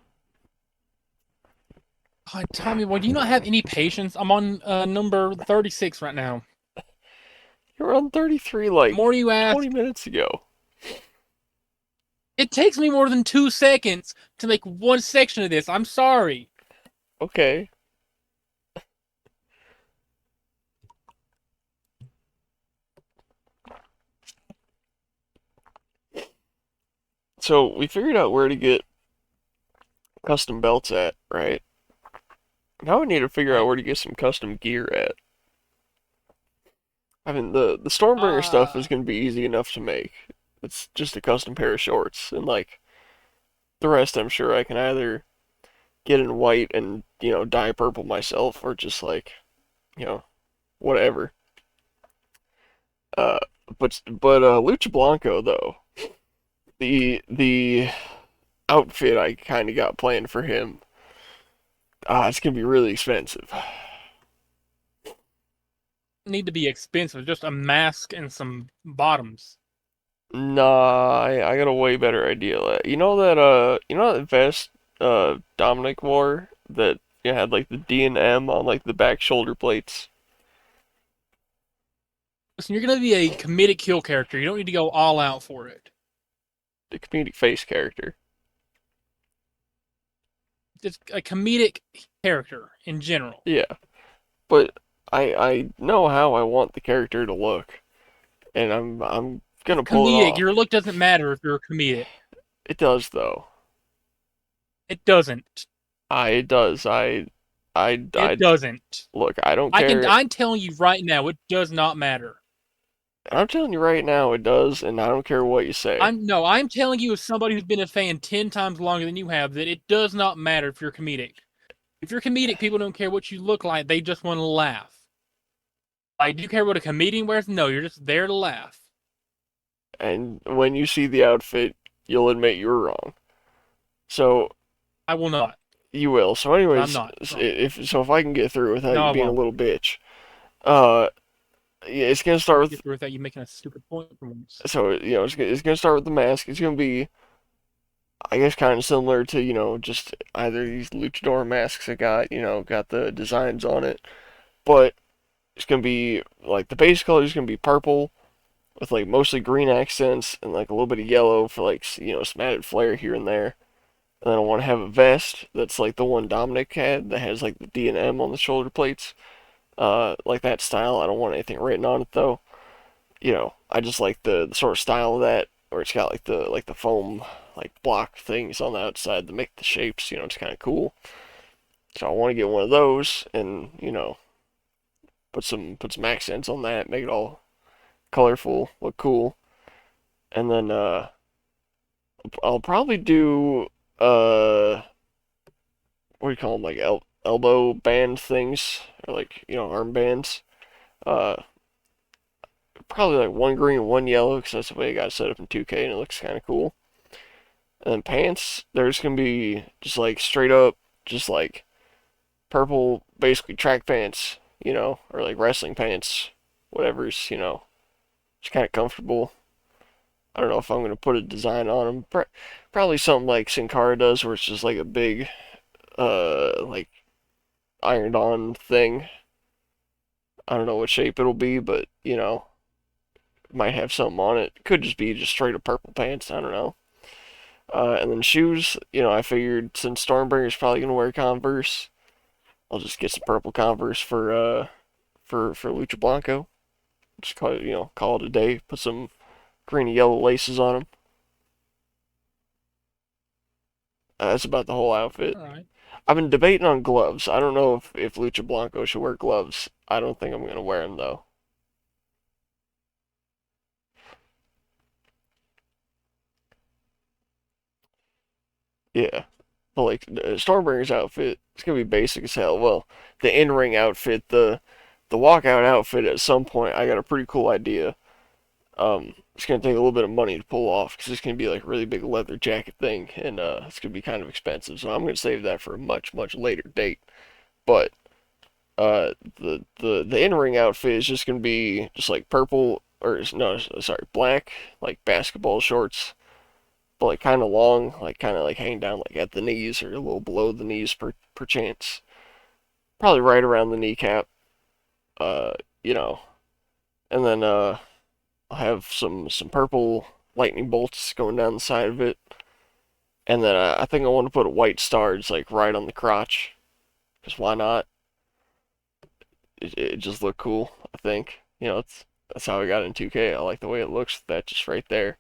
Speaker 2: God, Tommy, why do you not have any patience? I'm on number 36 right now.
Speaker 1: You were on 33
Speaker 2: The
Speaker 1: like
Speaker 2: more you
Speaker 1: 20
Speaker 2: ask,
Speaker 1: minutes ago.
Speaker 2: it takes me more than 2 seconds to make one section of this. I'm sorry.
Speaker 1: Okay. So we figured out where to get custom belts at, right? Now we need to figure out
Speaker 2: Right.
Speaker 1: where to get some custom gear at. I mean, the Stormbringer stuff
Speaker 2: Uh,
Speaker 1: is going to be easy enough to make. It's just a custom pair of shorts, and like the rest, I'm sure I can either get in white and dye purple myself, or just like you know whatever. Uh, but Lucha Blanco though, the outfit I kind of got planned for him. It's gonna be really expensive.
Speaker 2: need to be expensive. Just a mask and some bottoms.
Speaker 1: Nah, I got a way better idea. You know that vest Dominic wore that had like the D and M on like the back shoulder plates.
Speaker 2: Listen, you're gonna be a comedic kill character. You don't need to go all out for it.
Speaker 1: The comedic face character.
Speaker 2: Just a comedic character in general.
Speaker 1: Yeah, but I know how I want the character to look, and I'm gonna pull it
Speaker 2: Comedic. Your
Speaker 1: off.
Speaker 2: look doesn't matter if you're comedic.
Speaker 1: It does though.
Speaker 2: It doesn't.
Speaker 1: It does. I
Speaker 2: It doesn't.
Speaker 1: look. I don't care.
Speaker 2: I'm telling you right now, it does not matter.
Speaker 1: I'm telling you right now, it does, and I don't care what you say.
Speaker 2: I'm telling you as somebody who's been a fan 10 times longer than you have that it does not matter if you're comedic. If you're comedic, people don't care what you look like. They just want to laugh. Like, do you care what a comedian wears? No, you're just there to laugh.
Speaker 1: And when you see the outfit, you'll admit you were wrong. So
Speaker 2: I will not.
Speaker 1: you will. So,
Speaker 2: I'm
Speaker 1: anyways,
Speaker 2: not.
Speaker 1: if I can get through without
Speaker 2: No,
Speaker 1: you
Speaker 2: I
Speaker 1: being a
Speaker 2: won't.
Speaker 1: little bitch, uh, yeah, it's gonna start
Speaker 2: Get
Speaker 1: with.
Speaker 2: through without you making a stupid point for once.
Speaker 1: So it's gonna start with the mask. It's gonna be, I guess, kind of similar to just either these luchador masks that got the designs on it, but it's gonna be like the base color is gonna be purple with like mostly green accents and like a little bit of yellow for like some added flair here and there. And then I want to have a vest that's like the one Dominic had that has like the D and M on the shoulder plates. Like that style. I don't want anything written on it though. I just like the sort of style of that, where it's got like the foam like block things on the outside to make the shapes. You know, it's kind of cool. So I want to get one of those, and put some accents on that, make it all colorful, look cool, and then I'll probably do what do you call them, like elbow band things, or like arm bands. Uh, Probably like one green, one yellow, because that's the way I got it set up in 2K, and it looks kind of cool. And then pants, there's gonna be just like straight up, just like purple, basically track pants, or like wrestling pants, whatever's just kind of comfortable. I don't know if I'm gonna put a design on them. Probably something like Sin Cara does, where it's just like a big, like ironed on thing. I don't know what shape it'll be, but might have something on it. Could just be just straight up purple pants. I don't know. And then shoes, I figured since Stormbringer's probably gonna wear Converse, I'll just get some purple Converse for Lucha Blanco. Just call it a day. Put some green and yellow laces on them. That's about the whole outfit.
Speaker 2: All right.
Speaker 1: I've been debating on gloves. I don't know if Lucha Blanco should wear gloves. I don't think I'm gonna wear them though. Yeah, but like Stormbringer's outfit, it's gonna be basic as hell. Well, the in-ring outfit, the walkout outfit. At some point, I got a pretty cool idea. It's gonna take a little bit of money to pull off because it's gonna be like a really big leather jacket thing, and it's gonna be kind of expensive. So I'm gonna save that for a much later date. But the in-ring outfit is just gonna be just like purple or no, sorry, black like basketball shorts, but like kind of long, like kind of like hang down like at the knees or a little below the knees per chance. Probably right around the kneecap. Uh, you know, and then I'll have some purple lightning bolts going down the side of it, and then I think I want to put a white star just like right on the crotch, because why not? It just look cool. I think that's how I got in 2K. I like the way it looks. That just right there.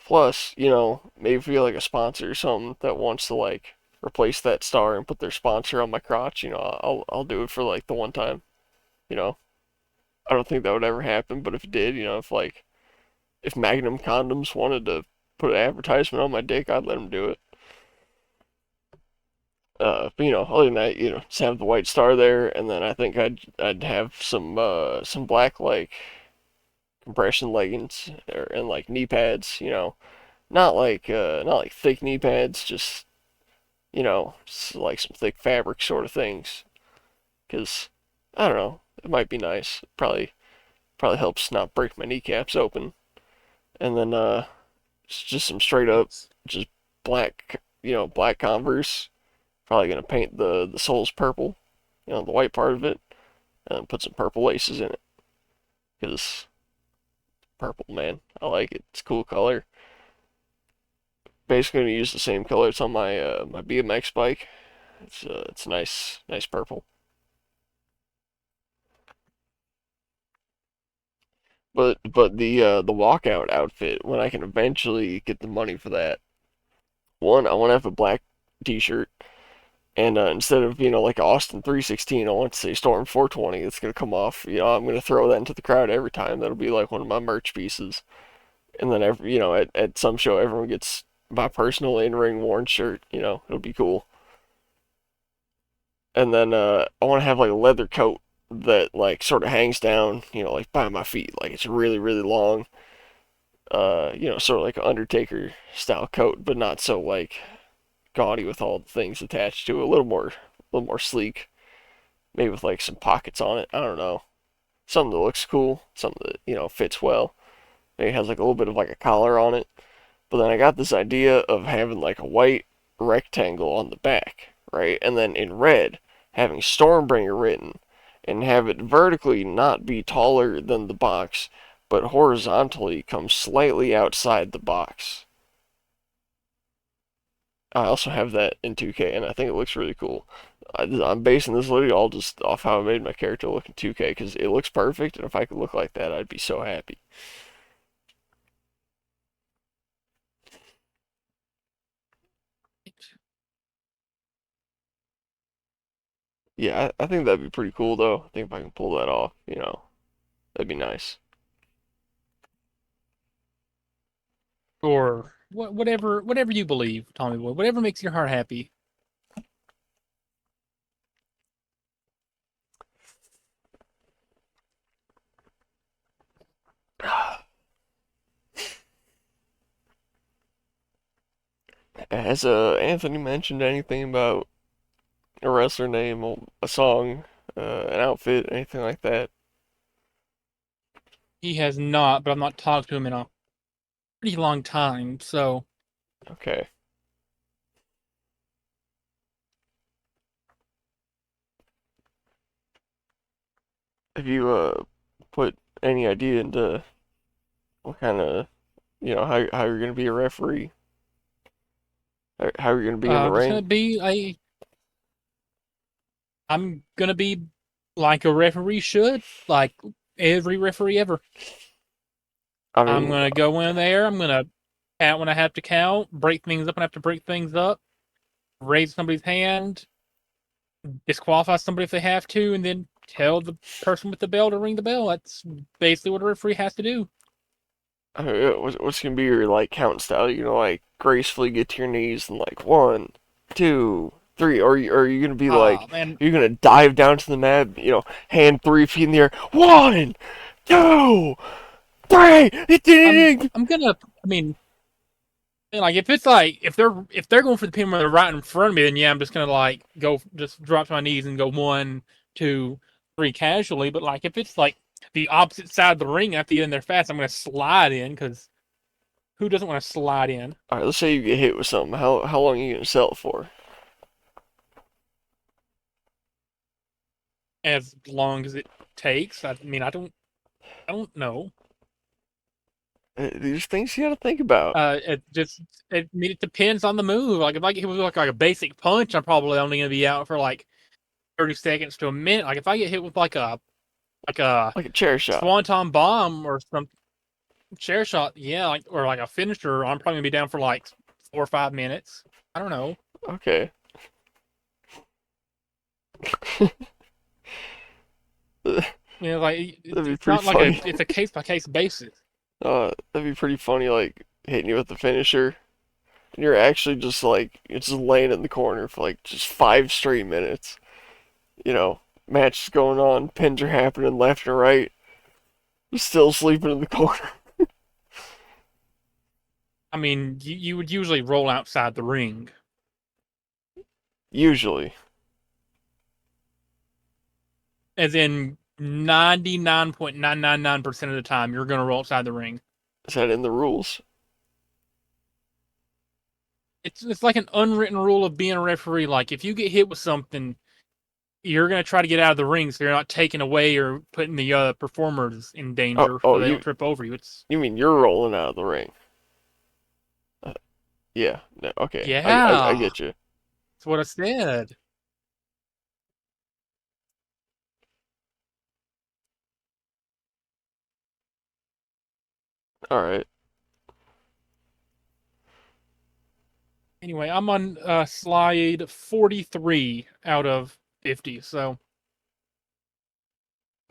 Speaker 1: Plus, maybe if we get like a sponsor or something that wants to like replace that star and put their sponsor on my crotch, I'll do it for like the one time. You know, I don't think that would ever happen, but if it did, if Magnum condoms wanted to put an advertisement on my dick, I'd let them do it. But other than that, just have the white star there, and then I think I'd have some black like compression leggings and like knee pads. Not like thick knee pads, just like some thick fabric sort of things. Cause I don't know, it might be nice. Probably helps not break my kneecaps open. And then just some straight up
Speaker 2: Yes.
Speaker 1: just black Converse. Probably gonna paint the soles purple, the white part of it, and put some purple laces in it. Cause purple, man, I like it. It's a cool color. Basically gonna use the same color it's on my BMX bike. It's nice purple. But the walkout outfit, when I can eventually get the money for that, one, I want to have a black T-shirt, and instead of like Austin 316, I want to say Storm 420. It's gonna come off. I'm gonna throw that into the crowd every time. That'll be like one of my merch pieces. And then at some show, everyone gets my personal in-ring worn shirt. It'll be cool. And then I want to have like a leather coat that like sort of hangs down, like by my feet, like it's really long. Sort of like an Undertaker style coat, but not so like gaudy with all the things attached to it. A little more sleek, maybe with like some pockets on it. I don't know, something that looks cool, something that fits well. Maybe has like a little bit of like a collar on it. But then I got this idea of having like a white rectangle on the back, right? And then in red, having Stormbringer written, and have it vertically not be taller than the box, but horizontally come slightly outside the box. I also have that in 2K, and I think it looks really cool. I'm basing this literally all just off how I made my character look in 2K, because it looks perfect, and if I could look like that, I'd be so happy. Yeah, I think that'd be pretty cool though. I think if I can pull that off, that'd be nice.
Speaker 2: Or whatever you believe, Tommy Boy. Whatever makes your heart happy.
Speaker 1: Has Anthony mentioned anything about a wrestler name, a song, an outfit, anything like that?
Speaker 2: He has not, but I've not talked to him in a pretty long time. So
Speaker 1: Okay. Have you put any idea into what kind of how you're gonna be a referee? How you're gonna be in the
Speaker 2: it's gonna
Speaker 1: ring?
Speaker 2: be I'm gonna be like a referee should, like every referee ever.
Speaker 1: I
Speaker 2: I'm
Speaker 1: mean,
Speaker 2: gonna go in there. I'm gonna count when I have to count, break things up when I have to break things up, raise somebody's hand, disqualify somebody if they have to, and then tell the person with the bell to ring the bell. That's basically what a referee has to do.
Speaker 1: what's gonna be your like count style? You know, like gracefully get to your knees and like one, two, three, or are you gonna be like
Speaker 2: Man,
Speaker 1: you're gonna dive down to the mat, hand 3 feet in the air, one, two, three,
Speaker 2: I'm gonna. I mean, like if it's like if they're going for the pin when they're right in front of me, then yeah, I'm just gonna like go just drop to my knees and go one, two, three casually. But like if it's like the opposite side of the ring after you get in there fast, I'm gonna slide in because who doesn't want to slide in
Speaker 1: All right, let's say you get hit with something. How long are you gonna sell it for?
Speaker 2: as long as it takes? I mean, I don't know.
Speaker 1: These things you gotta think about.
Speaker 2: It just I mean it depends on the move. Like if I get hit with like a basic punch, I'm probably only gonna be out for like 30 seconds to a minute. Like if I get hit with like a
Speaker 1: Like a chair shot.
Speaker 2: swanton bomb or some chair shot, yeah, like or like a finisher, I'm probably gonna be down for like 4 or 5 minutes. I don't know.
Speaker 1: Okay. That'd
Speaker 2: Like
Speaker 1: be
Speaker 2: it's
Speaker 1: pretty
Speaker 2: not like
Speaker 1: funny.
Speaker 2: it's a case by case basis.
Speaker 1: That'd be pretty funny, like hitting you with the finisher. And you're actually just like you're just laying in the corner for like just 5 straight minutes. You know, matches going on, pins are happening left and right. You're still sleeping in the corner.
Speaker 2: I mean, you would usually roll outside the ring,
Speaker 1: Usually,
Speaker 2: as in 99.999% of the time you're gonna roll outside the ring.
Speaker 1: is that in the rules?
Speaker 2: It's like an unwritten rule of being a referee. Like if you get hit with something, you're gonna try to get out of the ring so you're not taking away or putting the performers in
Speaker 1: Oh,
Speaker 2: danger
Speaker 1: oh,
Speaker 2: so they
Speaker 1: you
Speaker 2: don't trip over you. It's
Speaker 1: you mean you're rolling out of the ring? Uh, yeah. No, okay. I
Speaker 2: yeah,
Speaker 1: get you.
Speaker 2: that's what I said.
Speaker 1: All right.
Speaker 2: Anyway, I'm on slide 43 out of 50. So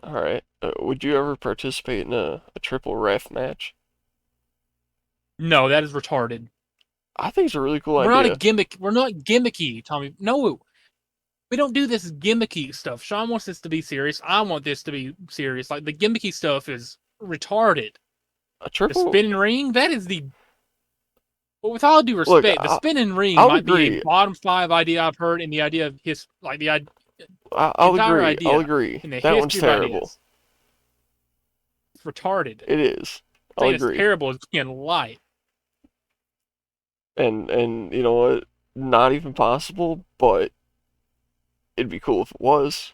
Speaker 1: All right. Would you ever participate in a triple ref match?
Speaker 2: no, that is retarded.
Speaker 1: I think it's a really cool
Speaker 2: We're not a
Speaker 1: idea.
Speaker 2: gimmick. We're not gimmicky, Tommy. No, we don't do this gimmicky stuff. Sean wants this to be serious. I want this to be serious. Like the gimmicky stuff is retarded.
Speaker 1: A
Speaker 2: The
Speaker 1: triple.
Speaker 2: spinning ring, that is the well, with all due
Speaker 1: Look,
Speaker 2: respect, the spinning ring
Speaker 1: I'll
Speaker 2: might be a
Speaker 1: agree.
Speaker 2: bottom five idea I've heard in the idea of his like the
Speaker 1: I'll
Speaker 2: entire
Speaker 1: agree. I'll
Speaker 2: idea
Speaker 1: agree.
Speaker 2: in the
Speaker 1: That one's
Speaker 2: history of
Speaker 1: terrible.
Speaker 2: ideas. It's retarded.
Speaker 1: It is. I'll
Speaker 2: Saying it's
Speaker 1: agree.
Speaker 2: terrible is being light.
Speaker 1: And you know what? Not even possible, but it'd be cool if it was.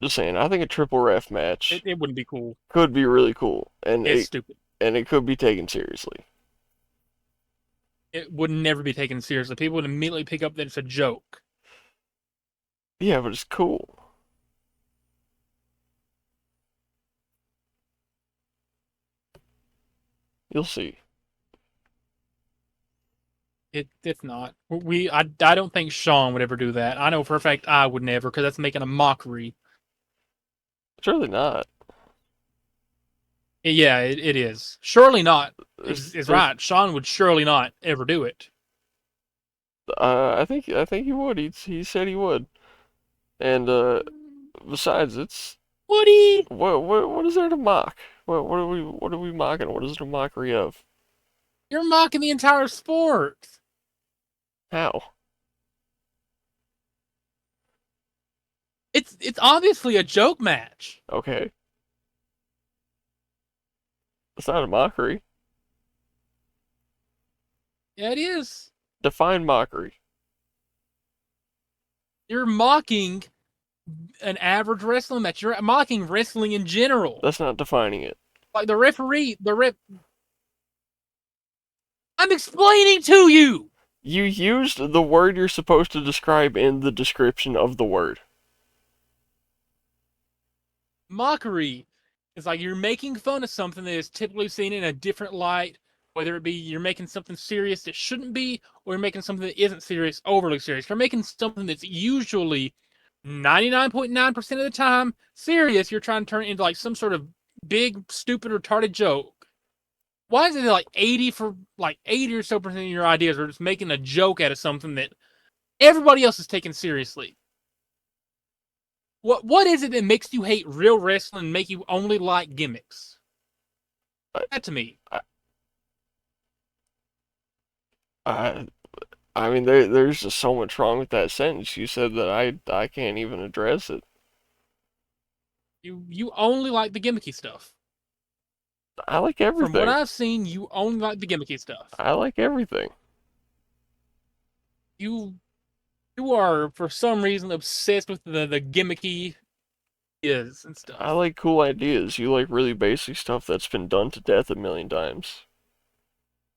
Speaker 1: Just saying. I think a triple ref
Speaker 2: It,
Speaker 1: match
Speaker 2: it wouldn't be cool.
Speaker 1: could be really cool,
Speaker 2: It's stupid.
Speaker 1: and it could be taken seriously.
Speaker 2: It would never be taken seriously. People would immediately pick up that it's a joke.
Speaker 1: Yeah, but it's cool. You'll see.
Speaker 2: It's not. I don't think Sean would ever do that. I know for a fact I would never, because that's making a mockery.
Speaker 1: Surely not.
Speaker 2: Yeah, it is. Surely not is
Speaker 1: There's
Speaker 2: right. Sean would surely not ever do it.
Speaker 1: I think he would. He said he would. And besides, it's
Speaker 2: Would he?
Speaker 1: what is there to mock? What are we mocking? What is it a mockery of?
Speaker 2: You're mocking the entire sport.
Speaker 1: How?
Speaker 2: It's obviously a joke match.
Speaker 1: Okay, it's not a mockery.
Speaker 2: Yeah, it is.
Speaker 1: Define mockery.
Speaker 2: You're mocking an average wrestling match. You're mocking wrestling in general.
Speaker 1: That's not defining it.
Speaker 2: Like I'm explaining to you.
Speaker 1: You used the word you're supposed to describe in the description of the word.
Speaker 2: Mockery is like you're making fun of something that is typically seen in a different light, whether it be you're making something serious that shouldn't be, or you're making something that isn't serious, overly serious. You're making something that's usually 99.9% of the time serious. You're trying to turn it into like some sort of big, stupid, retarded joke. Why is it like 80 or so percent of your ideas are just making a joke out of something that everybody else is taking seriously? What is it that makes you hate real wrestling and make you only like gimmicks? That to me.
Speaker 1: I I mean, there's just so much wrong with that sentence. You said that I can't even address it.
Speaker 2: You only like the gimmicky stuff.
Speaker 1: I like
Speaker 2: From what
Speaker 1: everything.
Speaker 2: I've seen, you only like the gimmicky stuff.
Speaker 1: I like everything.
Speaker 2: You you are for some reason obsessed with the gimmicky is and
Speaker 1: I
Speaker 2: stuff.
Speaker 1: like cool ideas. You like really basic stuff that's been done to death a million times.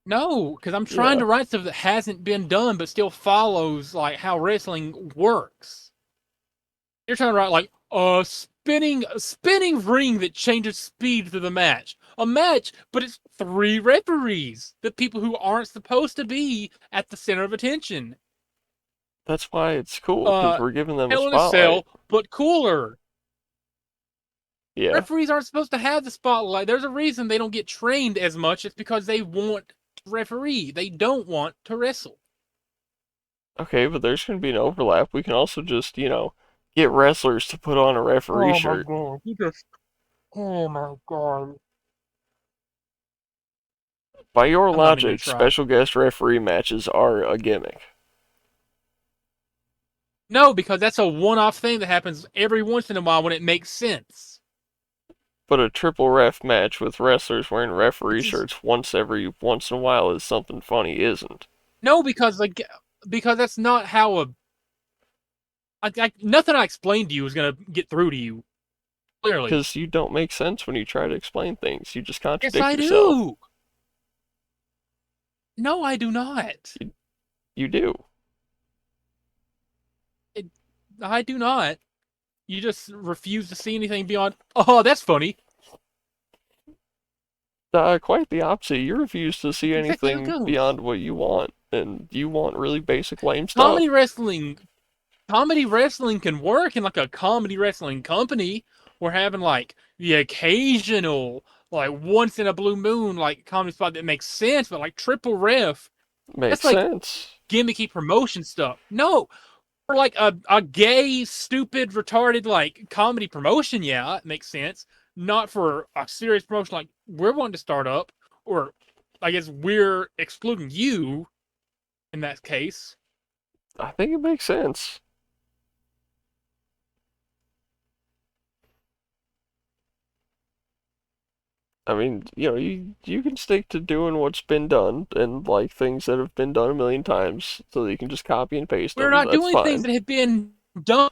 Speaker 2: No, because I'm trying
Speaker 1: Yeah,
Speaker 2: to write stuff that hasn't been done but still follows like how wrestling works. You're trying to write like a spinning ring that changes speed through the match. A match, but it's 3 referees, the people who aren't supposed to be at the center of attention.
Speaker 1: that's why it's cool, because
Speaker 2: Uh,
Speaker 1: we're giving them a
Speaker 2: Hell in a
Speaker 1: spotlight.
Speaker 2: Cell, but cooler.
Speaker 1: Yeah.
Speaker 2: Referees aren't supposed to have the spotlight. There's a reason they don't get trained as much. It's because they want to referee. They don't want to wrestle.
Speaker 1: Okay, but there's gonna be an overlap. We can also just, get wrestlers to put on a referee
Speaker 2: Oh my
Speaker 1: shirt.
Speaker 2: god. You just oh my god.
Speaker 1: By your
Speaker 2: I'm not even gonna
Speaker 1: logic,
Speaker 2: try.
Speaker 1: special guest referee matches are a gimmick.
Speaker 2: No, because that's a one-off thing that happens every once in a while when it makes sense.
Speaker 1: But a triple ref match with wrestlers wearing referee
Speaker 2: It's just,
Speaker 1: shirts once in a while is something funny, isn't?
Speaker 2: no, because that's not how nothing I explained to you is gonna get through to you. Clearly,
Speaker 1: Because you don't make sense when you try to explain things. You just
Speaker 2: yes,
Speaker 1: contradict
Speaker 2: I
Speaker 1: yourself.
Speaker 2: do. No, I do not.
Speaker 1: You do.
Speaker 2: It, I do not. You just refuse to see anything beyond. Oh, that's funny.
Speaker 1: Quite the opposite. You refuse to see
Speaker 2: Exactly how it
Speaker 1: anything
Speaker 2: goes.
Speaker 1: beyond what you want, and you want really basic, lame
Speaker 2: Comedy
Speaker 1: stuff.
Speaker 2: wrestling, comedy wrestling can work in like a comedy wrestling company. We're having like the occasional, like once in a blue moon, like comedy spot that makes sense, but like triple ref, that's
Speaker 1: Makes
Speaker 2: like
Speaker 1: sense.
Speaker 2: gimmicky promotion stuff. No, for like a gay, stupid, retarded like comedy promotion, yeah, it makes sense. Not for a serious promotion like we're wanting to start up, or I guess we're excluding you in that case.
Speaker 1: I think it makes sense. I mean, you can stick to doing what's been done and like things that have been done a million times, so that you can just copy and paste
Speaker 2: We're
Speaker 1: them.
Speaker 2: not
Speaker 1: That's
Speaker 2: doing things
Speaker 1: fine.
Speaker 2: that have been done.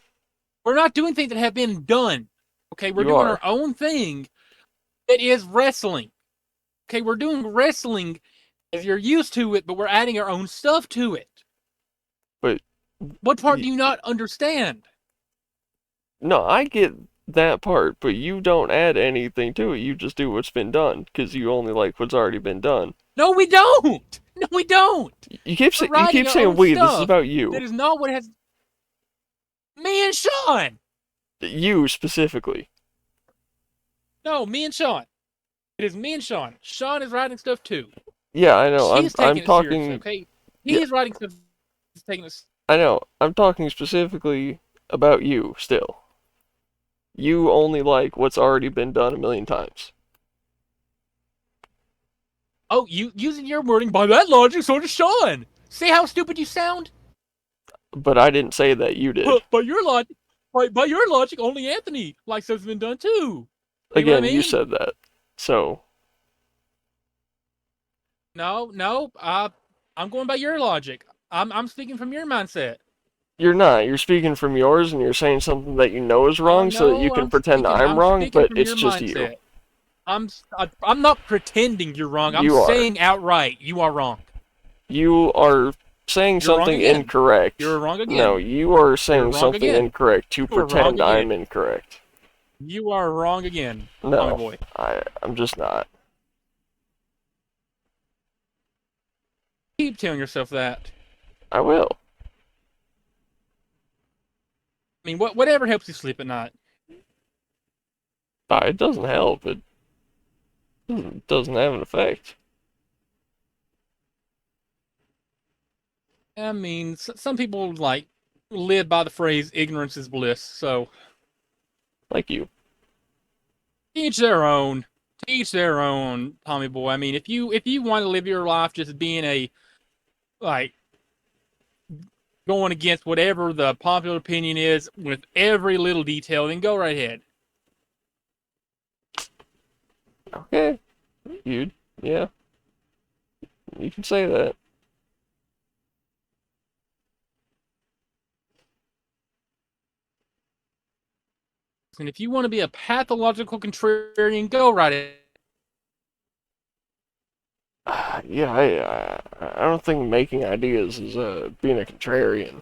Speaker 2: We're not doing things that have been done. Okay, we're
Speaker 1: You
Speaker 2: doing our
Speaker 1: are,
Speaker 2: own thing that is wrestling. Okay, we're doing wrestling as you're used to it, but we're adding our own stuff to it.
Speaker 1: but
Speaker 2: What part
Speaker 1: y
Speaker 2: do you not understand?
Speaker 1: no, I get that part, but you don't add anything to it. You just do what's been done because you only like what's already been done.
Speaker 2: No, we don't. No, we don't.
Speaker 1: You keep
Speaker 2: We're
Speaker 1: you
Speaker 2: writing
Speaker 1: keep
Speaker 2: our
Speaker 1: saying
Speaker 2: own
Speaker 1: we. This is
Speaker 2: stuff.
Speaker 1: about you.
Speaker 2: That is not what it has. Me and Sean.
Speaker 1: You specifically.
Speaker 2: No, me and Sean. It is me and Sean. Sean is writing stuff too.
Speaker 1: Yeah, I know.
Speaker 2: He's
Speaker 1: I'm
Speaker 2: taking it serious,
Speaker 1: talking.
Speaker 2: okay?
Speaker 1: Yeah,
Speaker 2: He's writing stuff. He's taking this.
Speaker 1: I know. I'm talking specifically about you. Still, you only like what's already been done a million times.
Speaker 2: Oh, you using your wording by that logic, so does Sean. See how stupid you sound?
Speaker 1: But I didn't say that. You did.
Speaker 2: By your logic, by your logic, only Anthony likes stuff's been done too. See what I
Speaker 1: Again, you
Speaker 2: mean?
Speaker 1: said that. So
Speaker 2: No. I'm going by your logic. I'm speaking from your mindset.
Speaker 1: you're not. You're speaking from yours, and you're saying something that you know is wrong, so that you
Speaker 2: No,
Speaker 1: can pretend I'm
Speaker 2: I'm
Speaker 1: wrong.
Speaker 2: speaking
Speaker 1: But
Speaker 2: from
Speaker 1: it's
Speaker 2: your
Speaker 1: just you.
Speaker 2: mindset. I'm not pretending you're wrong. I'm
Speaker 1: You are.
Speaker 2: saying outright you are wrong.
Speaker 1: You are saying
Speaker 2: You're wrong
Speaker 1: something
Speaker 2: again.
Speaker 1: incorrect.
Speaker 2: You're wrong
Speaker 1: No,
Speaker 2: again.
Speaker 1: you are
Speaker 2: You're
Speaker 1: saying
Speaker 2: wrong
Speaker 1: something
Speaker 2: again.
Speaker 1: incorrect to
Speaker 2: You are wrong
Speaker 1: pretend I'm
Speaker 2: again.
Speaker 1: incorrect.
Speaker 2: You are wrong again, Tommy
Speaker 1: No,
Speaker 2: boy.
Speaker 1: I'm just not.
Speaker 2: Keep telling yourself that.
Speaker 1: I will.
Speaker 2: I mean, whatever helps you sleep at night.
Speaker 1: It doesn't help. It doesn't have an effect.
Speaker 2: I mean, some people like live by the phrase "ignorance is bliss." So
Speaker 1: Like you.
Speaker 2: each their own. To each their own, Tommy boy. I mean, if you want to live your life just being a like going against whatever the popular opinion is with every little detail, then go right ahead.
Speaker 1: Okay. Yeah. You can say that.
Speaker 2: And if you want to be a pathological contrarian, go right ahead.
Speaker 1: Yeah, I don't think making ideas is being a contrarian.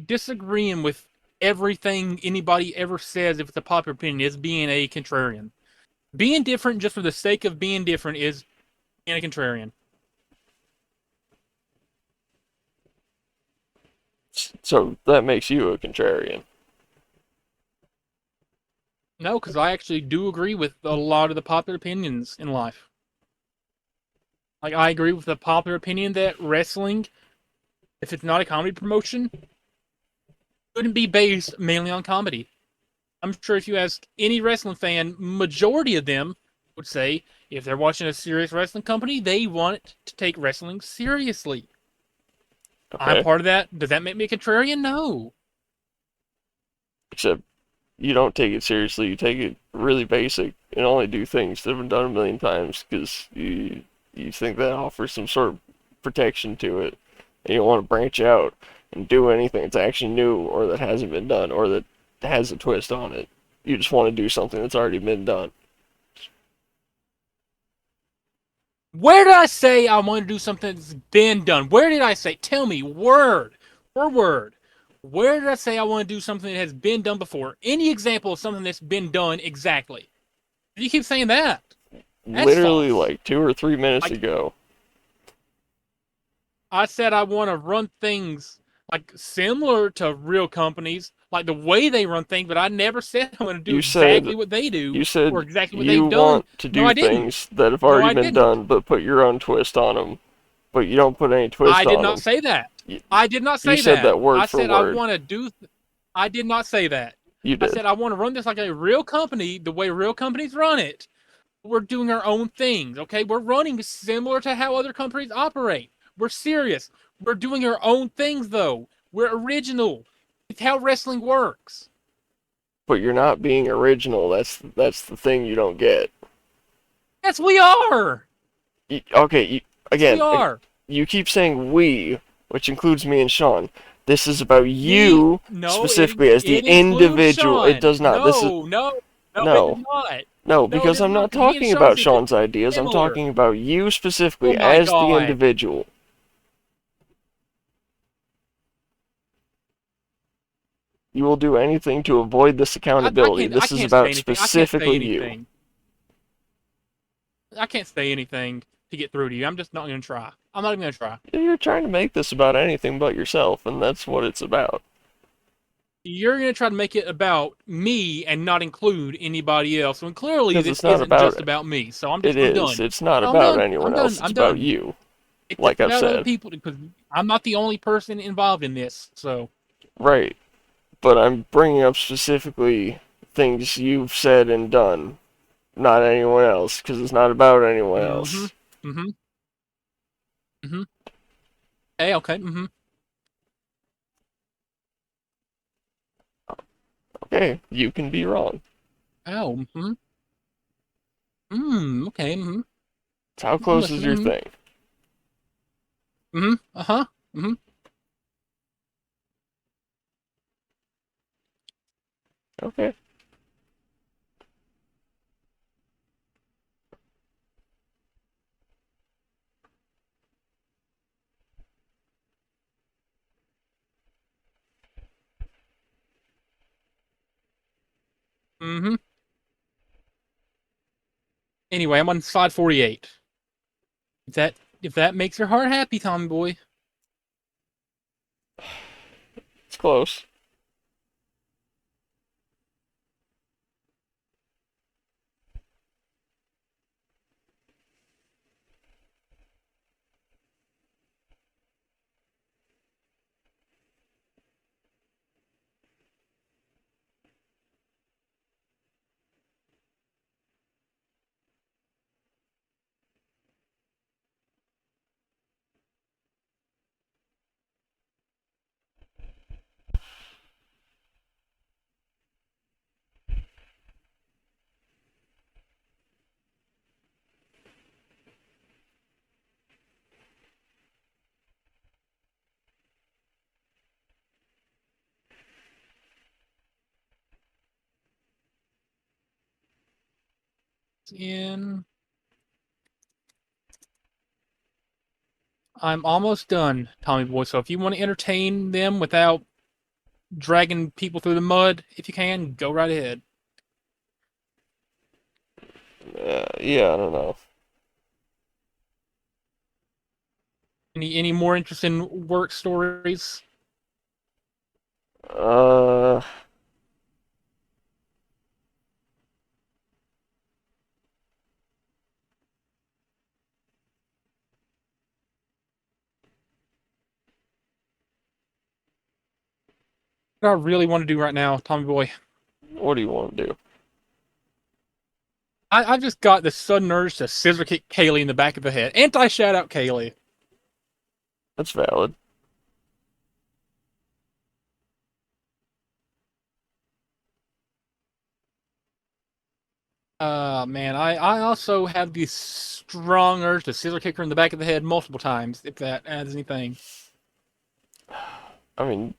Speaker 2: Disagreeing with everything anybody ever says, if it's a popular opinion, is being a contrarian. Being different just for the sake of being different is being a contrarian.
Speaker 1: So that makes you a contrarian.
Speaker 2: No, because I actually do agree with a lot of the popular opinions in life. Like, I agree with the popular opinion that wrestling, if it's not a comedy promotion, shouldn't be based mainly on comedy. I'm sure if you ask any wrestling fan, majority of them would say if they're watching a serious wrestling company, they want to take wrestling seriously. I'm
Speaker 1: Okay.
Speaker 2: part of that. Does that make me a contrarian? No.
Speaker 1: Except you don't take it seriously. You take it really basic and only do things that have been done a million times because you think that offers some sort of protection to it, and you don't want to branch out and do anything that's actually new or that hasn't been done or that has a twist on it. You just want to do something that's already been done.
Speaker 2: Where did I say I want to do something that's been done? Where did I say? Tell me, word for word. Where did I say I want to do something that has been done before? Any example of something that's been done exactly? You keep saying that. That's
Speaker 1: Literally
Speaker 2: false.
Speaker 1: like 2 or 3 minutes
Speaker 2: Like,
Speaker 1: ago.
Speaker 2: I said I want to run things like similar to real companies, like the way they run things, but I never said I want to do
Speaker 1: You said
Speaker 2: exactly what they do
Speaker 1: you
Speaker 2: or
Speaker 1: said
Speaker 2: exactly what
Speaker 1: you
Speaker 2: they've done.
Speaker 1: want to
Speaker 2: No,
Speaker 1: do
Speaker 2: I didn't.
Speaker 1: things that have
Speaker 2: No,
Speaker 1: already
Speaker 2: I
Speaker 1: been
Speaker 2: didn't.
Speaker 1: done, but put your own twist on them. But you don't put any
Speaker 2: I
Speaker 1: twist
Speaker 2: did
Speaker 1: on
Speaker 2: not
Speaker 1: them.
Speaker 2: say that.
Speaker 1: You,
Speaker 2: I did not
Speaker 1: you
Speaker 2: say
Speaker 1: said
Speaker 2: that.
Speaker 1: that word
Speaker 2: I
Speaker 1: for
Speaker 2: said I
Speaker 1: word.
Speaker 2: want to do. I did not say that.
Speaker 1: You
Speaker 2: I
Speaker 1: did.
Speaker 2: said I want to run this like a real company, the way real companies run it. We're doing our own things, okay? We're running similar to how other companies operate. We're serious. We're doing our own things, though. We're original. It's how wrestling works.
Speaker 1: But you're not being original. That's the thing you don't get.
Speaker 2: Yes, we are.
Speaker 1: Okay,
Speaker 2: Yes, we
Speaker 1: again,
Speaker 2: are.
Speaker 1: you keep saying we, which includes me and Sean. This is about
Speaker 2: Me,
Speaker 1: you
Speaker 2: no,
Speaker 1: specifically as the
Speaker 2: it includes
Speaker 1: individual. It
Speaker 2: Sean.
Speaker 1: does not. This is
Speaker 2: No, it does
Speaker 1: no,
Speaker 2: not.
Speaker 1: no,
Speaker 2: No, it
Speaker 1: because
Speaker 2: does
Speaker 1: I'm
Speaker 2: not.
Speaker 1: not
Speaker 2: Because me and
Speaker 1: talking
Speaker 2: Sean
Speaker 1: about
Speaker 2: say things
Speaker 1: Sean's ideas. I'm
Speaker 2: similar.
Speaker 1: talking about you
Speaker 2: Oh
Speaker 1: specifically
Speaker 2: my
Speaker 1: as the
Speaker 2: God.
Speaker 1: individual. You will do anything to avoid this
Speaker 2: I
Speaker 1: accountability.
Speaker 2: can't. I
Speaker 1: This is
Speaker 2: can't say
Speaker 1: about
Speaker 2: anything. I can't say
Speaker 1: specifically you.
Speaker 2: anything. I can't say anything to get through to you. I'm just not gonna try. I'm not even gonna try.
Speaker 1: You're trying to make this about anything but yourself, and that's what it's about.
Speaker 2: You're gonna try to make it about me and not include anybody else. And clearly,
Speaker 1: Because
Speaker 2: this
Speaker 1: it's not
Speaker 2: isn't
Speaker 1: about
Speaker 2: just
Speaker 1: it.
Speaker 2: about me. So
Speaker 1: It
Speaker 2: I'm
Speaker 1: is.
Speaker 2: done.
Speaker 1: It's not
Speaker 2: No, I'm
Speaker 1: about
Speaker 2: done.
Speaker 1: anyone
Speaker 2: I'm done.
Speaker 1: else. It's
Speaker 2: I'm
Speaker 1: about
Speaker 2: done.
Speaker 1: you,
Speaker 2: It's
Speaker 1: like I've
Speaker 2: about other
Speaker 1: said.
Speaker 2: people because I'm not the only person involved in this. So.
Speaker 1: Right. But I'm bringing up specifically things you've said and done, not anyone else, because it's not about anyone
Speaker 2: Mm-hmm.
Speaker 1: else.
Speaker 2: Mm-hmm. Mm-hmm. Hey, okay. Mm-hmm.
Speaker 1: Okay, you can be wrong.
Speaker 2: Oh. Mm-hmm. Mm, okay. Mm-hmm.
Speaker 1: So how
Speaker 2: I'm
Speaker 1: close is your
Speaker 2: listening.
Speaker 1: thing?
Speaker 2: Mm-hmm. Mm-hmm. Uh-huh. Mm-hmm.
Speaker 1: Okay.
Speaker 2: Mm-hmm. Anyway, I'm on slide 48. If that makes your heart happy, Tommy boy.
Speaker 1: It's close.
Speaker 2: In. I'm almost done, Tommy boy. So if you want to entertain them without dragging people through the mud, if you can, go right ahead.
Speaker 1: Yeah, I don't know.
Speaker 2: Any more interesting work stories?
Speaker 1: Uh,
Speaker 2: What I really want to do right now, Tommy boy.
Speaker 1: what do you want to do?
Speaker 2: I've just got this sudden urge to scissor kick Kaylee in the back of the head. Anti shout out Kaylee.
Speaker 1: That's valid.
Speaker 2: Man, I also have this strong urge to scissor kick her in the back of the head multiple times, if that adds anything.
Speaker 1: I mean,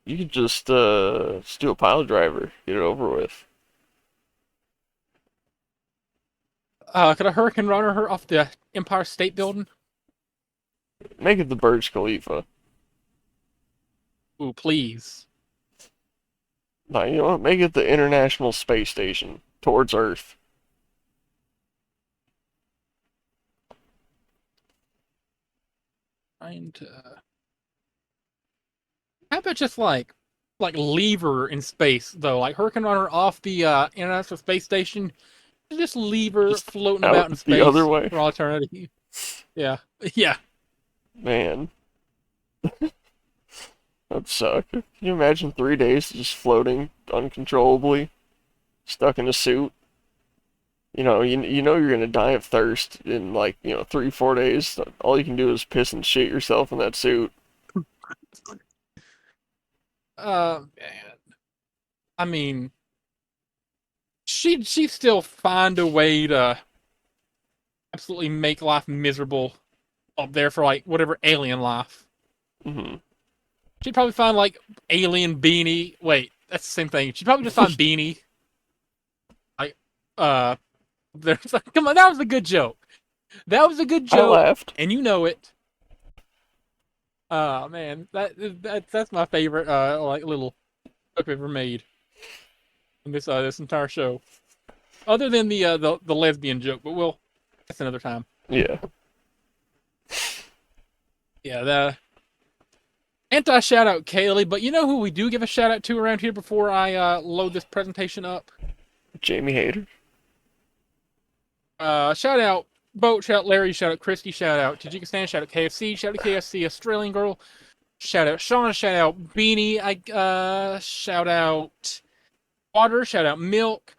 Speaker 1: you could just do a pile driver, get it over with.
Speaker 2: Could a hurricane runner her off the Empire State Building?
Speaker 1: Make it the Burj Khalifa.
Speaker 2: Ooh, please.
Speaker 1: No, you know what? Make it the International Space Station towards Earth.
Speaker 2: Trying to. How about just like leave her in space though? Like hurricane runner off the International Space Station. Just leave her
Speaker 1: Just
Speaker 2: floating
Speaker 1: out
Speaker 2: about in
Speaker 1: the other
Speaker 2: space
Speaker 1: way.
Speaker 2: for all eternity. Yeah, yeah.
Speaker 1: Man, that'd suck. Can you imagine 3 days just floating uncontrollably, stuck in a suit? You know you're gonna die of thirst in like 3 4 days. All you can do is piss and shit yourself in that suit.
Speaker 2: Man. I mean, she'd still find a way to absolutely make life miserable up there for like whatever alien life.
Speaker 1: Hmm.
Speaker 2: She'd probably find like alien beanie. Wait, that's the same thing. She'd probably just find beanie. Like, uh, there's like, come on, that was a good joke. That was a good
Speaker 1: I
Speaker 2: joke,
Speaker 1: laughed.
Speaker 2: and you know it. Man, that's my favorite like little joke I've ever made in this entire show. Other than the lesbian joke, but That's another time.
Speaker 1: Yeah.
Speaker 2: Yeah, the anti shout out Kaylee, but you know who we do give a shout out to around here before I load this presentation up?
Speaker 1: Jamie Hayter.
Speaker 2: Shout out Boat, shout out Larry, shout out Christy, shout out Tajikistan, shout out KFC, shout out KFC Australian Girl, shout out Shauna, shout out Beanie, shout out Water, shout out Milk,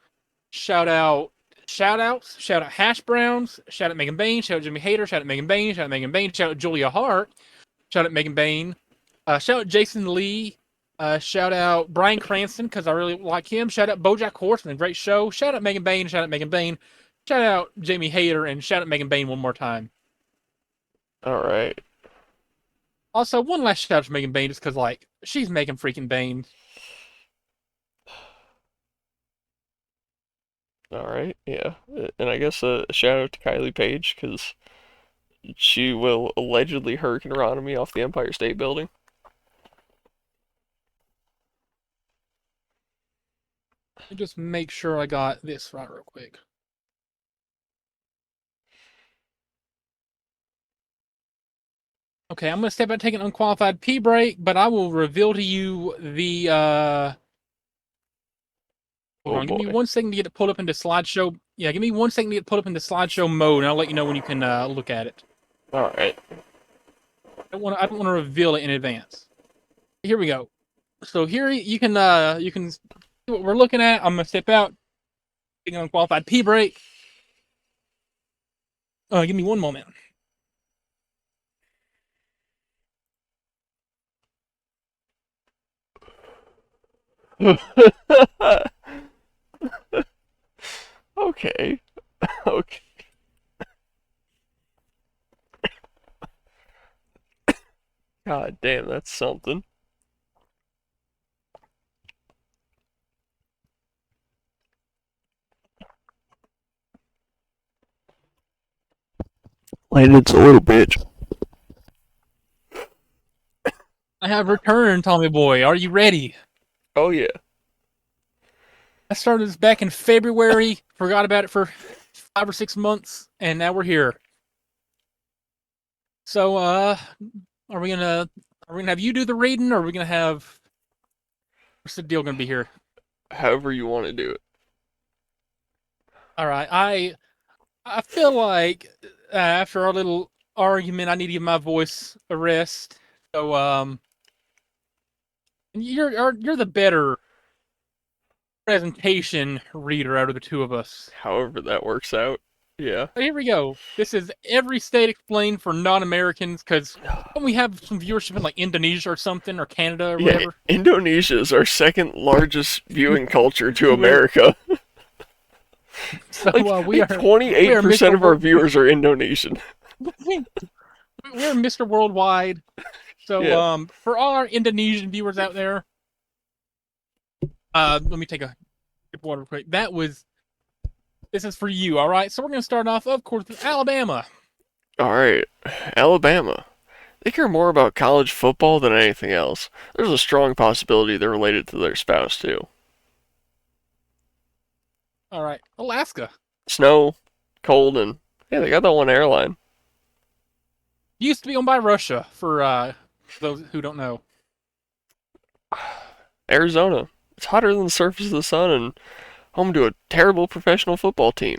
Speaker 2: shout out shout out Hash Browns, shout out Megan Bain, shout out Jimmy Hater, shout out Megan Bain, shout out Megan Bain, shout out Julia Hart, shout out Megan Bain, shout out Jason Lee, shout out Brian Cranston because I really like him, shout out BoJack Horseman, great show, shout out Megan Bain, shout out Megan Bain, shout out Jamie Hater, and shout out Megan Bain one more time.
Speaker 1: All right.
Speaker 2: Also, one last shout out to Megan Bain just because, like, she's Megan freaking Bain.
Speaker 1: All right. Yeah. And I guess a shout out to Kylie Page because she will allegedly hurricane Ron me off the Empire State Building.
Speaker 2: Let me just make sure I got this right real quick. Okay, I'm going to step out and take an unqualified pee break, but I will reveal to you the, hold on, give me 1 second to get it pulled up into slideshow. Yeah, give me 1 second to get it pulled up into slideshow mode, and I'll let you know when you can look at it.
Speaker 1: All right.
Speaker 2: I don't want to reveal it in advance. Here we go. So here you can see what we're looking at. I'm going to step out, take an unqualified pee break. Give me one moment.
Speaker 1: Okay. Okay. God damn, that's something. Landon's a little bitch.
Speaker 2: I have returned, Tommy boy. Are you ready?
Speaker 1: Oh yeah.
Speaker 2: I started this back in February, forgot about it for 5 or 6 months, and now we're here. So, are we gonna have you do the reading, or are we gonna have what's the deal gonna be here?
Speaker 1: However you want to do it.
Speaker 2: All right, I feel like after our little argument, I need to give my voice a rest. So, you're the better presentation reader out of the two of us.
Speaker 1: However that works out. Yeah.
Speaker 2: So here we go. This is every state explained for non-Americans, because we have some viewership in like Indonesia or something, or Canada or
Speaker 1: Yeah,
Speaker 2: whatever.
Speaker 1: Indonesia is our second largest viewing culture to America.
Speaker 2: So we are
Speaker 1: 28% of our viewers are Indonesian.
Speaker 2: we're Mr. Worldwide. So
Speaker 1: Yeah.
Speaker 2: For all our Indonesian viewers out there, let me take a sip of water real quick. This is for you, all right? So we're going to start off, of course, with Alabama.
Speaker 1: All right, Alabama. They care more about college football than anything else. There's a strong possibility they're related to their spouse too.
Speaker 2: All right, Alaska.
Speaker 1: Snow, cold, and yeah, they got that one airline.
Speaker 2: Used to be owned by Russia, for those who don't know.
Speaker 1: Arizona. It's hotter than the surface of the sun and home to a terrible professional football team.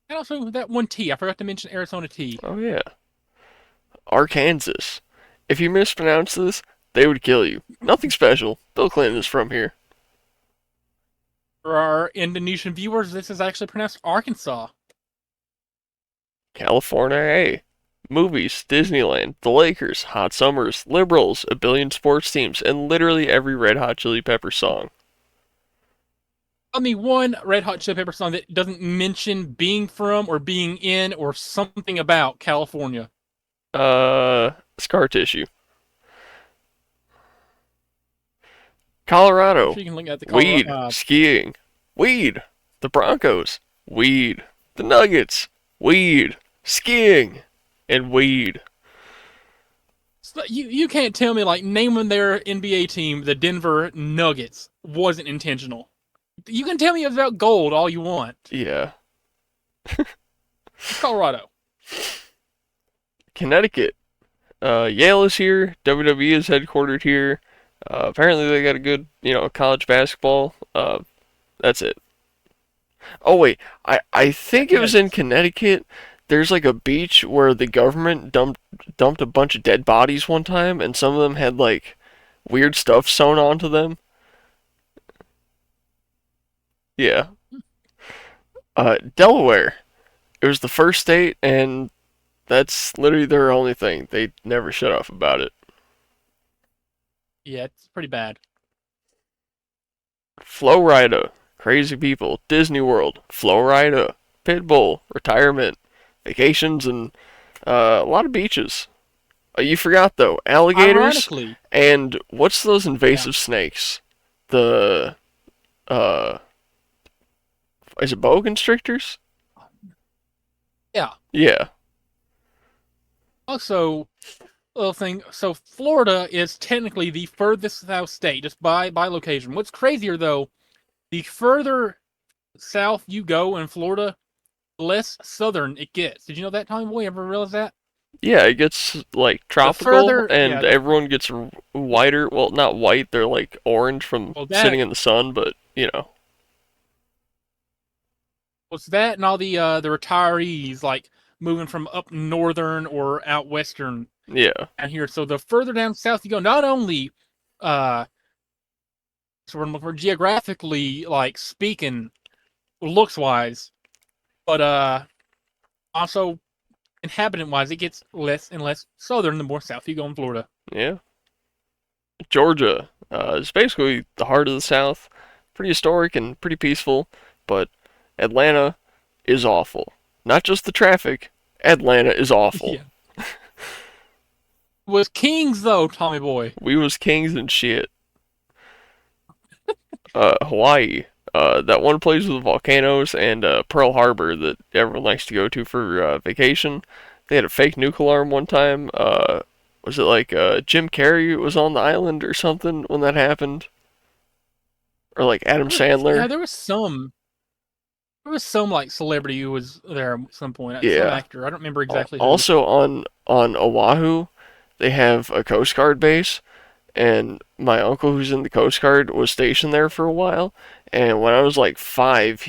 Speaker 2: And also that one T. I forgot to mention Arizona T.
Speaker 1: Oh yeah. Arkansas. If you mispronounce this, they would kill you. Nothing special. Bill Clinton is from here.
Speaker 2: For our Indonesian viewers, this is actually pronounced Arkansas.
Speaker 1: California, hey. Movies, Disneyland, the Lakers, hot summers, liberals, a billion sports teams, and literally every Red Hot Chili Peppers song.
Speaker 2: Tell me one Red Hot Chili Pepper song that doesn't mention being from or being in or something about California.
Speaker 1: Scar Tissue. Colorado.
Speaker 2: Sure you can look at the
Speaker 1: Weed. Skiing. Weed. The Broncos. Weed. The Nuggets. Weed. Skiing. And weed.
Speaker 2: So you can't tell me, like, naming their NBA team, the Denver Nuggets, wasn't intentional. You can tell me about gold all you want.
Speaker 1: Yeah.
Speaker 2: It's Colorado.
Speaker 1: Connecticut. Yale is here. WWE is headquartered here. Apparently they got a good, college basketball. That's it. Oh wait, I
Speaker 2: Yeah,
Speaker 1: think it was in
Speaker 2: Connecticut.
Speaker 1: Connecticut. There's like a beach where the government dumped a bunch of dead bodies one time, and some of them had like weird stuff sewn onto them. Yeah. Delaware. It was the first state, and that's literally their only thing. They never shut up about it.
Speaker 2: Yeah, it's pretty bad.
Speaker 1: Florida. Crazy people. Disney World. Florida. Pitbull. Retirement. Vacations, and a lot of beaches. You forgot though, alligators
Speaker 2: Ironically,
Speaker 1: and what's those
Speaker 2: yeah,
Speaker 1: invasive snakes? The uh, is it boa constrictors?
Speaker 2: yeah.
Speaker 1: Yeah,
Speaker 2: Also, little thing. So Florida is technically the furthest south state, just by location. What's crazier though, the further south you go in Florida, the less southern it gets. Did you know that, Tommy Boy? Ever realize that?
Speaker 1: yeah. It gets like
Speaker 2: The
Speaker 1: tropical,
Speaker 2: further,
Speaker 1: and
Speaker 2: yeah,
Speaker 1: everyone gets whiter. Well, not white. They're like orange from
Speaker 2: well
Speaker 1: sitting
Speaker 2: that
Speaker 1: in the sun, but
Speaker 2: was that, and all the retirees like moving from up northern or out western
Speaker 1: yeah,
Speaker 2: down here. So the further down south you go, not only uh, we're geographically like speaking, looks wise, but also inhabitant wise, it gets less and less southern the more south you go in Florida.
Speaker 1: yeah. Georgia is basically the heart of the South. Pretty historic and pretty peaceful, but Atlanta is awful. Not just the traffic. Atlanta is awful.
Speaker 2: Yeah. Was Kings though, Tommy Boy?
Speaker 1: We was kings and shit. Hawaii. That one place with volcanoes and Pearl Harbor that everyone likes to go to for vacation. They had a fake nuke alarm one time. Was it like Jim Carrey was on the island or something when that happened? Or like Adam
Speaker 2: Yeah,
Speaker 1: Sandler?
Speaker 2: there was some like celebrity who was there at some point, some
Speaker 1: Yeah.
Speaker 2: actor. I don't remember exactly who.
Speaker 1: Also on Oahu, they have a Coast Guard base, and my uncle who's in the Coast Guard was stationed there for a while. And when I was like 5,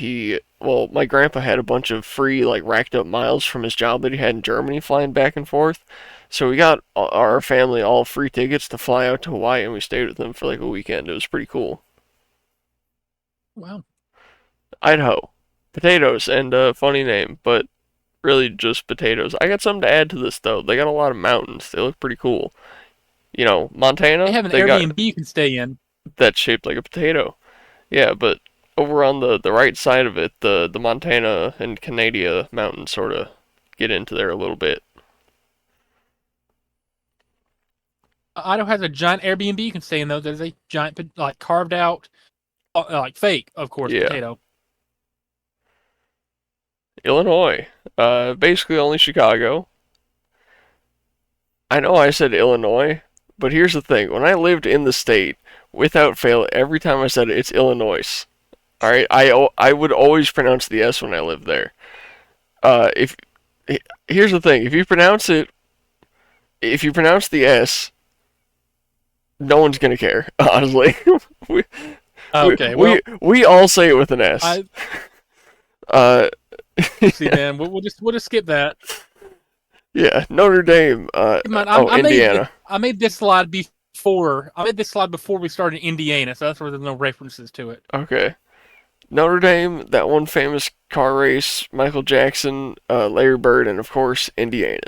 Speaker 1: my grandpa had a bunch of free like racked up miles from his job that he had in Germany flying back and forth. So we got our family all free tickets to fly out to Hawaii, and we stayed with them for like a weekend. It was pretty cool.
Speaker 2: Wow.
Speaker 1: Idaho, potatoes and a funny name, but really just potatoes. I got something to add to this though. They got a lot of mountains. They look pretty cool.
Speaker 2: They
Speaker 1: Montana,
Speaker 2: have an
Speaker 1: they got
Speaker 2: Airbnb you can stay in.
Speaker 1: that shaped like a potato. Yeah, but over on the right side of it, the Montana and Canada mountains sort of get into there a little bit.
Speaker 2: Idaho has a giant Airbnb you can stay in though. There's a giant like carved out, like fake, of course,
Speaker 1: Yeah.
Speaker 2: potato.
Speaker 1: Illinois, basically only Chicago. I know I said Illinois, but here's the thing: when I lived in the state, without fail, every time I said it, it's Illinois. All right, I would always pronounce the S when I lived there. If Here's the thing: if you pronounce the S, no one's gonna care. Honestly, we we
Speaker 2: Okay,
Speaker 1: we,
Speaker 2: well,
Speaker 1: we all say it with an S.
Speaker 2: I
Speaker 1: Uh,
Speaker 2: see. Then we'll just skip that.
Speaker 1: yeah, Notre Dame.
Speaker 2: Keep in mind,
Speaker 1: Oh, Indiana.
Speaker 2: I made this slide before. I made this slide before we started Indiana, so that's where there's no references to it.
Speaker 1: Okay, Notre Dame. That one famous car race. Michael Jackson, Larry Bird, and of course Indiana.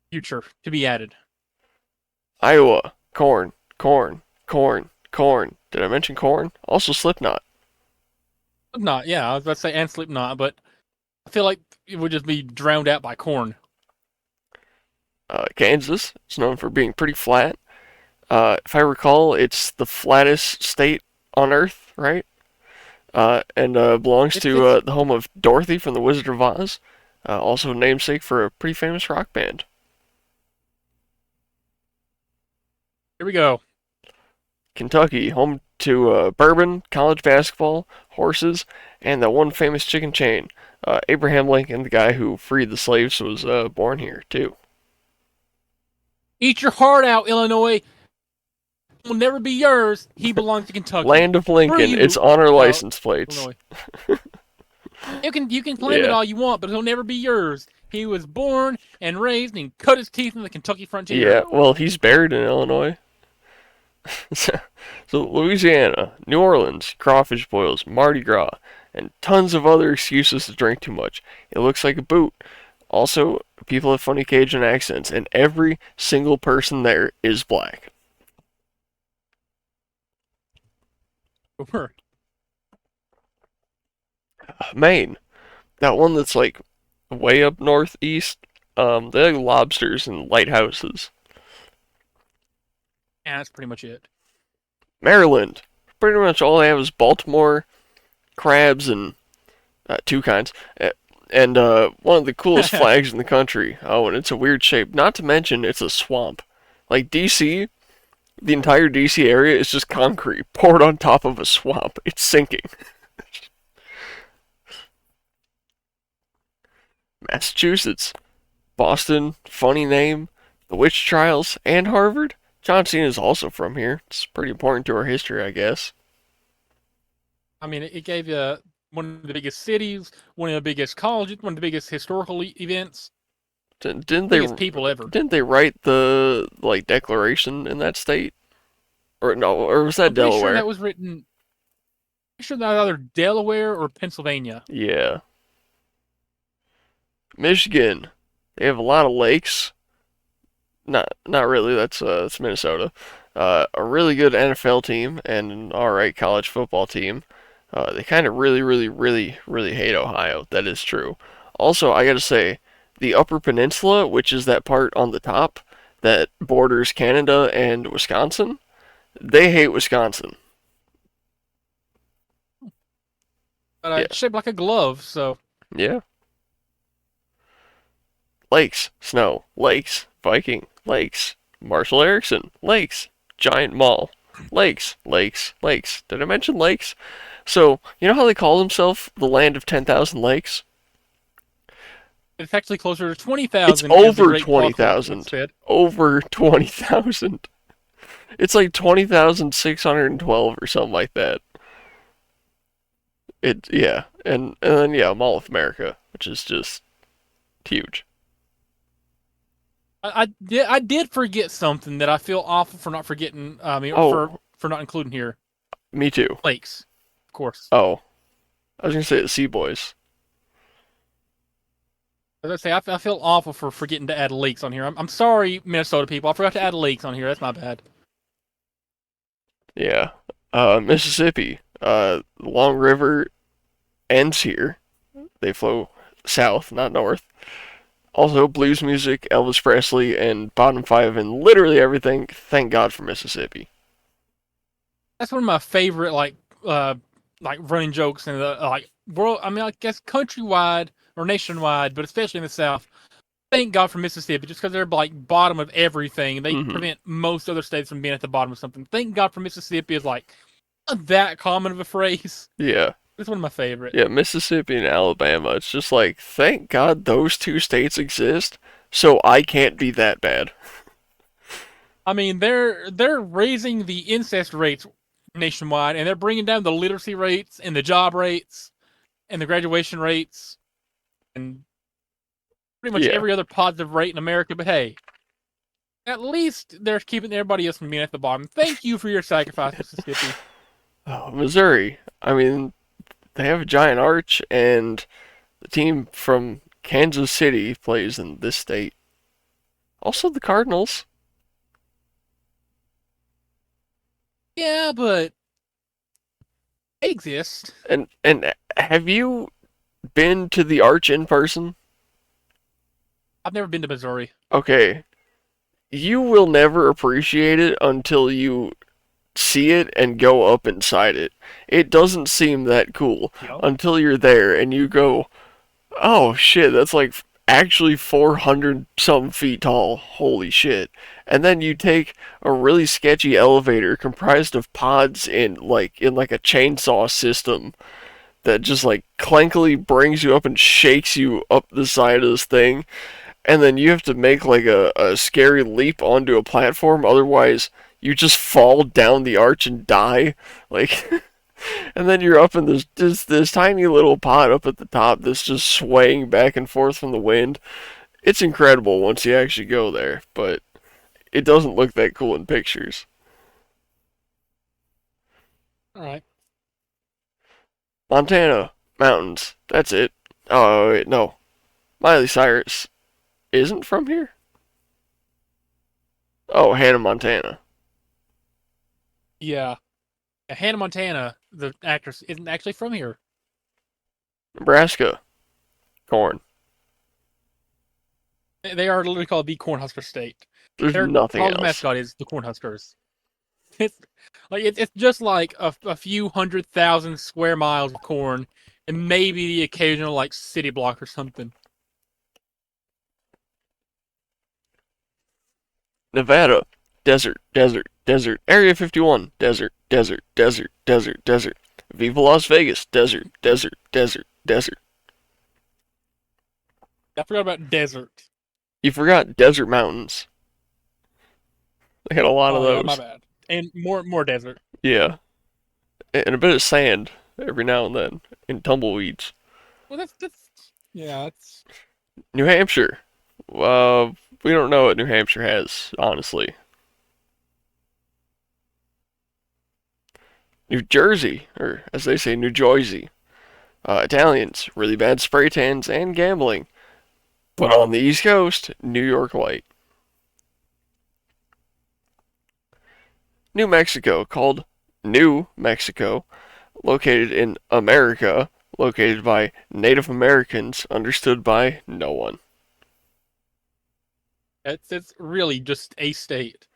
Speaker 2: Future to be added.
Speaker 1: Iowa. Corn. Corn. Corn. Corn. Did I mention corn? Also Slipknot.
Speaker 2: Slipknot, yeah, I was about to say and Slipknot, but I feel like it would just be drowned out by corn.
Speaker 1: Kansas. It's known for being pretty flat. If I recall, it's the flattest state on Earth, right? And belongs
Speaker 2: It's
Speaker 1: to
Speaker 2: it's
Speaker 1: the home of Dorothy from The Wizard of Oz, also namesake for a pretty famous rock band.
Speaker 2: Here we go.
Speaker 1: Kentucky, home to bourbon, college basketball, horses, and that one famous chicken chain. Abraham Lincoln, the guy who freed the slaves, was born here too.
Speaker 2: Eat your heart out, Illinois. It will never be yours. He belongs to Kentucky.
Speaker 1: Land of
Speaker 2: Screw
Speaker 1: Lincoln. It's
Speaker 2: you,
Speaker 1: on our license plates.
Speaker 2: Illinois. You can claim it
Speaker 1: Yeah.
Speaker 2: all you want, but he'll never be yours. He was born and raised and cut his teeth in the Kentucky frontier.
Speaker 1: Yeah, well, he's buried in Illinois. So Louisiana, New Orleans, crawfish boils, Mardi Gras, and tons of other excuses to drink too much. It looks like a boot. Also, people have funny Cajun accents, and every single person there is black.
Speaker 2: Sure.
Speaker 1: Maine, that one that's like way up northeast, they like lobsters and lighthouses.
Speaker 2: And that's pretty much it.
Speaker 1: Maryland, pretty much all they have is Baltimore, crabs, and two kinds. And one of the coolest flags in the country. Oh, and it's a weird shape. Not to mention, it's a swamp. Like DC, the entire DC area is just concrete poured on top of a swamp. It's sinking. Massachusetts, Boston, funny name, the witch trials, and Harvard. John Cena is also from here. It's pretty important to our history, I guess.
Speaker 2: I mean, it gave you one of the biggest cities, one of the biggest colleges, one of the biggest historical events,
Speaker 1: Didn't they?
Speaker 2: biggest people ever.
Speaker 1: Didn't they write the like declaration in that state? Or no? Or was that
Speaker 2: I'm pretty
Speaker 1: Delaware?
Speaker 2: sure that was written. I'm sure that was either Delaware or Pennsylvania.
Speaker 1: Yeah. Michigan. They have a lot of lakes. Not really. That's Minnesota. A really good NFL team and an alright college football team. They kind of really hate Ohio. That is true. Also, I gotta say, the Upper Peninsula, which is that part on the top that borders Canada and Wisconsin, they hate Wisconsin.
Speaker 2: But
Speaker 1: Yeah.
Speaker 2: it's shaped like a glove, so
Speaker 1: Yeah. Lakes, snow, lakes, Viking, lakes, Marshall Erickson, lakes, Giant Mall, lakes, lakes, lakes. Did I mention lakes? So, you know how they call themselves the land of 10,000 lakes?
Speaker 2: it's actually closer to 20,000.
Speaker 1: It's
Speaker 2: as the
Speaker 1: over
Speaker 2: great Paul Cole
Speaker 1: 20,000.
Speaker 2: said.
Speaker 1: Over 20,000. It's like 20,612 or something like that. Yeah. And then, yeah, Mall of America, which is just huge.
Speaker 2: I did forget something that I feel awful for not forgetting. I mean,
Speaker 1: Oh.
Speaker 2: for not including here.
Speaker 1: Me too.
Speaker 2: Lakes, of course.
Speaker 1: Oh. I was going to say the Sea Boys.
Speaker 2: As I say, I feel awful for forgetting to add lakes on here. I'm sorry, Minnesota people. I forgot to add lakes on here. That's my bad.
Speaker 1: Yeah. Mississippi. Long River ends here. They flow south, not north. Also, blues music, Elvis Presley, and bottom five, and literally everything. Thank God for Mississippi.
Speaker 2: That's one of my favorite like running jokes in the like world. I mean, I guess countrywide or nationwide, but especially in the South. Thank God for Mississippi, just because they're like bottom of everything. They
Speaker 1: Mhm.
Speaker 2: prevent most other states from being at the bottom of something. Thank God for Mississippi is like not that common of a phrase.
Speaker 1: Yeah.
Speaker 2: It's one of my favorite.
Speaker 1: Yeah, Mississippi and Alabama. It's just like, thank God those two states exist, so I can't be that bad.
Speaker 2: I mean, they're raising the incest rates nationwide, and they're bringing down the literacy rates and the job rates and the graduation rates and pretty much
Speaker 1: Yeah.
Speaker 2: every other positive rate in America. But hey, at least they're keeping everybody else from being at the bottom. Thank you for your sacrifice, Mississippi.
Speaker 1: Oh, Missouri. I mean, they have a giant arch, and the team from Kansas City plays in this state. Also, the Cardinals.
Speaker 2: Yeah, but they exist.
Speaker 1: And have you been to the arch in person?
Speaker 2: I've never been to Missouri.
Speaker 1: Okay. You will never appreciate it until you see it and go up inside it. It doesn't seem that cool
Speaker 2: You know?
Speaker 1: until you're there and you go, oh shit, that's like actually 400 some feet tall. Holy shit. And then you take a really sketchy elevator comprised of pods in like a chainsaw system that just like clankily brings you up and shakes you up the side of this thing, and then you have to make like a scary leap onto a platform, otherwise you just fall down the arch and die. Like and then you're up in this tiny little pod up at the top that's just swaying back and forth from the wind. It's incredible once you actually go there, but it doesn't look that cool in pictures.
Speaker 2: All right.
Speaker 1: Montana mountains. That's it. Oh wait, no. Miley Cyrus isn't from here. Oh, Hannah Montana.
Speaker 2: Yeah. Hannah Montana, the actress, isn't actually from here.
Speaker 1: Nebraska. Corn.
Speaker 2: They are literally called the Cornhusker State.
Speaker 1: There's
Speaker 2: Their
Speaker 1: nothing
Speaker 2: college
Speaker 1: else.
Speaker 2: mascot is the Cornhuskers. It's just like a few 100,000 square miles of corn, and maybe the occasional like city block or something.
Speaker 1: Nevada. Desert, desert, desert. Area 51. Desert, desert, desert, desert, desert. Viva Las Vegas. Desert, desert, desert, desert.
Speaker 2: I forgot about desert.
Speaker 1: You forgot desert mountains. They had a lot of
Speaker 2: Oh yeah, my
Speaker 1: those.
Speaker 2: bad. And more desert.
Speaker 1: Yeah. And a bit of sand every now and then. And tumbleweeds.
Speaker 2: Well, that's yeah, that's
Speaker 1: New Hampshire. We don't know what New Hampshire has, honestly. New Jersey, or as they say, New Jersey. Italians, really bad spray tans and gambling. But on the East Coast, New York Light. New Mexico, called New Mexico, located in America, located by Native Americans, understood by no one.
Speaker 2: it's really just a state.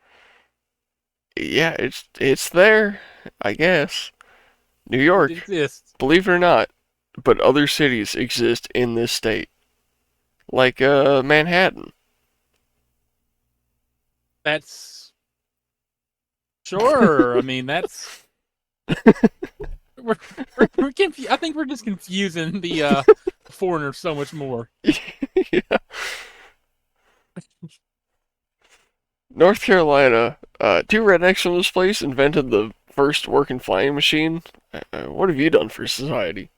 Speaker 1: Yeah, it's there, I guess. New York,
Speaker 2: It exists.
Speaker 1: believe it or not, but other cities exist in this state, like Manhattan.
Speaker 2: That's sure. I mean, that's we're, I think we're just confusing the foreigners so much more.
Speaker 1: Yeah. North Carolina, two rednecks from this place invented the first working flying machine. What have you done for society?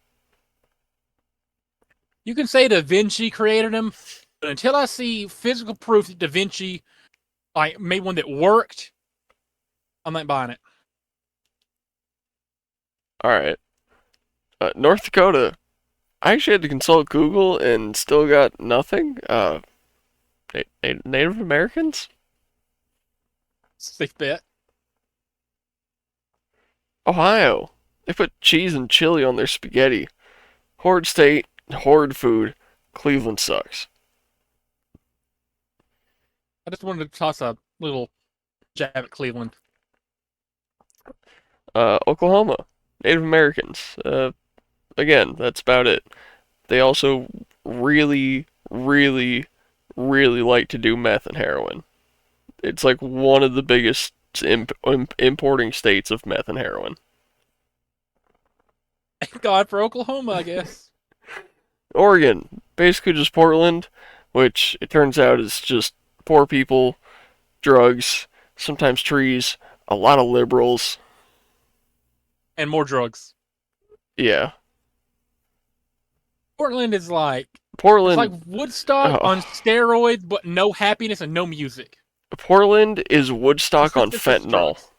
Speaker 2: You can say Da Vinci created them, but until I see physical proof that Da Vinci like made one that worked, I'm not buying it.
Speaker 1: Alright. North Dakota, I actually had to consult Google and still got nothing. Native Americans?
Speaker 2: Safe bet.
Speaker 1: Ohio, they put cheese and chili on their spaghetti. Horde state, horde food. Cleveland sucks.
Speaker 2: I just wanted to toss a little jab at Cleveland.
Speaker 1: Oklahoma, Native Americans. Again, that's about it. They also really, really, really like to do meth and heroin. It's like one of the biggest importing states of meth and heroin.
Speaker 2: Thank God for Oklahoma, I guess.
Speaker 1: Oregon, basically just Portland, which it turns out is just poor people, drugs, sometimes trees, a lot of liberals.
Speaker 2: And more drugs.
Speaker 1: Yeah.
Speaker 2: Portland is like
Speaker 1: Portland.
Speaker 2: it's like Woodstock on steroids, but no happiness and no music.
Speaker 1: Portland is Woodstock on
Speaker 2: It's just
Speaker 1: fentanyl.
Speaker 2: drugs.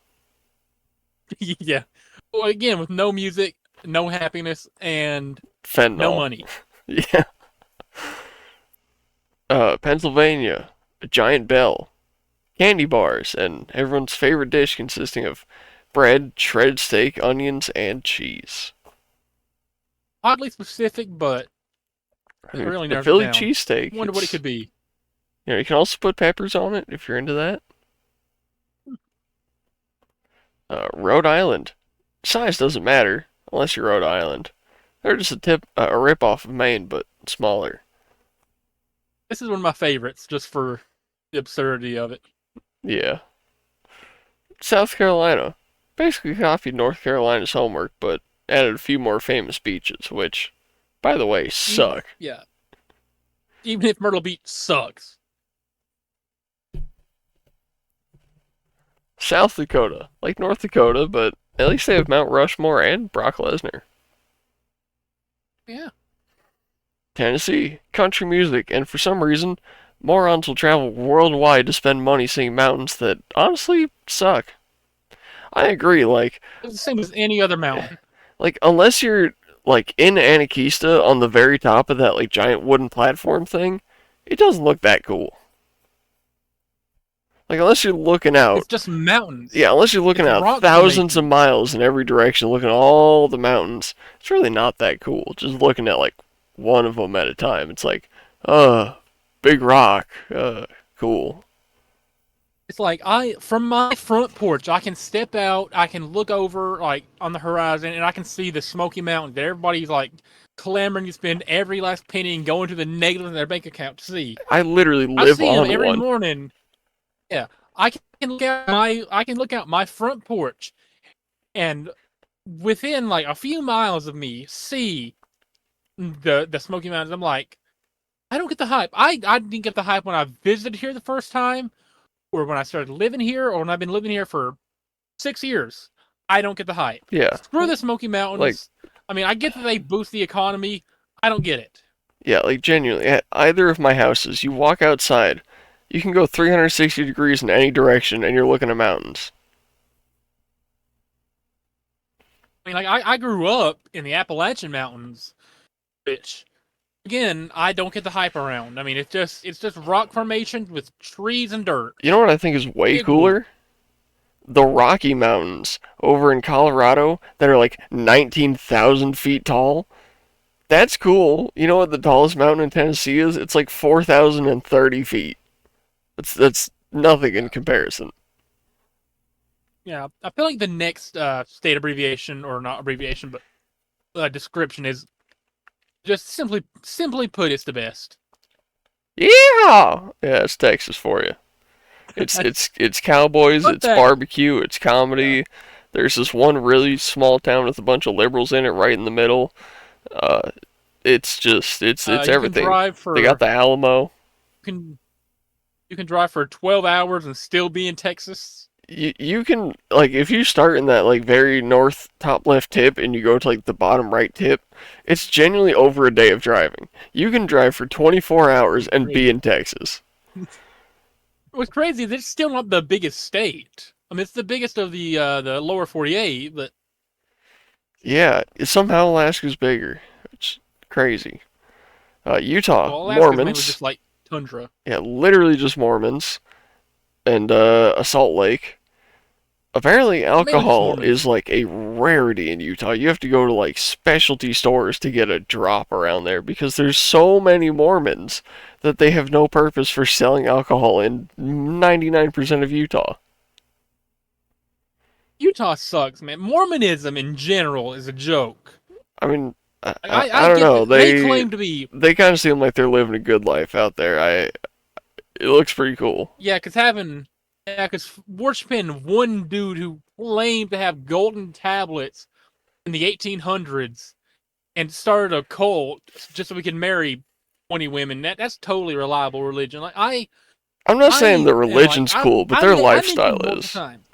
Speaker 2: Yeah. Well, again, with no music, no happiness, and
Speaker 1: Fentanyl.
Speaker 2: no money.
Speaker 1: Yeah. Pennsylvania, a giant bell, candy bars, and everyone's favorite dish consisting of bread, shredded steak, onions, and cheese.
Speaker 2: Oddly specific, but it really
Speaker 1: The
Speaker 2: narrows it
Speaker 1: Philly
Speaker 2: down.
Speaker 1: cheesesteak.
Speaker 2: Wonder what it could be.
Speaker 1: You know, you can also put peppers on it if you're into that. Rhode Island. Size doesn't matter unless you're Rhode Island. They're just a rip off of Maine, but smaller.
Speaker 2: This is one of my favorites, just for the absurdity of it.
Speaker 1: Yeah. South Carolina. Basically copied North Carolina's homework, but added a few more famous beaches, which, by the way, suck.
Speaker 2: Yeah. Even if Myrtle Beach sucks.
Speaker 1: South Dakota. Like North Dakota, but at least they have Mount Rushmore and Brock Lesnar.
Speaker 2: Yeah.
Speaker 1: Tennessee. Country music, and for some reason, morons will travel worldwide to spend money seeing mountains that honestly suck. I agree,
Speaker 2: It's the same as any other mountain.
Speaker 1: unless you're like in Anakista on the very top of that like giant wooden platform thing, it doesn't look that cool. Like unless you're looking
Speaker 2: It's
Speaker 1: out,
Speaker 2: just mountains.
Speaker 1: yeah, unless you're looking
Speaker 2: It's
Speaker 1: out
Speaker 2: rock
Speaker 1: thousands of
Speaker 2: formation.
Speaker 1: miles in every direction, looking at all the mountains, it's really not that cool. Just looking at like one of them at a time, it's like, big rock, cool.
Speaker 2: It's like from my front porch, I can step out, I can look over like on the horizon, and I can see the Smoky Mountains that everybody's like clamoring to spend every last penny and going to the negative in their bank account to see.
Speaker 1: I literally
Speaker 2: I
Speaker 1: live
Speaker 2: see them
Speaker 1: on
Speaker 2: every
Speaker 1: one.
Speaker 2: morning. Yeah, I can look out my front porch, and within like a few miles of me, see the Smoky Mountains. I'm like, I don't get the hype. I didn't get the hype when I visited here the first time, or when I started living here, or when I've been living here for 6 years. I don't get the hype.
Speaker 1: Yeah,
Speaker 2: Screw the Smoky
Speaker 1: like
Speaker 2: Mountains. I mean, I get that they boost the economy. I don't get it.
Speaker 1: yeah, like genuinely, at either of my houses, you walk outside, you can go 360 degrees in any direction, and you're looking at mountains.
Speaker 2: I mean, like I grew up in the Appalachian Mountains, which again, I don't get the hype around. I mean, it's just rock formations with trees and dirt.
Speaker 1: You know what I think is way
Speaker 2: Big whoop.
Speaker 1: cooler? The Rocky Mountains over in Colorado that are like 19,000 feet tall. That's cool. You know what the tallest mountain in Tennessee is? It's like 4,030 feet. That's nothing in comparison.
Speaker 2: Yeah, I feel like the next state abbreviation, or not abbreviation, but description is just simply put, it's the best.
Speaker 1: Yeah, yeah, it's Texas for you. It's cowboys,
Speaker 2: Fuck
Speaker 1: it's
Speaker 2: that.
Speaker 1: barbecue, it's
Speaker 2: Yeah.
Speaker 1: comedy. There's this one really small town with a bunch of liberals in it, right in the middle. Uh, it's just it's
Speaker 2: You can
Speaker 1: everything.
Speaker 2: drive
Speaker 1: They got
Speaker 2: for
Speaker 1: the Alamo.
Speaker 2: you can you can drive for 12 hours and still be in Texas.
Speaker 1: You can like if you start in that like very north top left tip and you go to like the bottom right tip, it's genuinely over a day of driving. You can drive for 24 hours and be
Speaker 2: Crazy.
Speaker 1: in Texas.
Speaker 2: What's crazy is it's still not the biggest state. I mean, it's the biggest of the lower 48, but
Speaker 1: Yeah, somehow Alaska's bigger. It's crazy. Utah,
Speaker 2: well, Alaska's mainly
Speaker 1: Mormons.
Speaker 2: just like tundra.
Speaker 1: Yeah, literally just Mormons and a Salt Lake. Apparently,
Speaker 2: Mainly just
Speaker 1: alcohol
Speaker 2: Mormons.
Speaker 1: is like a rarity in Utah. You have to go to like specialty stores to get a drop around there because there's so many Mormons that they have no purpose for selling alcohol in 99% of Utah.
Speaker 2: Utah sucks, man. Mormonism in general is a joke.
Speaker 1: I mean, I,
Speaker 2: Like,
Speaker 1: I,
Speaker 2: I
Speaker 1: I don't
Speaker 2: get
Speaker 1: know.
Speaker 2: that they
Speaker 1: They
Speaker 2: claim to be,
Speaker 1: they kind of seem like they're living a good life out there. It looks pretty cool.
Speaker 2: because worshiping one dude who claimed to have golden tablets in the 1800s and started a cult just so we can marry 20 women. That's totally reliable religion. Like
Speaker 1: I'm not saying the
Speaker 2: and like
Speaker 1: religion's cool, but their
Speaker 2: I mentioned
Speaker 1: lifestyle
Speaker 2: multiple
Speaker 1: is.
Speaker 2: times.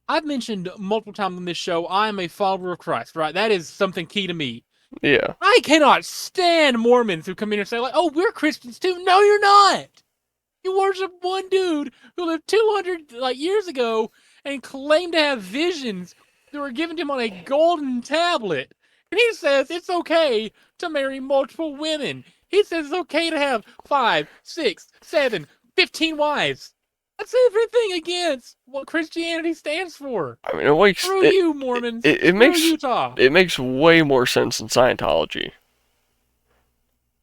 Speaker 2: I've mentioned multiple times on this show, I'm a follower of Christ, right? That is something key to me.
Speaker 1: Yeah.
Speaker 2: I cannot stand Mormons who come in and say, like, oh, we're Christians too. No, you're not. You worship one dude who lived 200 like years ago and claimed to have visions that were given to him on a golden tablet. And he says it's okay to marry multiple women. He says it's okay to have 5, 6, 7, 15 wives. That's everything against what Christianity stands for.
Speaker 1: I mean, it makes
Speaker 2: Screw you, Mormons.
Speaker 1: it
Speaker 2: Screw
Speaker 1: makes
Speaker 2: Utah.
Speaker 1: it makes way more sense than Scientology.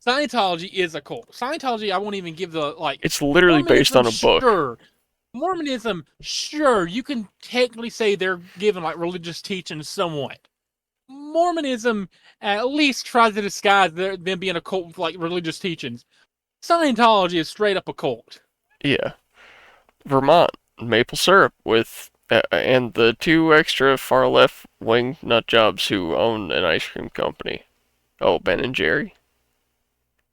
Speaker 2: Scientology is a cult. Scientology, I won't even give the like.
Speaker 1: It's literally based
Speaker 2: Mormonism,
Speaker 1: on a book.
Speaker 2: sure. Mormonism, sure. You can technically say they're given like religious teachings somewhat. Mormonism at least tries to disguise them being a cult with like religious teachings. Scientology is straight up a cult.
Speaker 1: Yeah. Vermont, maple syrup with and the two extra far left wing nut jobs who own an ice cream company. Oh, Ben and Jerry.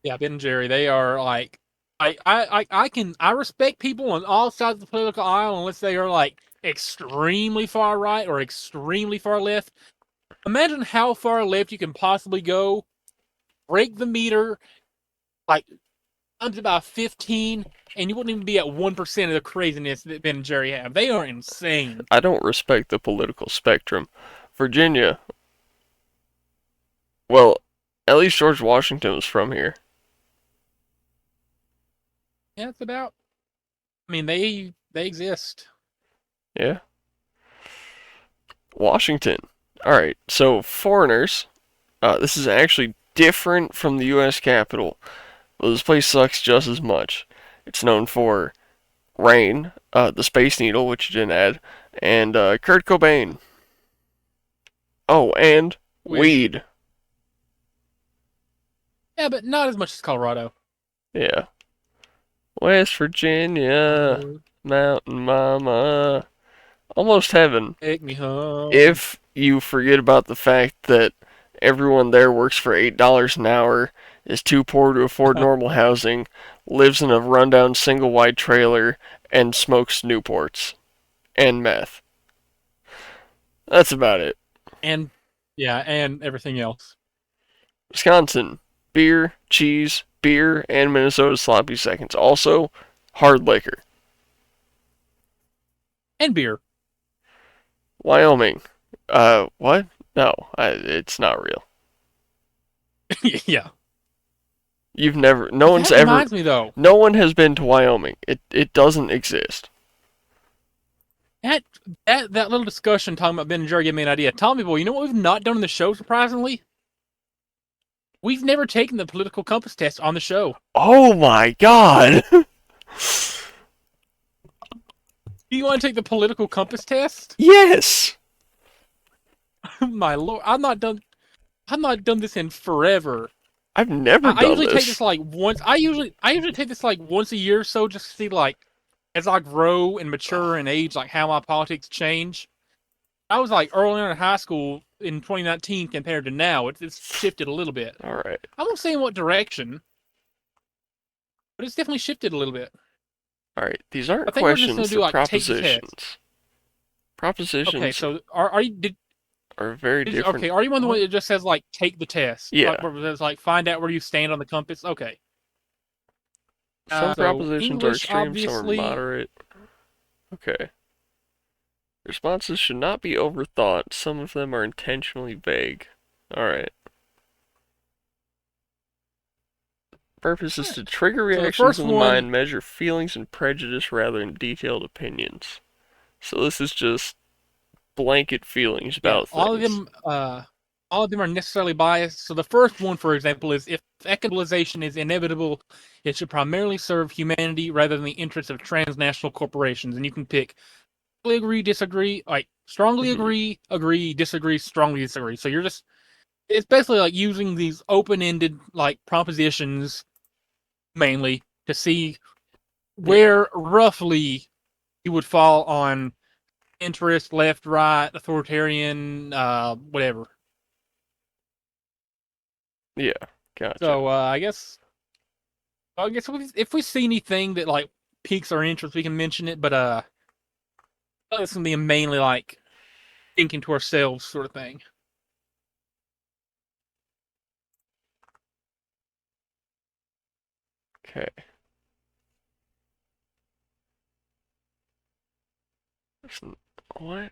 Speaker 2: Yeah, Ben and Jerry, they are like, I respect people on all sides of the political aisle unless they are like extremely far right or extremely far left. Imagine how far left you can possibly go, break the meter, like times about 15, and you wouldn't even be at 1% of the craziness that Ben and Jerry have. They are insane.
Speaker 1: I don't respect the political spectrum. Virginia, well, at least George Washington was from here.
Speaker 2: Yeah, it's about. I mean, they exist.
Speaker 1: Yeah. Washington. Alright, so foreigners, this is actually different from the US Capitol. Well, this place sucks just as much. It's known for rain, the Space Needle, which you didn't add, and Kurt Cobain. Oh, and
Speaker 2: Which,
Speaker 1: weed.
Speaker 2: yeah, but not as much as Colorado.
Speaker 1: Yeah. West Virginia, Mountain Mama. Almost heaven.
Speaker 2: Take me home.
Speaker 1: If you forget about the fact that everyone there works for $8 an hour, is too poor to afford normal housing, lives in a rundown single wide trailer, and smokes Newports and meth. That's about it.
Speaker 2: And yeah, and everything else.
Speaker 1: Wisconsin, beer, cheese, beer, and Minnesota sloppy seconds. Also, hard liquor.
Speaker 2: And beer.
Speaker 1: Wyoming, what? No, it's not real.
Speaker 2: Yeah.
Speaker 1: You've never, no one's
Speaker 2: That
Speaker 1: ever,
Speaker 2: reminds me though.
Speaker 1: no one has been to Wyoming. It doesn't exist.
Speaker 2: That that little discussion talking about Ben and Jerry gave me an idea. Tommy boy, you know what we've not done in the show, surprisingly? We've never taken the political compass test on the show.
Speaker 1: Oh my god!
Speaker 2: Do you want to take the political compass test?
Speaker 1: Yes!
Speaker 2: My lord, I've not done this in forever.
Speaker 1: I've never
Speaker 2: I
Speaker 1: done
Speaker 2: usually take
Speaker 1: this.
Speaker 2: this like once. I usually take this like once a year or so, just to see like as I grow and mature and age, like how my politics change. I was like early on in high school in 2019 compared to now. It's shifted a little bit.
Speaker 1: Alright.
Speaker 2: I won't say in what direction, but it's definitely shifted a little bit.
Speaker 1: Alright. These aren't
Speaker 2: I think we're just
Speaker 1: questions,
Speaker 2: gonna do
Speaker 1: they're
Speaker 2: like take the test.
Speaker 1: propositions. Propositions
Speaker 2: Okay, so are you
Speaker 1: are very different.
Speaker 2: okay? Are you one of the one that just says like take the test?
Speaker 1: Yeah.
Speaker 2: Like, where it says like find out where you stand on the compass. Okay.
Speaker 1: Some
Speaker 2: So
Speaker 1: propositions are
Speaker 2: English,
Speaker 1: extreme, some are
Speaker 2: obviously.
Speaker 1: moderate. Okay. Responses should not be overthought. Some of them are intentionally vague. Alright. Purpose is to trigger
Speaker 2: So the
Speaker 1: reactions
Speaker 2: first
Speaker 1: in the
Speaker 2: one,
Speaker 1: mind, measure feelings and prejudice rather than detailed opinions. So this is just blanket feelings
Speaker 2: yeah,
Speaker 1: about things.
Speaker 2: all of them are necessarily biased. So the first one, for example, is if economization is inevitable, it should primarily serve humanity rather than the interests of transnational corporations. And you can pick agree, disagree, like strongly agree, disagree, strongly disagree. So you're just it's basically like using these open-ended like propositions mainly to see where roughly you would fall on interest, left, right, authoritarian, whatever.
Speaker 1: Yeah, gotcha.
Speaker 2: So I guess if we see anything that like piques our interest, we can mention it. But it's gonna be mainly like thinking to ourselves sort of thing.
Speaker 1: Okay. What?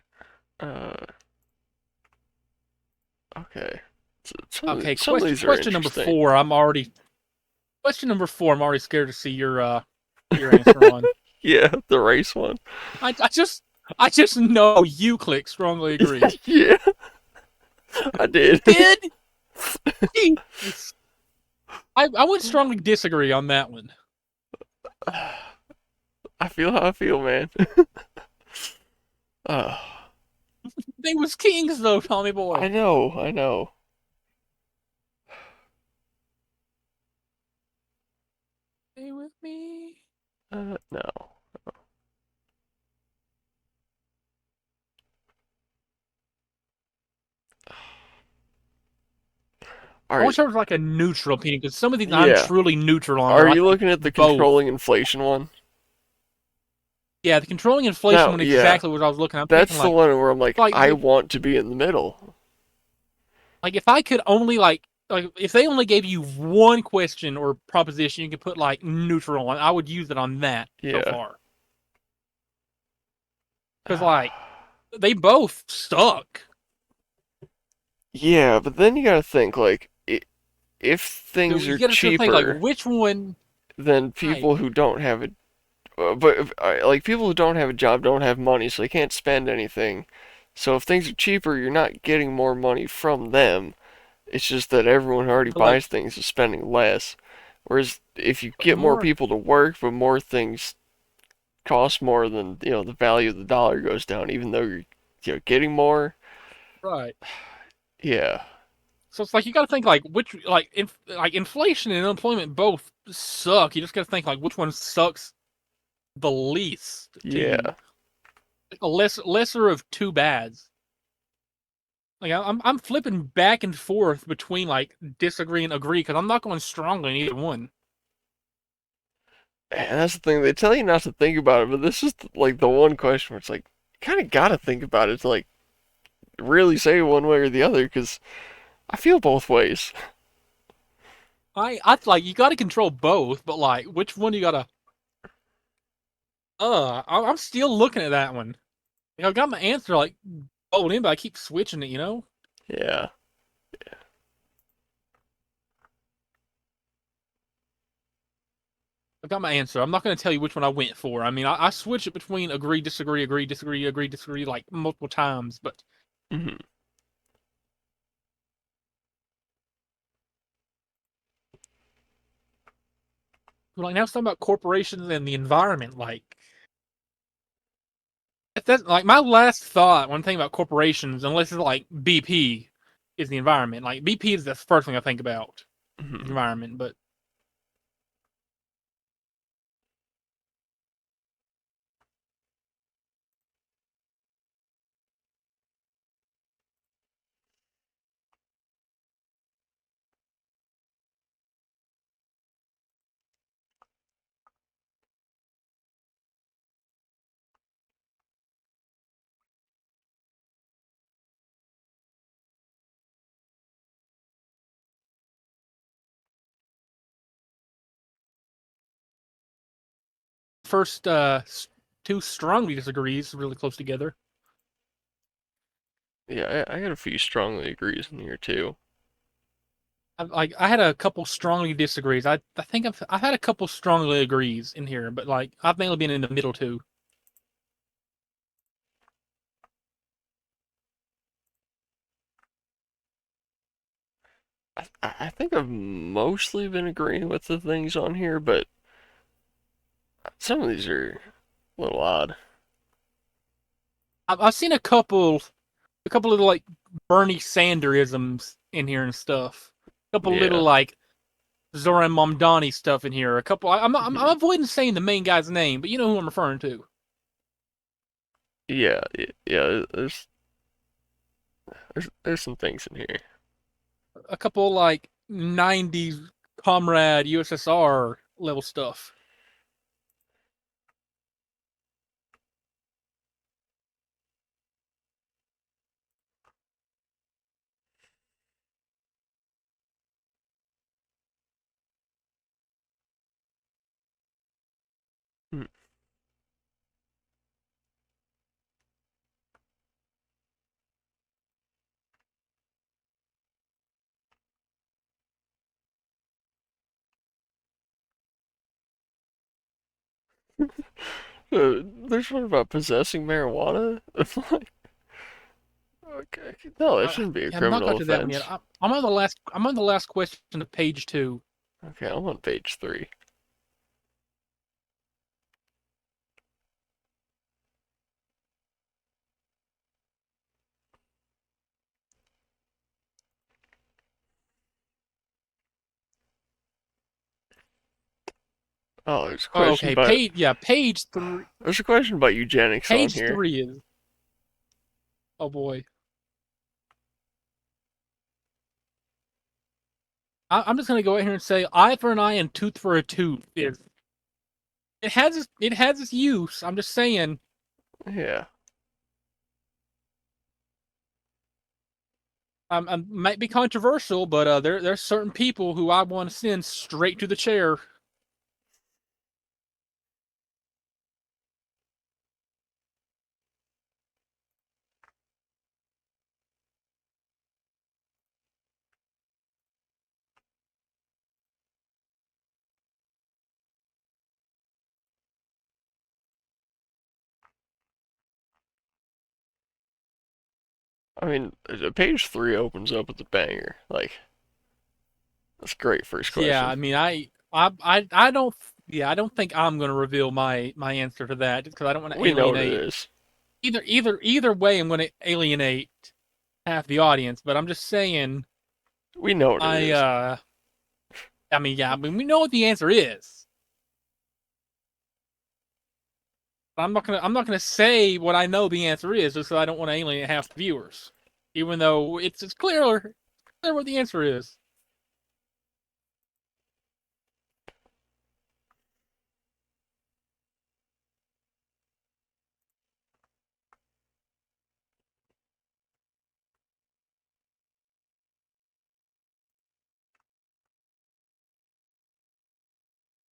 Speaker 1: Uh. Okay.
Speaker 2: Okay,
Speaker 1: Some of these are
Speaker 2: question number
Speaker 1: interesting.
Speaker 2: 4. Question number 4. I'm already scared to see your answer on.
Speaker 1: Yeah, the race one.
Speaker 2: I just know you click strongly agree.
Speaker 1: Yeah, I did.
Speaker 2: Did? I would strongly disagree on that one.
Speaker 1: I feel how I feel, man. uh,
Speaker 2: They was kings though, Tommy boy.
Speaker 1: I know, I know.
Speaker 2: me.
Speaker 1: No.
Speaker 2: I
Speaker 1: Are
Speaker 2: wish there was like a neutral opinion because some of these I'm
Speaker 1: yeah.
Speaker 2: truly neutral on.
Speaker 1: Are
Speaker 2: Though I
Speaker 1: you
Speaker 2: think
Speaker 1: looking at the
Speaker 2: both.
Speaker 1: controlling inflation one?
Speaker 2: Yeah, the controlling inflation
Speaker 1: Now,
Speaker 2: one
Speaker 1: yeah,
Speaker 2: exactly what I was looking. I'm thinking
Speaker 1: that's the one where I'm like,
Speaker 2: like
Speaker 1: I want to be in the middle.
Speaker 2: like if I could only like if they only gave you one question or proposition, you could put like neutral on. I would use it on that so
Speaker 1: Yeah.
Speaker 2: far because like they both suck.
Speaker 1: Yeah, but then you gotta think like, if
Speaker 2: So
Speaker 1: things
Speaker 2: you
Speaker 1: are
Speaker 2: got to think like
Speaker 1: cheaper
Speaker 2: which one.
Speaker 1: than
Speaker 2: Right.
Speaker 1: people who don't have a, but like people who don't have a job don't have money, so they can't spend anything. So if things are cheaper, you're not getting more money from them. It's just that everyone who already
Speaker 2: But like
Speaker 1: buys things is spending less. Whereas if you
Speaker 2: but
Speaker 1: get more
Speaker 2: more
Speaker 1: people to work, but more things cost more, then the value of the dollar goes down, even though you're getting more.
Speaker 2: right.
Speaker 1: Yeah,
Speaker 2: So it's like you got to think like which like inflation and unemployment both suck. You just got to think like which one sucks the least to you.
Speaker 1: yeah,
Speaker 2: Like a lesser of two bads. Like I'm flipping back and forth between like disagree and agree because I'm not going strongly in either one.
Speaker 1: and that's the thing. They tell you not to think about it, but this is like the one question where it's like, you kind of gotta think about it to like really say one way or the other, because I feel both ways.
Speaker 2: I like you got to control both, but like which one you gotta? I'm still looking at that one. I got my answer like oh in, but I keep switching it.
Speaker 1: Yeah,
Speaker 2: I've got my answer. I'm not going to tell you which one I went for. I mean, I switch it between agree, disagree, agree, disagree, agree, disagree, like multiple times. But
Speaker 1: hmm
Speaker 2: like now, it's talking about corporations and the environment. Like that's like my last thought when thinking about corporations, unless it's like BP, is the environment. Like BP is the first thing I think about, the
Speaker 1: hmm
Speaker 2: environment. But first, two strongly disagrees really close together.
Speaker 1: yeah. I got a few strongly agrees in here too.
Speaker 2: I had a couple strongly disagrees. I think I've had a couple strongly agrees in here, but like I've mainly been in the middle two.
Speaker 1: I think I've mostly been agreeing with the things on here, but some of these are a little odd.
Speaker 2: I've seen a couple little like Bernie Sanderisms in here and stuff. A couple little
Speaker 1: Yeah,
Speaker 2: like Zoran Momdani stuff in here. A couple. I'm
Speaker 1: hmm
Speaker 2: avoiding saying the main guy's name, but you know who I'm referring to.
Speaker 1: yeah, yeah. There's some things in here.
Speaker 2: A couple like '90s comrade USSR level stuff.
Speaker 1: Hmm. There's one about possessing marijuana. Okay, no, that shouldn't be a
Speaker 2: I've not got
Speaker 1: criminal
Speaker 2: to that one yet.
Speaker 1: offense.
Speaker 2: I'm on the last. I'm on the last question of page two.
Speaker 1: Okay, I'm on page 3. Oh, there's a
Speaker 2: Oh,
Speaker 1: question
Speaker 2: okay,
Speaker 1: about
Speaker 2: page three.
Speaker 1: there's a question about eugenics on
Speaker 2: Page
Speaker 1: here.
Speaker 2: three is. Oh boy. I'm just gonna go out here and say eye for an eye and tooth for a tooth. It has its use. I'm just saying.
Speaker 1: Yeah.
Speaker 2: I might be controversial, but there's certain people who I want to send straight to the chair.
Speaker 1: I mean, page 3 opens up with a banger. Like, that's a great first
Speaker 2: Yeah,
Speaker 1: question.
Speaker 2: I mean, I don't. Yeah, I don't think I'm gonna reveal my answer to that because I don't want to
Speaker 1: We know what it
Speaker 2: alienate
Speaker 1: is.
Speaker 2: either way. I'm gonna alienate half the audience, but I'm just saying.
Speaker 1: We know what it
Speaker 2: I
Speaker 1: is.
Speaker 2: uh, I mean, yeah, I mean, we know what the answer is. But I'm not gonna say what I know the answer is just so I don't want to alienate half the viewers, even though it's clear what the answer is.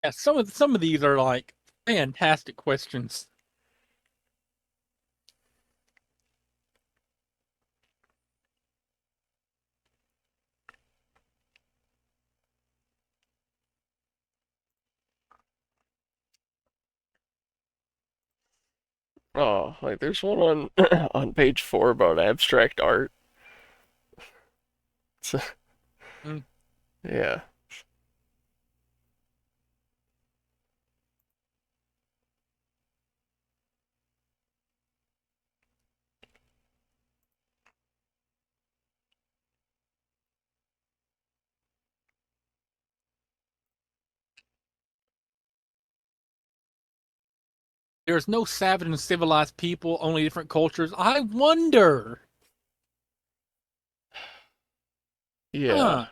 Speaker 2: Yeah, some of these are like fantastic questions.
Speaker 1: Oh, like there's one on on page 4 about abstract art. So,
Speaker 2: Mm.
Speaker 1: yeah.
Speaker 2: There's no savage and civilized people, only different cultures. I wonder.
Speaker 1: Yeah.
Speaker 2: Huh.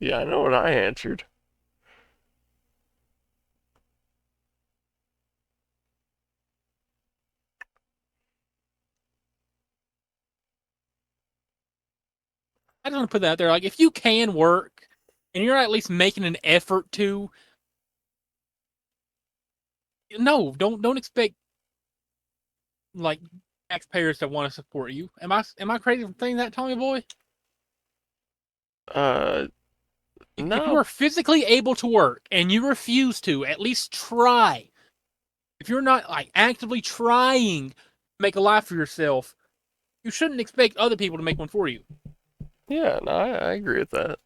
Speaker 1: Yeah, I know what I answered.
Speaker 2: I just want to put that out there. Like, if you can work and you're at least making an effort to, no, don't expect like taxpayers to want to support you. Am I crazy for saying that, Tommy Boy?
Speaker 1: Uh,
Speaker 2: If you
Speaker 1: no.
Speaker 2: are physically able to work and you refuse to, at least try. If you're not like actively trying to make a life for yourself, you shouldn't expect other people to make one for you.
Speaker 1: Yeah, no, I agree with that.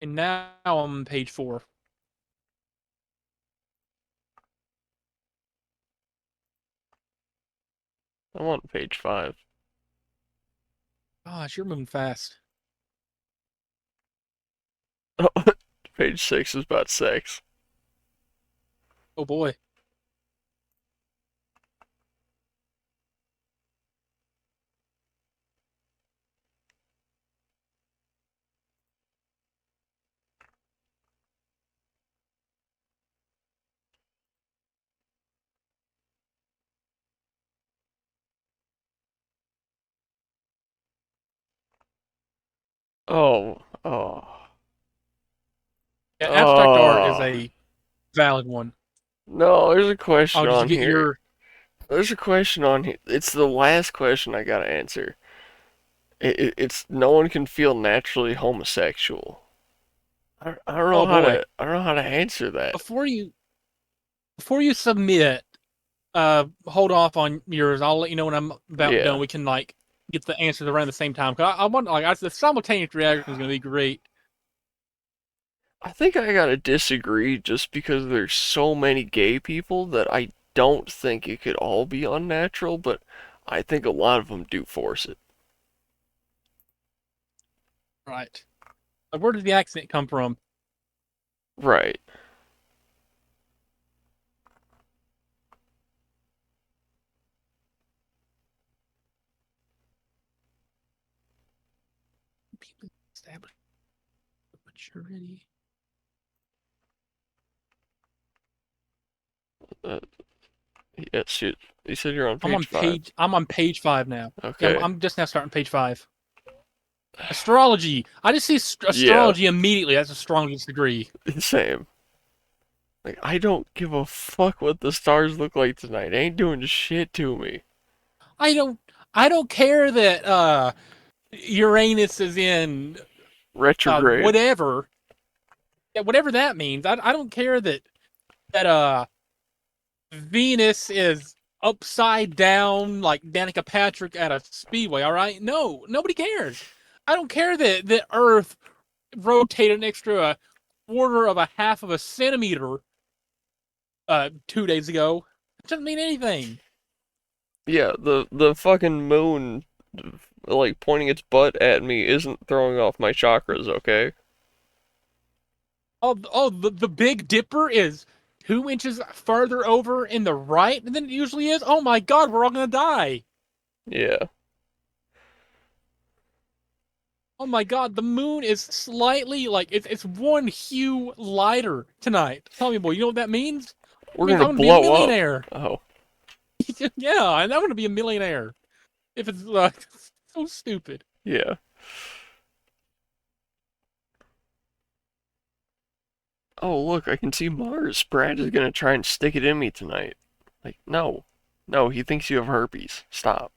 Speaker 2: And now I'm on page 4.
Speaker 1: I'm on page 5.
Speaker 2: Gosh, you're moving fast.
Speaker 1: Oh, page 6 is about sex.
Speaker 2: Oh boy.
Speaker 1: Oh, oh,
Speaker 2: Yeah, abstract art is
Speaker 1: oh.
Speaker 2: a valid one.
Speaker 1: No, there's a question
Speaker 2: Oh, did you
Speaker 1: on
Speaker 2: get
Speaker 1: here.
Speaker 2: your?
Speaker 1: There's a question on here. It's the last question I gotta answer. It's no one can feel naturally homosexual. I don't know
Speaker 2: Oh
Speaker 1: how
Speaker 2: boy.
Speaker 1: to I don't know how to answer that.
Speaker 2: Before you before you submit, hold off on yours. I'll let you know when I'm about done.
Speaker 1: Yeah.
Speaker 2: We can like get the answers around the same time. Cause I want like the simultaneous reaction is gonna be great.
Speaker 1: I think I gotta disagree just because there's so many gay people that I don't think it could all be unnatural, but I think a lot of them do force it.
Speaker 2: Right. Where did the accent come from?
Speaker 1: Right.
Speaker 2: People establish maturity.
Speaker 1: Uh, yes, you said you're on
Speaker 2: I'm
Speaker 1: page
Speaker 2: on
Speaker 1: five.
Speaker 2: page. I'm on page 5 now. Yeah,
Speaker 1: Okay.
Speaker 2: I'm just now starting page 5. Astrology. I just see
Speaker 1: Yeah,
Speaker 2: astrology immediately. That's a strong disagree.
Speaker 1: same. Like, I don't give a fuck what the stars look like tonight. It ain't doing shit to me.
Speaker 2: I don't. I don't care that Uranus is in
Speaker 1: Retrograde.
Speaker 2: whatever. Yeah, whatever that means. I don't care that Venus is upside down like Danica Patrick at a speedway. All right, no, nobody cares. I don't care that the Earth rotated an extra quarter of a half of a centimeter 2 days ago. It doesn't mean anything.
Speaker 1: Yeah, the fucking moon, like, pointing its butt at me isn't throwing off my chakras, okay?
Speaker 2: The Big Dipper is 2 inches farther over in the right than it usually is. Oh my God, we're all gonna die.
Speaker 1: Yeah.
Speaker 2: Oh my God, the moon is slightly like it's one hue lighter tonight. Tell me, boy, you know what that means? It
Speaker 1: We're
Speaker 2: means
Speaker 1: gonna
Speaker 2: I'm gonna be a
Speaker 1: blow up.
Speaker 2: millionaire.
Speaker 1: Oh,
Speaker 2: Yeah, and I'm gonna be a millionaire. If it's so stupid.
Speaker 1: yeah. Oh, look, I can see Mars. Brad is gonna try and stick it in me tonight. Like, no. No, he thinks you have herpes. Stop.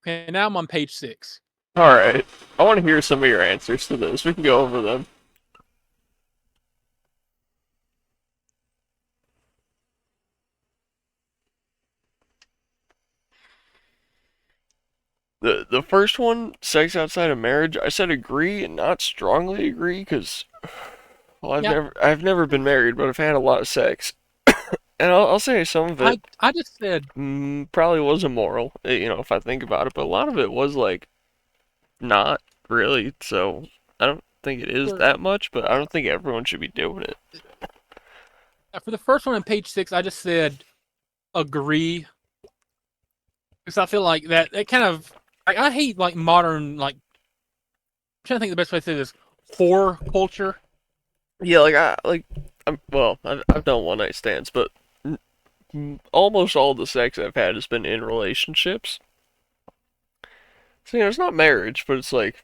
Speaker 2: Okay, now I'm on page 6.
Speaker 1: Alright. I want to hear some of your answers to this. We can go over them. The first one, sex outside of marriage, I said agree and not strongly agree because well,
Speaker 2: Yeah,
Speaker 1: I've never been married, but I've had a lot of sex, and I'll say some of it
Speaker 2: I just said
Speaker 1: probably was immoral, if I think about it, but a lot of it was like not really. So I don't think it is
Speaker 2: for
Speaker 1: that much, but I don't think everyone should be doing it.
Speaker 2: for the first one on page 6. I just said agree because I feel like that kind of I hate like modern like I'm trying to think the best way to say this horror culture.
Speaker 1: Yeah, I've done one night stands, but almost all the sex I've had has been in relationships. So it's not marriage, but it's like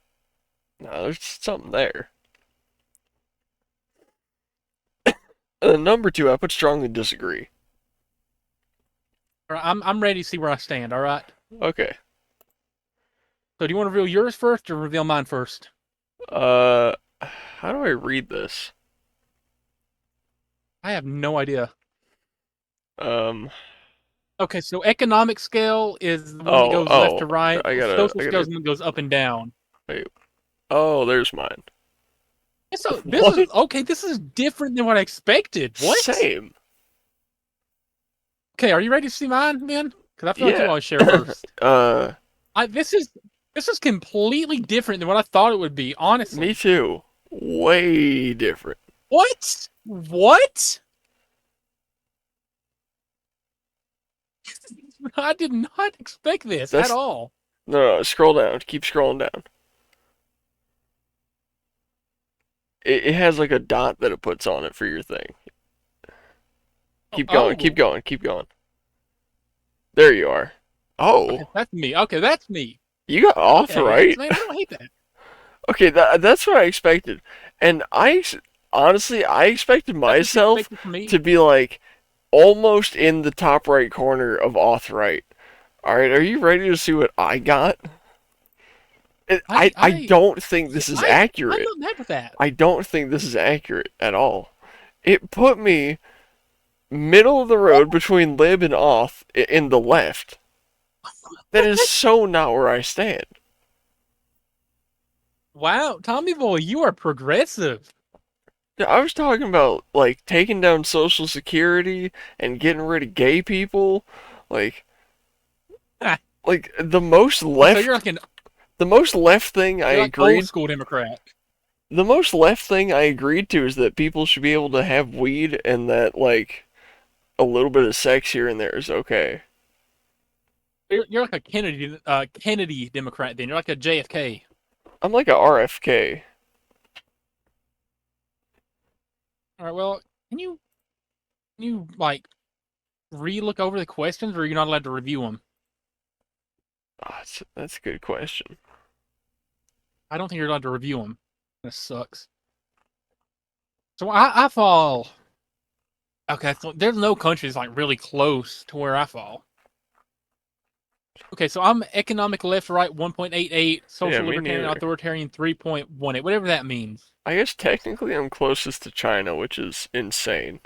Speaker 1: no, there's something there. Number two, I would strongly disagree.
Speaker 2: I'm ready to see where I stand. All right.
Speaker 1: Okay.
Speaker 2: So do you want to reveal yours first or reveal mine first?
Speaker 1: Uh, how do I read this?
Speaker 2: I have no idea.
Speaker 1: Um.
Speaker 2: Okay, so economic scale is the one that
Speaker 1: Oh,
Speaker 2: goes left
Speaker 1: oh.
Speaker 2: to right. Social scale is
Speaker 1: I gotta.
Speaker 2: the one that goes up and down.
Speaker 1: Wait. Oh, there's mine.
Speaker 2: And so this is
Speaker 1: What?
Speaker 2: okay. This is different than what I expected. What?
Speaker 1: Same.
Speaker 2: Okay, are you ready to see mine, man? Because I feel like you
Speaker 1: Yeah.
Speaker 2: always share first.
Speaker 1: uh,
Speaker 2: This is completely different than what I thought it would be.
Speaker 1: me
Speaker 2: Honestly.
Speaker 1: too. Way different.
Speaker 2: What? What? I did not expect this at
Speaker 1: That's
Speaker 2: all.
Speaker 1: no, no. Scroll down. Keep scrolling down. It has like a dot that it puts on it for your thing. Keep going. Keep
Speaker 2: Oh,
Speaker 1: going. Keep going. There you are.
Speaker 2: okay,
Speaker 1: Oh,
Speaker 2: that's me. Okay, that's me.
Speaker 1: you got off
Speaker 2: Okay,
Speaker 1: right.
Speaker 2: man, I don't hate that.
Speaker 1: Okay, that's what I expected. And honestly, I expected
Speaker 2: That's what you
Speaker 1: myself
Speaker 2: expected from me.
Speaker 1: to be like almost in the top right corner of auth right. All right, are you ready to see what I got? I don't think this is
Speaker 2: I'm
Speaker 1: accurate.
Speaker 2: not mad with that.
Speaker 1: I don't think this is accurate at all. It put me middle of the road between lib and auth in the left. That is so not where I stand.
Speaker 2: Wow, Tommy Boy, you are progressive.
Speaker 1: Yeah, I was talking about like taking down Social Security and getting rid of gay people. Like, like
Speaker 2: So you're like an
Speaker 1: the most left thing I
Speaker 2: you're like old
Speaker 1: agreed,
Speaker 2: school Democrat.
Speaker 1: the most left thing I agreed to is that people should be able to have weed and that like a little bit of sex here and there is okay.
Speaker 2: You're like a Kennedy Democrat. Then you're like a JFK.
Speaker 1: I'm like a RFK.
Speaker 2: All right. Well, can you like re-look over the questions, or are you not allowed to review them?
Speaker 1: That's a good question.
Speaker 2: I don't think you're allowed to review them. This sucks. So I fall. Okay, so there's no countries like really close to where I fall. Okay, so I'm economic left right 1.88,
Speaker 1: Yeah,
Speaker 2: social
Speaker 1: me
Speaker 2: libertarian
Speaker 1: neither.
Speaker 2: authoritarian 3.18, whatever that means.
Speaker 1: I guess technically I'm closest to China, which is insane.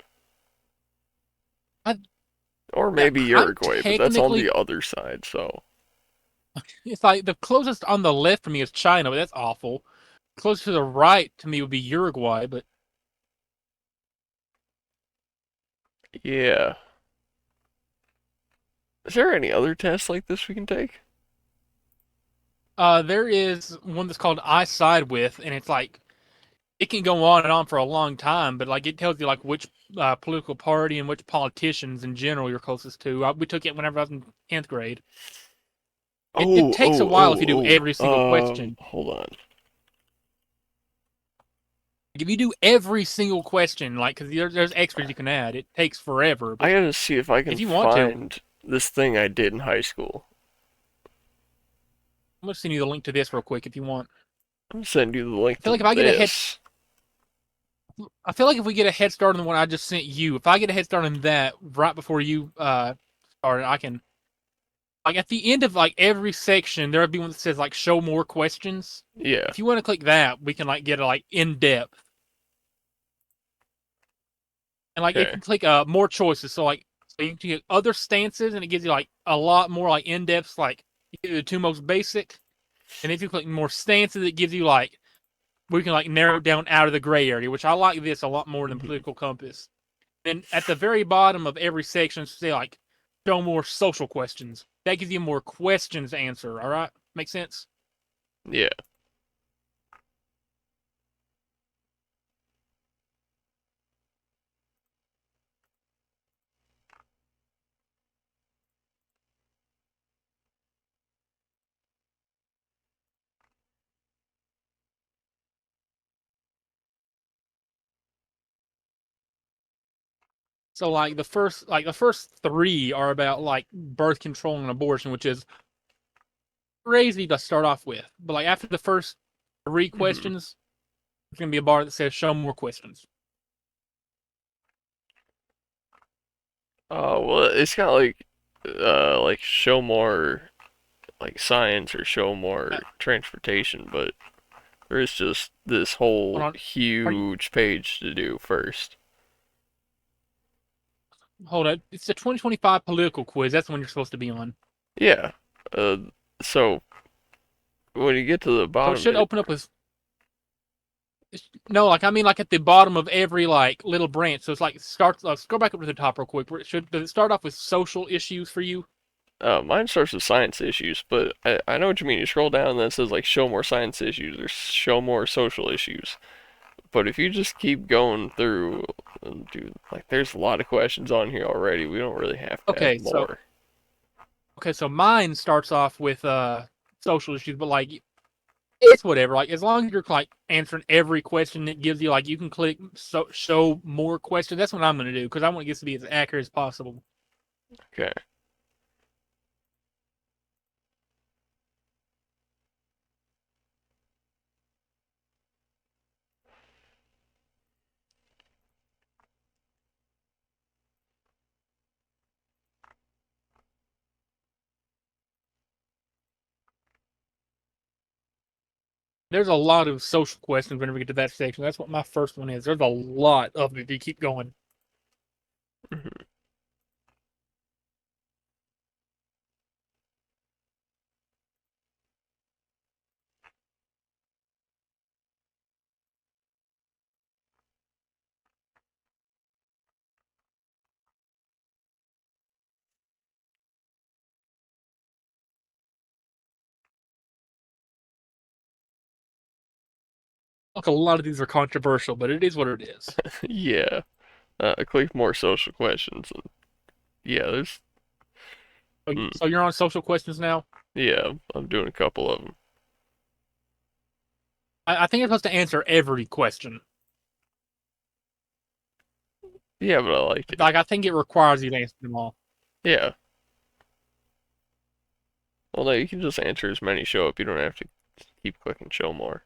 Speaker 2: I,
Speaker 1: Or
Speaker 2: yeah,
Speaker 1: maybe
Speaker 2: I'm
Speaker 1: Uruguay, but that's on
Speaker 2: technically
Speaker 1: the other side, so
Speaker 2: it's like the closest on the left for me is China, but that's awful. Close to the right to me would be Uruguay, but
Speaker 1: yeah. Is there any other tests like this we can take?
Speaker 2: there is one that's called I side with, and it's like it can go on and on for a long time, but like it tells you like which political party and which politicians in general you're closest to. We took it whenever I was in 10th grade. It
Speaker 1: Oh,
Speaker 2: takes a
Speaker 1: oh,
Speaker 2: while if you do
Speaker 1: oh,
Speaker 2: every single question.
Speaker 1: hold on.
Speaker 2: Like, if you do every single question, like because there's extras you can add, it takes forever.
Speaker 1: I
Speaker 2: But
Speaker 1: gotta see if I can
Speaker 2: if you want to,
Speaker 1: find this thing I did in high school.
Speaker 2: I'm gonna send you the link to this real quick if you want.
Speaker 1: I'm gonna send you the link
Speaker 2: I feel
Speaker 1: to
Speaker 2: like if I get a head,
Speaker 1: this.
Speaker 2: I feel like if we get a head start on the one I just sent you, if I get a head start on that right before you start, I can like at the end of like every section there'll be one that says like show more questions.
Speaker 1: Yeah,
Speaker 2: If you want to click that, we can like get a like in depth and like it
Speaker 1: okay.
Speaker 2: can click more choices. So you can get other stances and it gives you like a lot more like in depth like the two most basic. And if you click more stances, it gives you like we can like narrow it down out of the gray area, which I like this a lot more than
Speaker 1: Mhm.
Speaker 2: political compass. Then at the very bottom of every section, say like show more social questions. That gives you more questions to answer. All right, make sense?
Speaker 1: Yeah.
Speaker 2: So like the first three are about like birth control and abortion, which is crazy to start off with. But like after the first three
Speaker 1: hmm
Speaker 2: questions, there's gonna be a bar that says show more questions.
Speaker 1: Oh, well, it's got like show more like science or show more
Speaker 2: Uh,
Speaker 1: transportation, but there's just this
Speaker 2: hold
Speaker 1: whole
Speaker 2: on, are you,
Speaker 1: huge page to do first.
Speaker 2: hold on. It's the 2025 political quiz. That's the one you're supposed to be on.
Speaker 1: Yeah. Uh, so when you get to the
Speaker 2: So it
Speaker 1: bottom,
Speaker 2: should open up with no, like I mean, like at the bottom of every like little branch. So it's like starts. Let's go back up to the top real quick. Where it should does it start off with social issues for you?
Speaker 1: mine starts with science issues, but I know what you mean. You scroll down and then it says like show more science issues or show more social issues. But if you just keep going through, dude, like there's a lot of questions on here already. We don't really have to add
Speaker 2: Okay, so
Speaker 1: more.
Speaker 2: okay, so mine starts off with social issues, but like it's whatever. Like as long as you're like answering every question it gives you, like you can click show more questions. That's what I'm gonna do because I want this to be as accurate as possible.
Speaker 1: Okay.
Speaker 2: There's a lot of social questions whenever we get to that section. That's what my first one is. There's a lot of them if you keep going.
Speaker 1: Mhm.
Speaker 2: Like a lot of these are controversial, but it is what it is.
Speaker 1: Yeah. Click more social questions. Yeah, there's.
Speaker 2: So,
Speaker 1: Mm,
Speaker 2: so you're on social questions now.
Speaker 1: yeah, I'm doing a couple of them.
Speaker 2: I think you're supposed to answer every question.
Speaker 1: Yeah, but I like it.
Speaker 2: Like I think it requires you to answer them all.
Speaker 1: Yeah. Well, no, you can just answer as many show up. You don't have to keep clicking show more.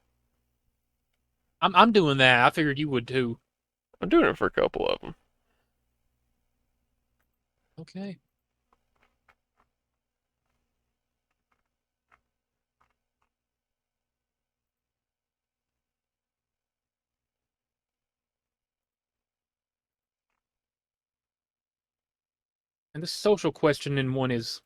Speaker 2: I'm doing that. I figured you would too.
Speaker 1: I'm doing it for a couple of them.
Speaker 2: Okay. And this social question in one is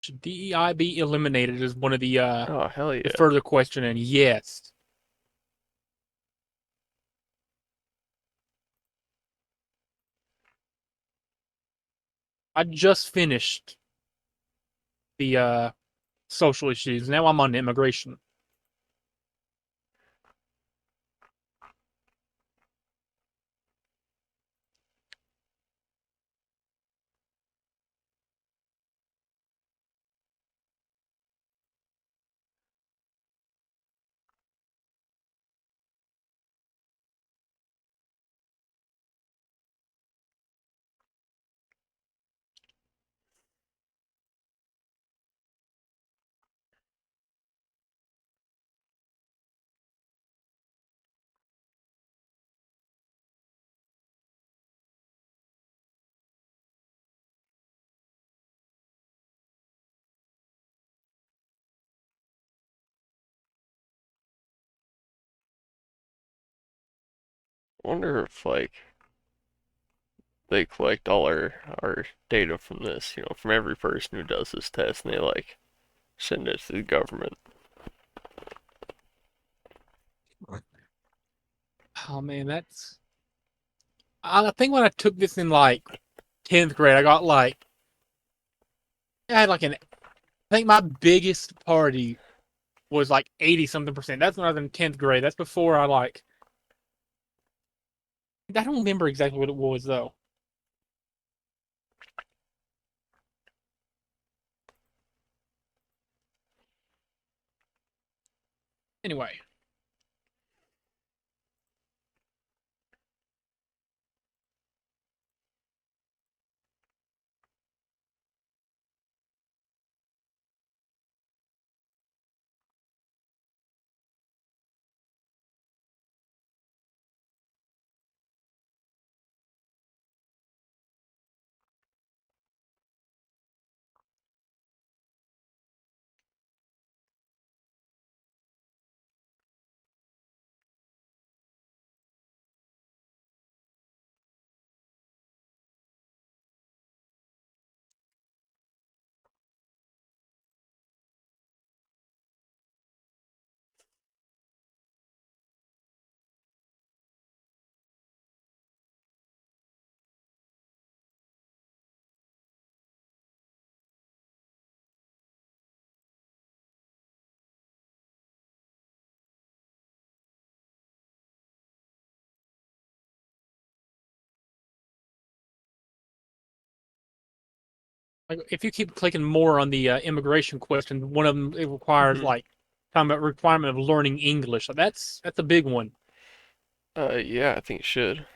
Speaker 2: should DEI be eliminated is one of
Speaker 1: Oh, hell
Speaker 2: the
Speaker 1: yeah.
Speaker 2: further question, and yes. I just finished the social issues. Now I'm on immigration.
Speaker 1: I wonder if, like, they collect all our data from this, from every person who does this test, and they, like, send it to the government.
Speaker 2: Oh man, that's. I think when I took this in like 10th grade, I got like I had like an. I think my biggest party was like 80 something percent. That's when I was in 10th grade. That's before I like. I don't remember exactly what it was though. Anyway, like if you keep clicking more on the immigration question, one of them it requires
Speaker 1: Hmm.
Speaker 2: like talking about requirement of learning English. So that's a big one.
Speaker 1: Yeah, I think it should.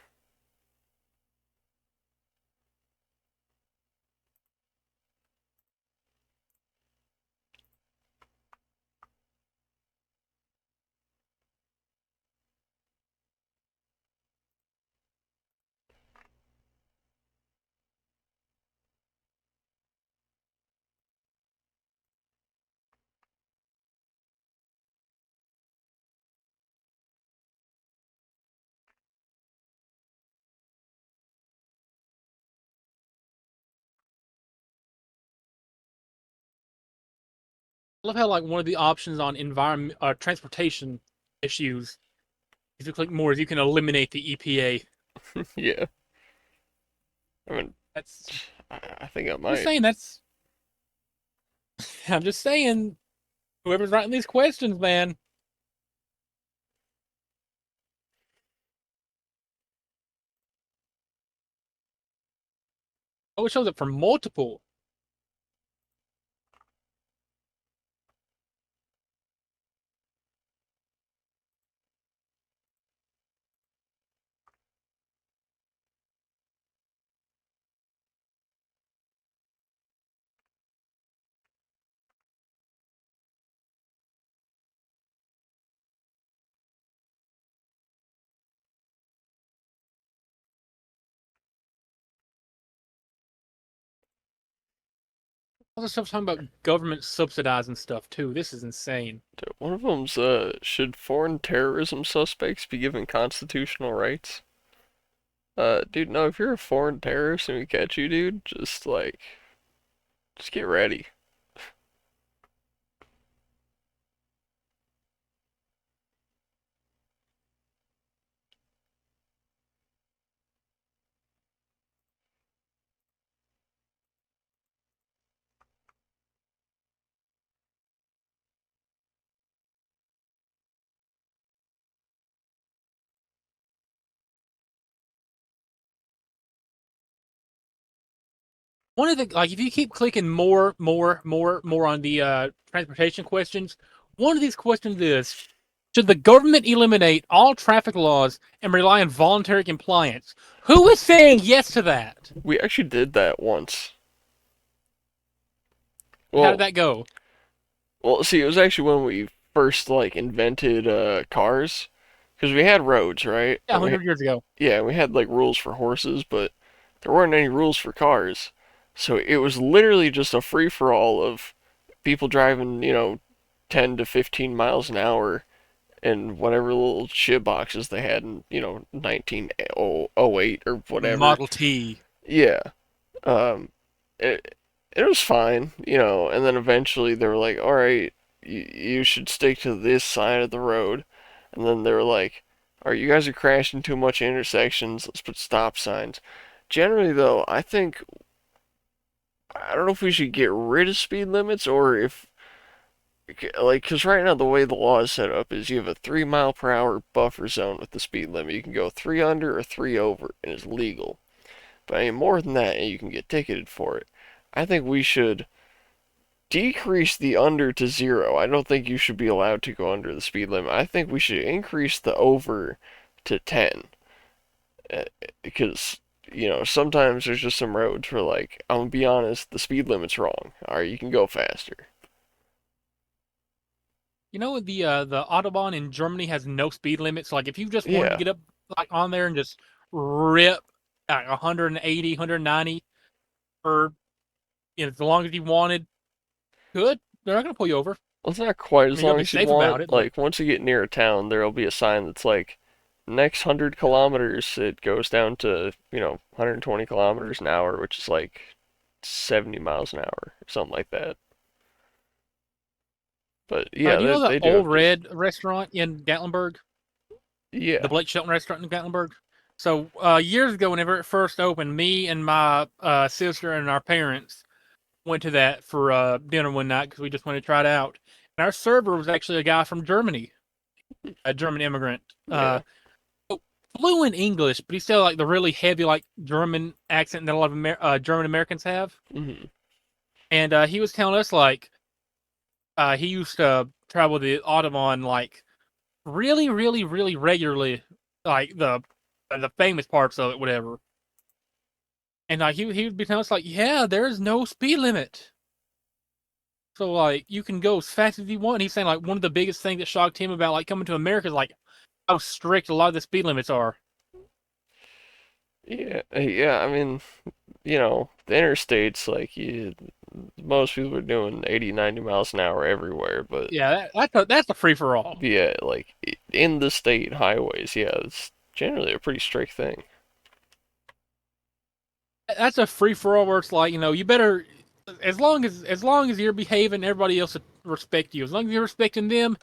Speaker 2: I love how like one of the options on environment transportation issues, if you click more, is you can eliminate the EPA.
Speaker 1: Yeah. I mean,
Speaker 2: That's
Speaker 1: I think I
Speaker 2: I'm just
Speaker 1: might.
Speaker 2: saying that's I'm just saying whoever's writing these questions, man. Oh, it shows up for multiple. All this stuff's talking about government subsidizing stuff too. This is insane.
Speaker 1: Dude, one of them's, should foreign terrorism suspects be given constitutional rights? Dude, no, if you're a foreign terrorist and we catch you, dude, just get ready.
Speaker 2: One of the like if you keep clicking more on the transportation questions, one of these questions is should the government eliminate all traffic laws and rely on voluntary compliance? Who is saying yes to that?
Speaker 1: We actually did that once.
Speaker 2: How did
Speaker 1: Well,
Speaker 2: that go?
Speaker 1: well, see, it was actually when we first like invented cars, because we had roads, right?
Speaker 2: Yeah,
Speaker 1: And we
Speaker 2: 100 years ago.
Speaker 1: yeah, we had like rules for horses, but there weren't any rules for cars. So it was literally just a free for all of people driving, 10 to 15 miles an hour in whatever little shit boxes they had in, 1908 or whatever.
Speaker 2: Model T.
Speaker 1: Yeah. Um, it was fine, and then eventually they were like, all right, you should stick to this side of the road. And then they were like, all right, you guys are crashing too much intersections. Let's put stop signs. Generally, though, I don't know if we should get rid of speed limits or if, like, because right now the way the law is set up is you have a 3 mile per hour buffer zone with the speed limit. You can go three under or three over, and it's legal. But any more than that, and you can get ticketed for it. I think we should decrease the under to 0. I don't think you should be allowed to go under the speed limit. I think we should increase the over to 10. Because, sometimes there's just some roads where, like, I'm gonna be honest, the speed limit's wrong. Alright, you can go faster.
Speaker 2: You know the Autobahn in Germany has no speed limit. So like if you just wanted to
Speaker 1: Yeah.
Speaker 2: get up like on there and just rip like 180, 190 or as long as you wanted, good. They're not gonna pull you over.
Speaker 1: Well, it's not quite
Speaker 2: I
Speaker 1: as
Speaker 2: mean, you gotta
Speaker 1: long
Speaker 2: be
Speaker 1: as you'd
Speaker 2: safe about
Speaker 1: want.
Speaker 2: it, but
Speaker 1: Like, once you get near a town, there'll be a sign that's like, next 100 kilometers, it goes down to, 120 kilometers an hour, which is like 70 miles an hour, or something like that. But yeah,
Speaker 2: do you know the
Speaker 1: they do
Speaker 2: Old
Speaker 1: have just,
Speaker 2: Red restaurant in Gatlinburg? The
Speaker 1: yeah.
Speaker 2: Blake Shelton restaurant in Gatlinburg? So years ago, whenever it first opened, me and my sister and our parents went to that for dinner one night because we just wanted to try it out. And our server was actually a guy from Germany, a German immigrant.
Speaker 1: Yeah.
Speaker 2: Fluent English, but he still like the really heavy like German accent that a lot of German Americans have.
Speaker 1: Hmm.
Speaker 2: And he was telling us like he used to travel the Autobahn like really regularly, like the famous parts of it, whatever. And like he would be telling us like, yeah, there's no speed limit. So like you can go as fast as you want. And he's saying like one of the biggest things that shocked him about like coming to America is like how strict a lot of the speed limits are.
Speaker 1: Yeah. Yeah. I mean, the interstates, like, most people are doing 80, 90 miles an hour everywhere, but
Speaker 2: Yeah, that's a free for all.
Speaker 1: yeah, like, in the state highways, yeah, it's generally a pretty strict thing.
Speaker 2: That's a free for all where it's like you better as long as you're behaving, everybody else will respect you. As long as you're respecting them,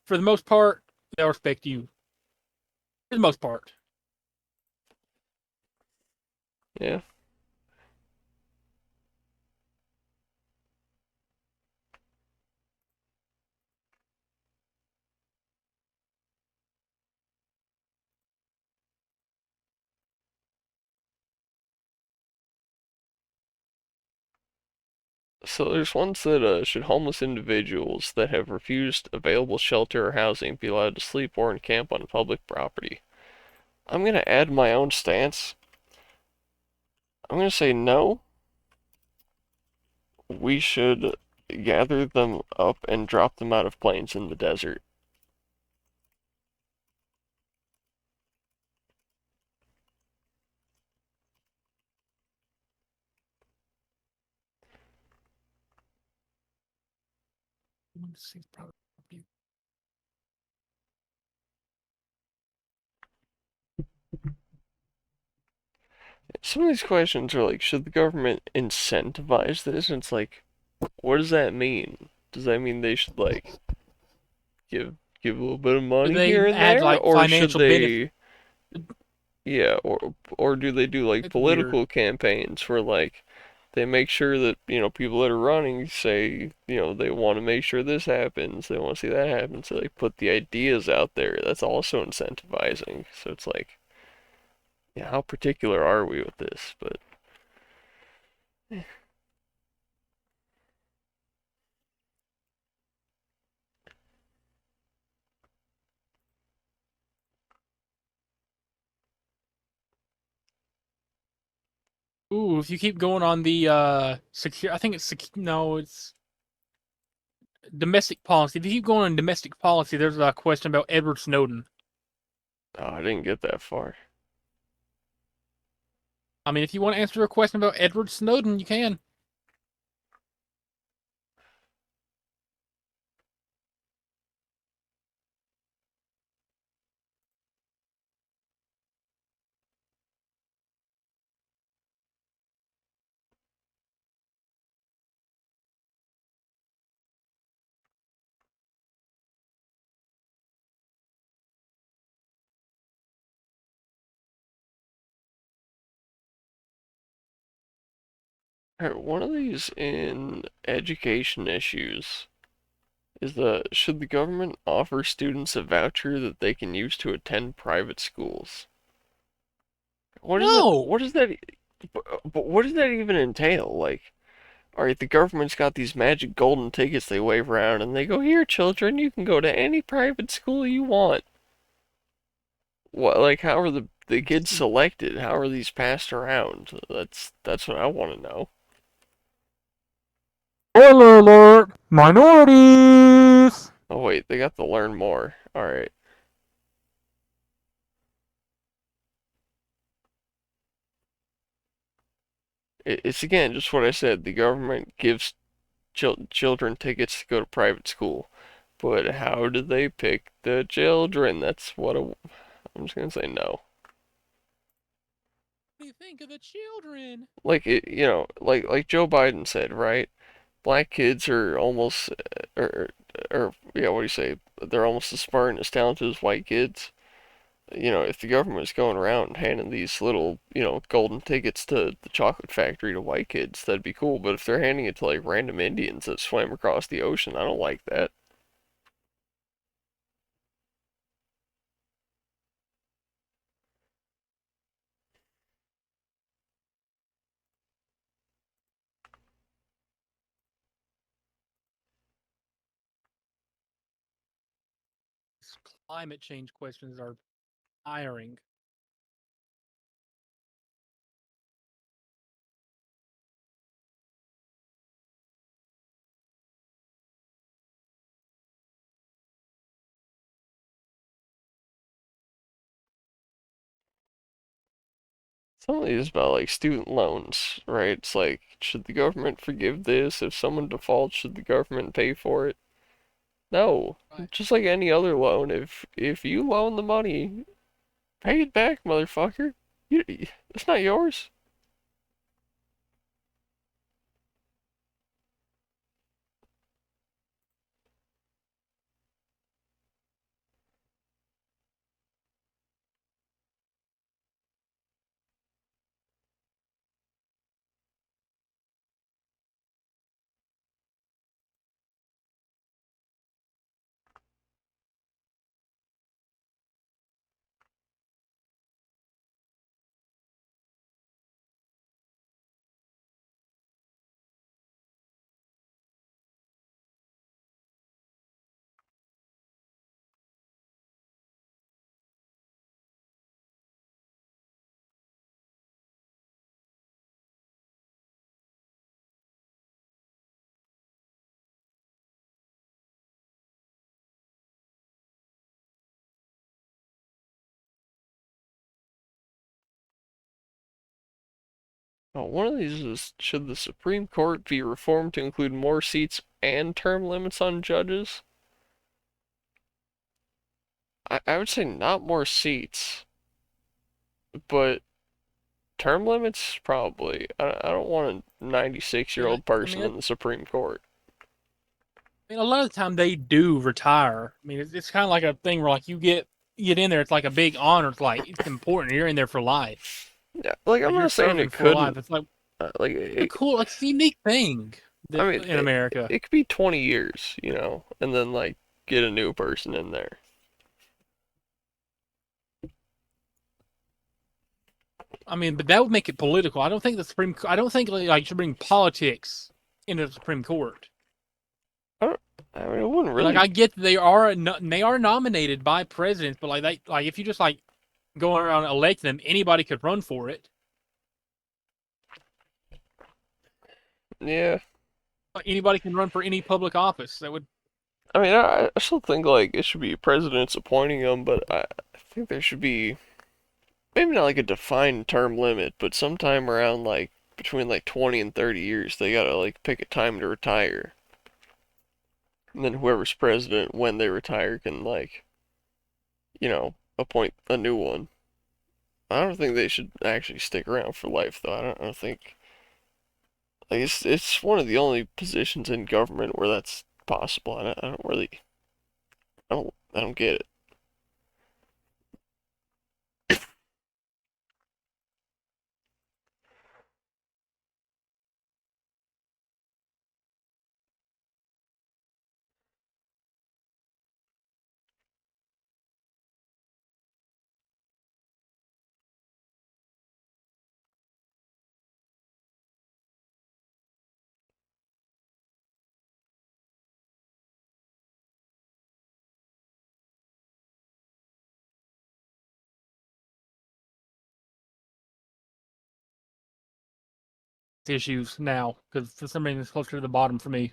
Speaker 2: for the most part, they'll respect you. For the most part.
Speaker 1: Yeah. So there's one that should homeless individuals that have refused available shelter or housing be allowed to sleep or encamp on public property? I'm gonna add my own stance. I'm gonna say no. We should gather them up and drop them out of planes in the desert. Some of these questions are like, should the government incentivize this? And it's like, what does that mean? Does that mean they should like give a little bit of
Speaker 2: Do
Speaker 1: money here
Speaker 2: they
Speaker 1: and
Speaker 2: add
Speaker 1: there,
Speaker 2: like
Speaker 1: or should
Speaker 2: financial benefit?
Speaker 1: they, yeah, or do they do like
Speaker 2: It's weird.
Speaker 1: political campaigns where like they make sure that, people that are running say, they want to make sure this happens, they want to see that happen, so they put the ideas out there. That's also incentivizing. So it's like, yeah, how particular are we with this? But
Speaker 2: Ooh, if you keep going on the secure, I think it's no, it's domestic policy. If you keep going on domestic policy, there's a question about Edward Snowden.
Speaker 1: oh, I didn't get that far.
Speaker 2: I mean, if you want to answer a question about Edward Snowden, you can.
Speaker 1: Alright, one of these in education issues is should the government offer students a voucher that they can use to attend private schools? What is that?
Speaker 2: No.
Speaker 1: What is that? But what does that even entail? Like, alright, the government's got these magic golden tickets they wave around, and they go, "Here, children, you can go to any private school you want." What, like, how are the kids selected? How are these passed around? That's what I want to know.
Speaker 2: Spoiler alert! Minorities!
Speaker 1: Oh wait, they got to learn more. Alright. It's again just what I said. The government gives children tickets to go to private school. But how do they pick the children? That's what I'm just gonna say no.
Speaker 2: What do you think of the children?
Speaker 1: Like like Joe Biden said, right? Black kids are almost, or yeah, what do you say? They're almost as smart and as talented as white kids. If the government was going around handing these little, golden tickets to the chocolate factory to white kids, that'd be cool. But if they're handing it to like random Indians that swam across the ocean, I don't like that.
Speaker 2: Climate change questions are tiring.
Speaker 1: Some of these about like student loans, right? It's like, should the government forgive this? If someone defaults, should the government pay for it? No.
Speaker 2: Right.
Speaker 1: Just like any other loan, if you loan the money, pay it back, motherfucker. It's not yours. One of these is, should the Supreme Court be reformed to include more seats and term limits on judges? I would say not more seats, but term limits probably. I don't want a 96-year-old
Speaker 2: I
Speaker 1: person
Speaker 2: mean,
Speaker 1: in the Supreme Court.
Speaker 2: a lot of the time they do retire. I mean, it's kind of like a thing where like you get in there, it's like a big honor. It's like it's important. You're in there for life.
Speaker 1: Yeah, like I'm
Speaker 2: Like you're
Speaker 1: not saying
Speaker 2: serving
Speaker 1: it
Speaker 2: for life.
Speaker 1: couldn't.
Speaker 2: It's like
Speaker 1: Like
Speaker 2: a cool, like it's a unique thing
Speaker 1: I
Speaker 2: that
Speaker 1: mean,
Speaker 2: in America.
Speaker 1: it could be 20 years, and then like get a new person in there.
Speaker 2: I mean, but that would make it political. I don't think the Supreme. I don't think like you should bring politics into the Supreme Court.
Speaker 1: I don't. I mean, it wouldn't
Speaker 2: Like
Speaker 1: really.
Speaker 2: I get that they are nominated by presidents, but like if you just like go around electing them, anybody could run for it.
Speaker 1: Yeah.
Speaker 2: Like anybody can run for any public office. That would
Speaker 1: I mean, I still think like it should be presidents appointing them, but I think there should be maybe not like a defined term limit, but sometime around like between like 20 and 30 years, they gotta like pick a time to retire. And then whoever's president when they retire can like, appoint a new one. I don't think they should actually stick around for life though. I don't think like it's one of the only positions in government where that's possible. I don't really I don't get it.
Speaker 2: issues now because for some reason it's closer to the bottom for me.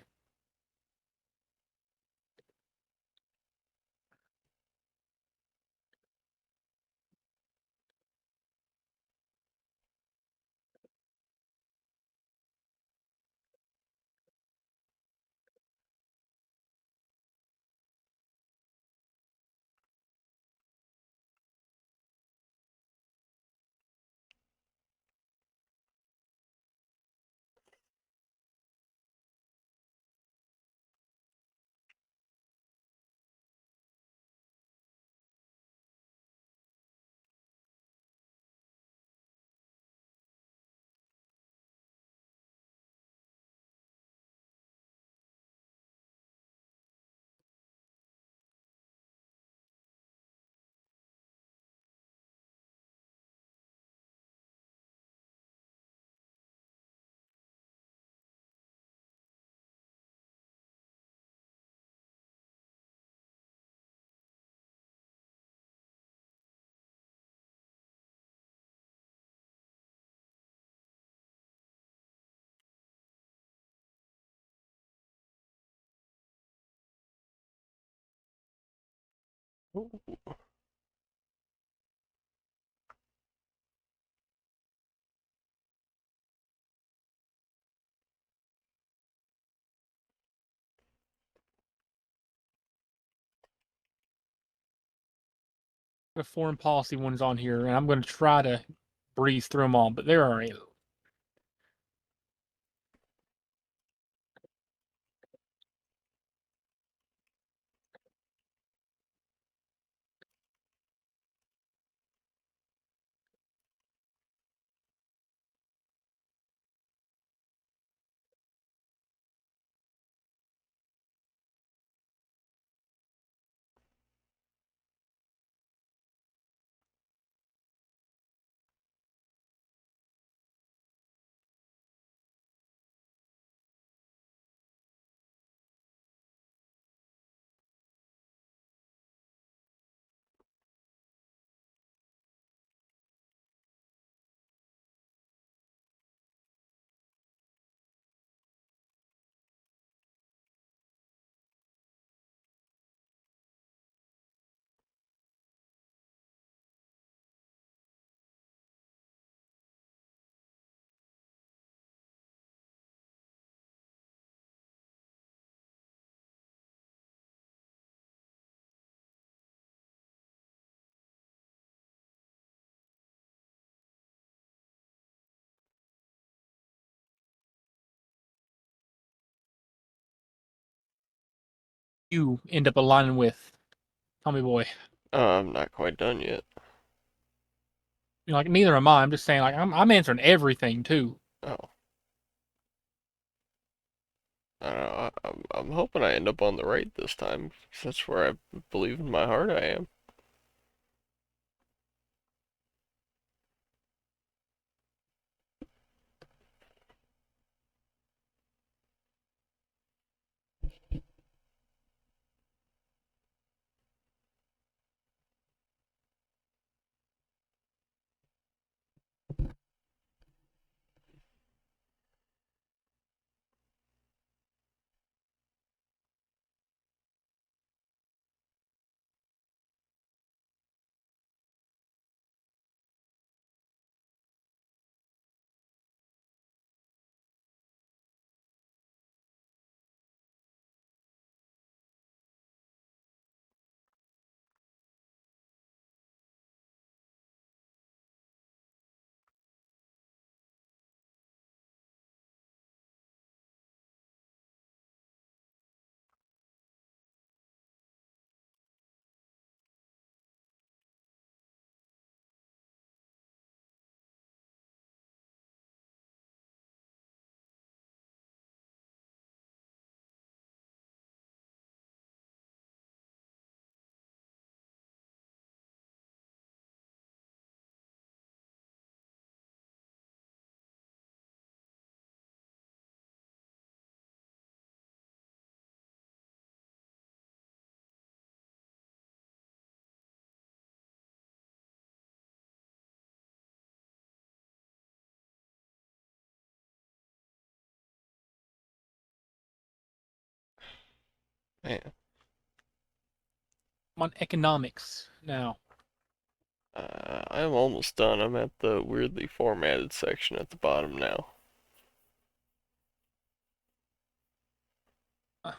Speaker 2: The foreign policy ones on here, and I'm going to try to breeze through them all, but there are a you end up aligning with, Tommy Boy?
Speaker 1: I'm not quite done yet.
Speaker 2: You know, like neither am I. I'm just saying, like I'm answering everything too.
Speaker 1: Oh, I don't know. I'm hoping I end up on the right this time. 'Cause that's where I believe in my heart I am. Man,
Speaker 2: I'm on economics now.
Speaker 1: I'm almost done. I'm at the weirdly formatted section at the bottom now.
Speaker 2: Uh,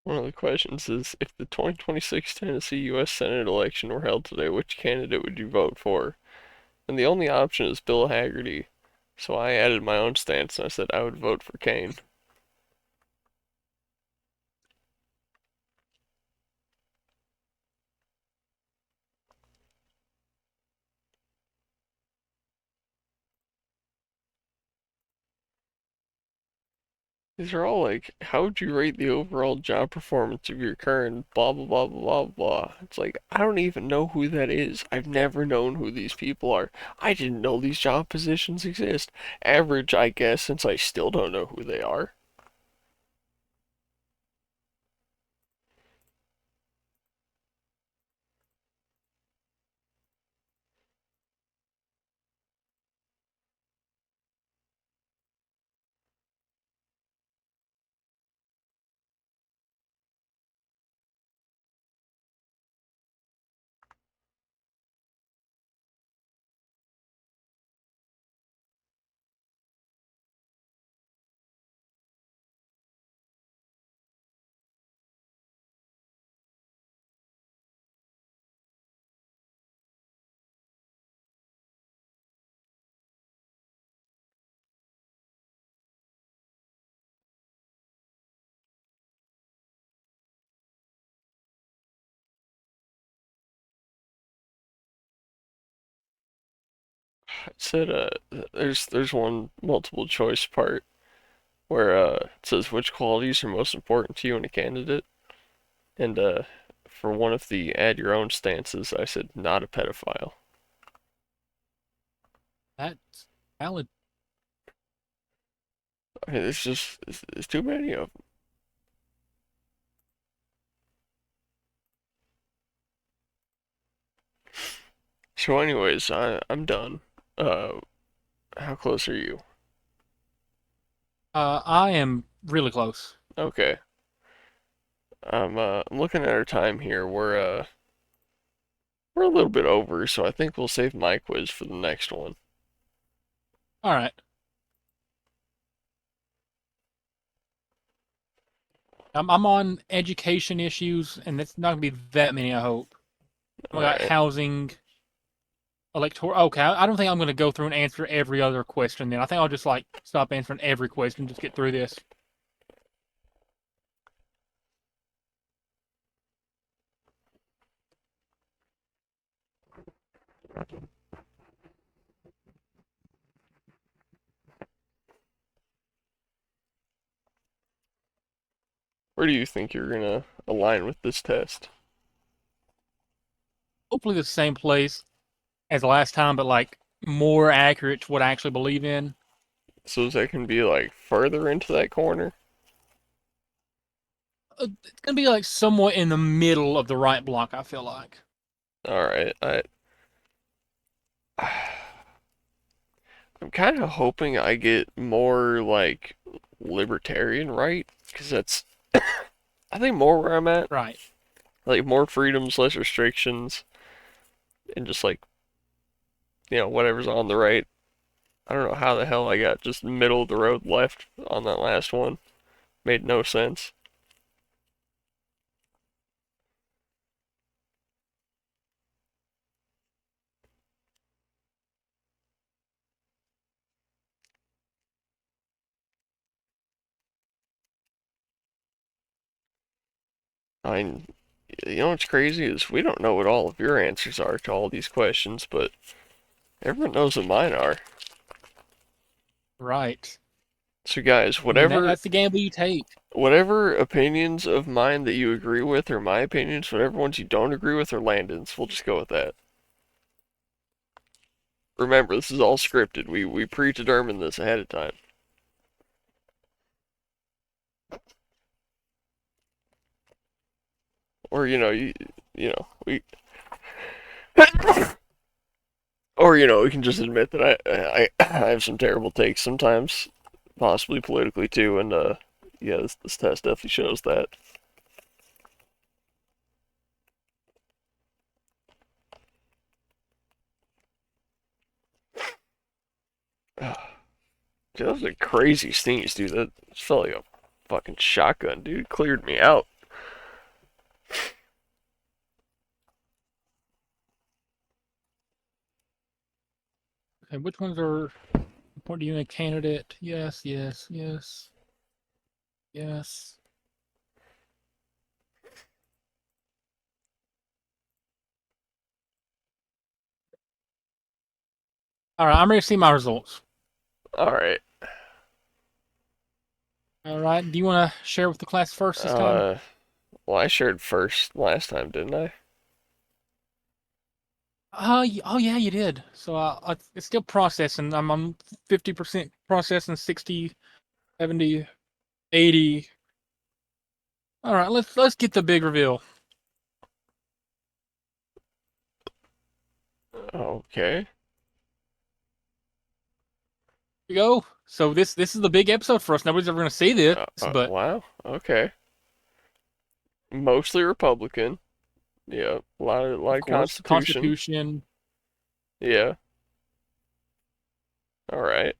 Speaker 1: One of the questions is, if the 2026 Tennessee U.S. Senate election were held today, which candidate would you vote for? And the only option is Bill Haggerty. So I added my own stance and I said I would vote for Kane. These are all like, how would you rate the overall job performance of your current blah blah blah blah blah blah? It's like, I don't even know who that is. I've never known who these people are. I didn't know these job positions exist. Average, I guess, since I still don't know who they are. It said there's one multiple choice part where it says which qualities are most important to you in a candidate, and for one of the add your own stances, I said not a pedophile.
Speaker 2: that's valid.
Speaker 1: I mean, it's just it's too many of them. So, anyways, I'm done. How close are you?
Speaker 2: I am really close.
Speaker 1: Okay. I'm looking at our time here. We're a little bit over, so I think we'll save my quiz for the next one.
Speaker 2: All right. I'm on education issues, and it's not gonna be that many, I hope. We
Speaker 1: All
Speaker 2: got
Speaker 1: right.
Speaker 2: housing, electoral. Okay, I don't think I'm gonna go through and answer every other question. Then I think I'll just like stop answering every question, just get through this.
Speaker 1: Where do you think you're gonna align with this test?
Speaker 2: Hopefully, the same place as last time, but like more accurate to what I actually believe in.
Speaker 1: So that can be like further into that corner.
Speaker 2: It's gonna be like somewhat in the middle of the right block. I feel like.
Speaker 1: All right. I'm kind of hoping I get more like libertarian right, because that's I think more where I'm at.
Speaker 2: Right.
Speaker 1: Like more freedoms, less restrictions, and just like whatever's on the right. I don't know how the hell I got just middle of the road left on that last one. Made no sense. I mean, what's crazy is we don't know what all of your answers are to all these questions, but everyone knows what mine are.
Speaker 2: Right.
Speaker 1: So guys,
Speaker 2: I mean,
Speaker 1: whatever
Speaker 2: that's the gamble you take.
Speaker 1: whatever opinions of mine that you agree with are my opinions, whatever ones you don't agree with are Landon's. We'll just go with that. Remember, this is all scripted. We predetermined this ahead of time. Or you know we or we can just admit that I have some terrible takes sometimes, possibly politically too, and yeah, this test definitely shows that. Dude, that was a crazy sneeze, dude. That felt like a fucking shotgun, dude. Cleared me out.
Speaker 2: Okay, which ones are important to you in a candidate? Yes, yes, yes, yes. All right, I'm ready to see my results.
Speaker 1: All right.
Speaker 2: All right, do you want to share with the class first this time?
Speaker 1: Uh, well, I shared first last time, didn't I?
Speaker 2: Oh yeah, you did. So it's still processing. I'm on 50% processing, 60, 70, 80. All right, let's get the big reveal.
Speaker 1: Okay.
Speaker 2: Here you go. So this is the big episode for us. Nobody's ever going to see this, but
Speaker 1: Wow. Okay. Mostly Republican. Yeah. A lot
Speaker 2: of
Speaker 1: of
Speaker 2: course,
Speaker 1: Constitution.
Speaker 2: Constitution.
Speaker 1: Yeah. All right.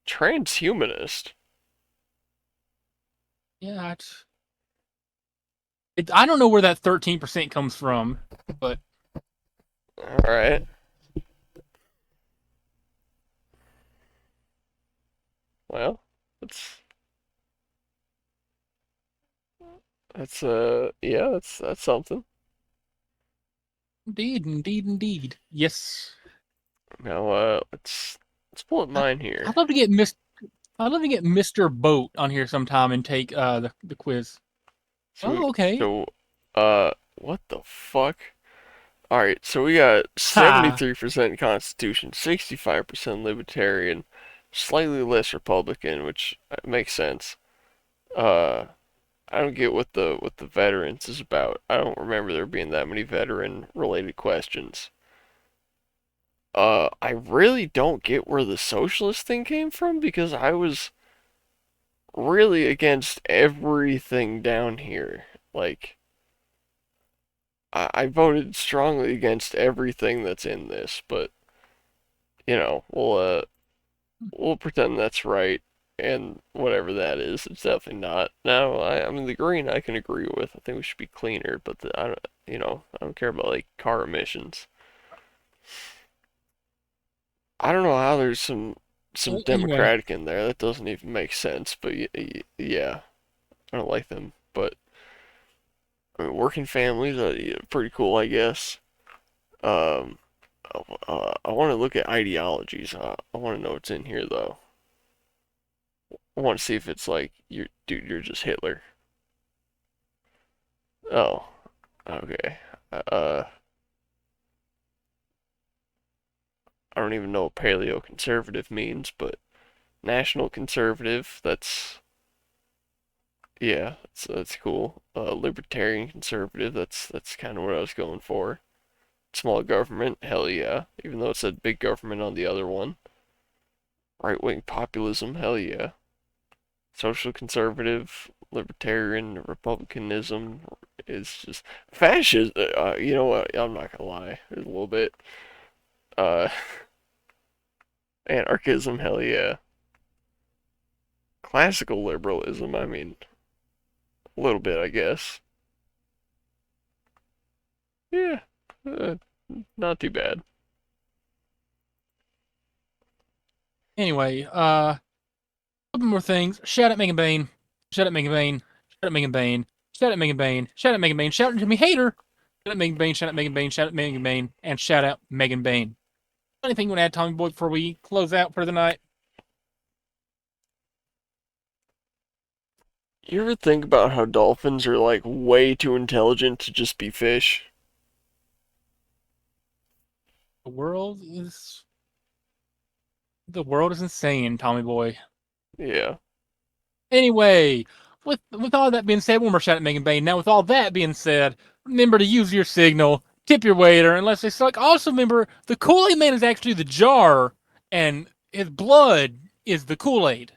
Speaker 1: Transhumanist.
Speaker 2: Yeah, I don't know where that 13% comes from, but
Speaker 1: All right. Well, that's yeah, that's something.
Speaker 2: indeed, indeed, indeed. Yes.
Speaker 1: Now let's pull up
Speaker 2: I,
Speaker 1: mine here.
Speaker 2: I'd love to get I'd love to get Mr. Boat on here sometime and take the quiz.
Speaker 1: So
Speaker 2: Oh, okay.
Speaker 1: so what the fuck? All right, so we got
Speaker 2: Ha.
Speaker 1: 73% Constitution, 65% Libertarian, slightly less Republican, which makes sense. Uh, I don't get what the veterans is about. I don't remember there being that many veteran related questions. I really don't get where the socialist thing came from because I was really against everything down here. Like, I voted strongly against everything that's in this, but we'll pretend that's right, and whatever that is, it's definitely not. Now, I mean, the green I can agree with. I think we should be cleaner, but I don't care about like car emissions. I don't know how there's some
Speaker 2: Anyway,
Speaker 1: Democratic in there. That doesn't even make sense. But yeah, I don't like them. But I mean, working families are pretty cool, I guess. Um, I want to look at ideologies. I want to know what's in here though. I want to see if it's like dude, you're just Hitler. Oh, okay. Uh, I don't even know what paleo conservative means, but national conservative. Yeah, that's cool. Libertarian conservative. That's kind of what I was going for. Small government. Hell yeah. Even though it said big government on the other one. Right wing populism. Hell yeah. Social conservative, libertarian, republicanism is just fascist. You know what? I'm not gonna lie. There's a little bit. Uh, anarchism. Hell yeah. Classical liberalism. I mean, a little bit, I guess. Yeah. Uh, not too bad.
Speaker 2: anyway, couple more things. Shout out Megan Bain. Shout out Megan Bain. Shout out Megan Bain. Shout out Megan Bain. Shout out Megan Bain. Shout out to me hater. Shout out Megan Bain. Shout out Megan Bain. Shout out Megan Bain. And shout out Megan Bain. Anything you want to add, Tommy Boy, before we close out for the night?
Speaker 1: You ever think about how dolphins are like way too intelligent to just be fish?
Speaker 2: The world is the world is insane, Tommy Boy.
Speaker 1: Yeah.
Speaker 2: Anyway, with all that being said, one more shout out Megan Bain. Now, with all that being said, remember to use your signal, tip your waiter, unless they suck. Also, remember the Kool Aid Man is actually the jar, and his blood is the Kool Aid.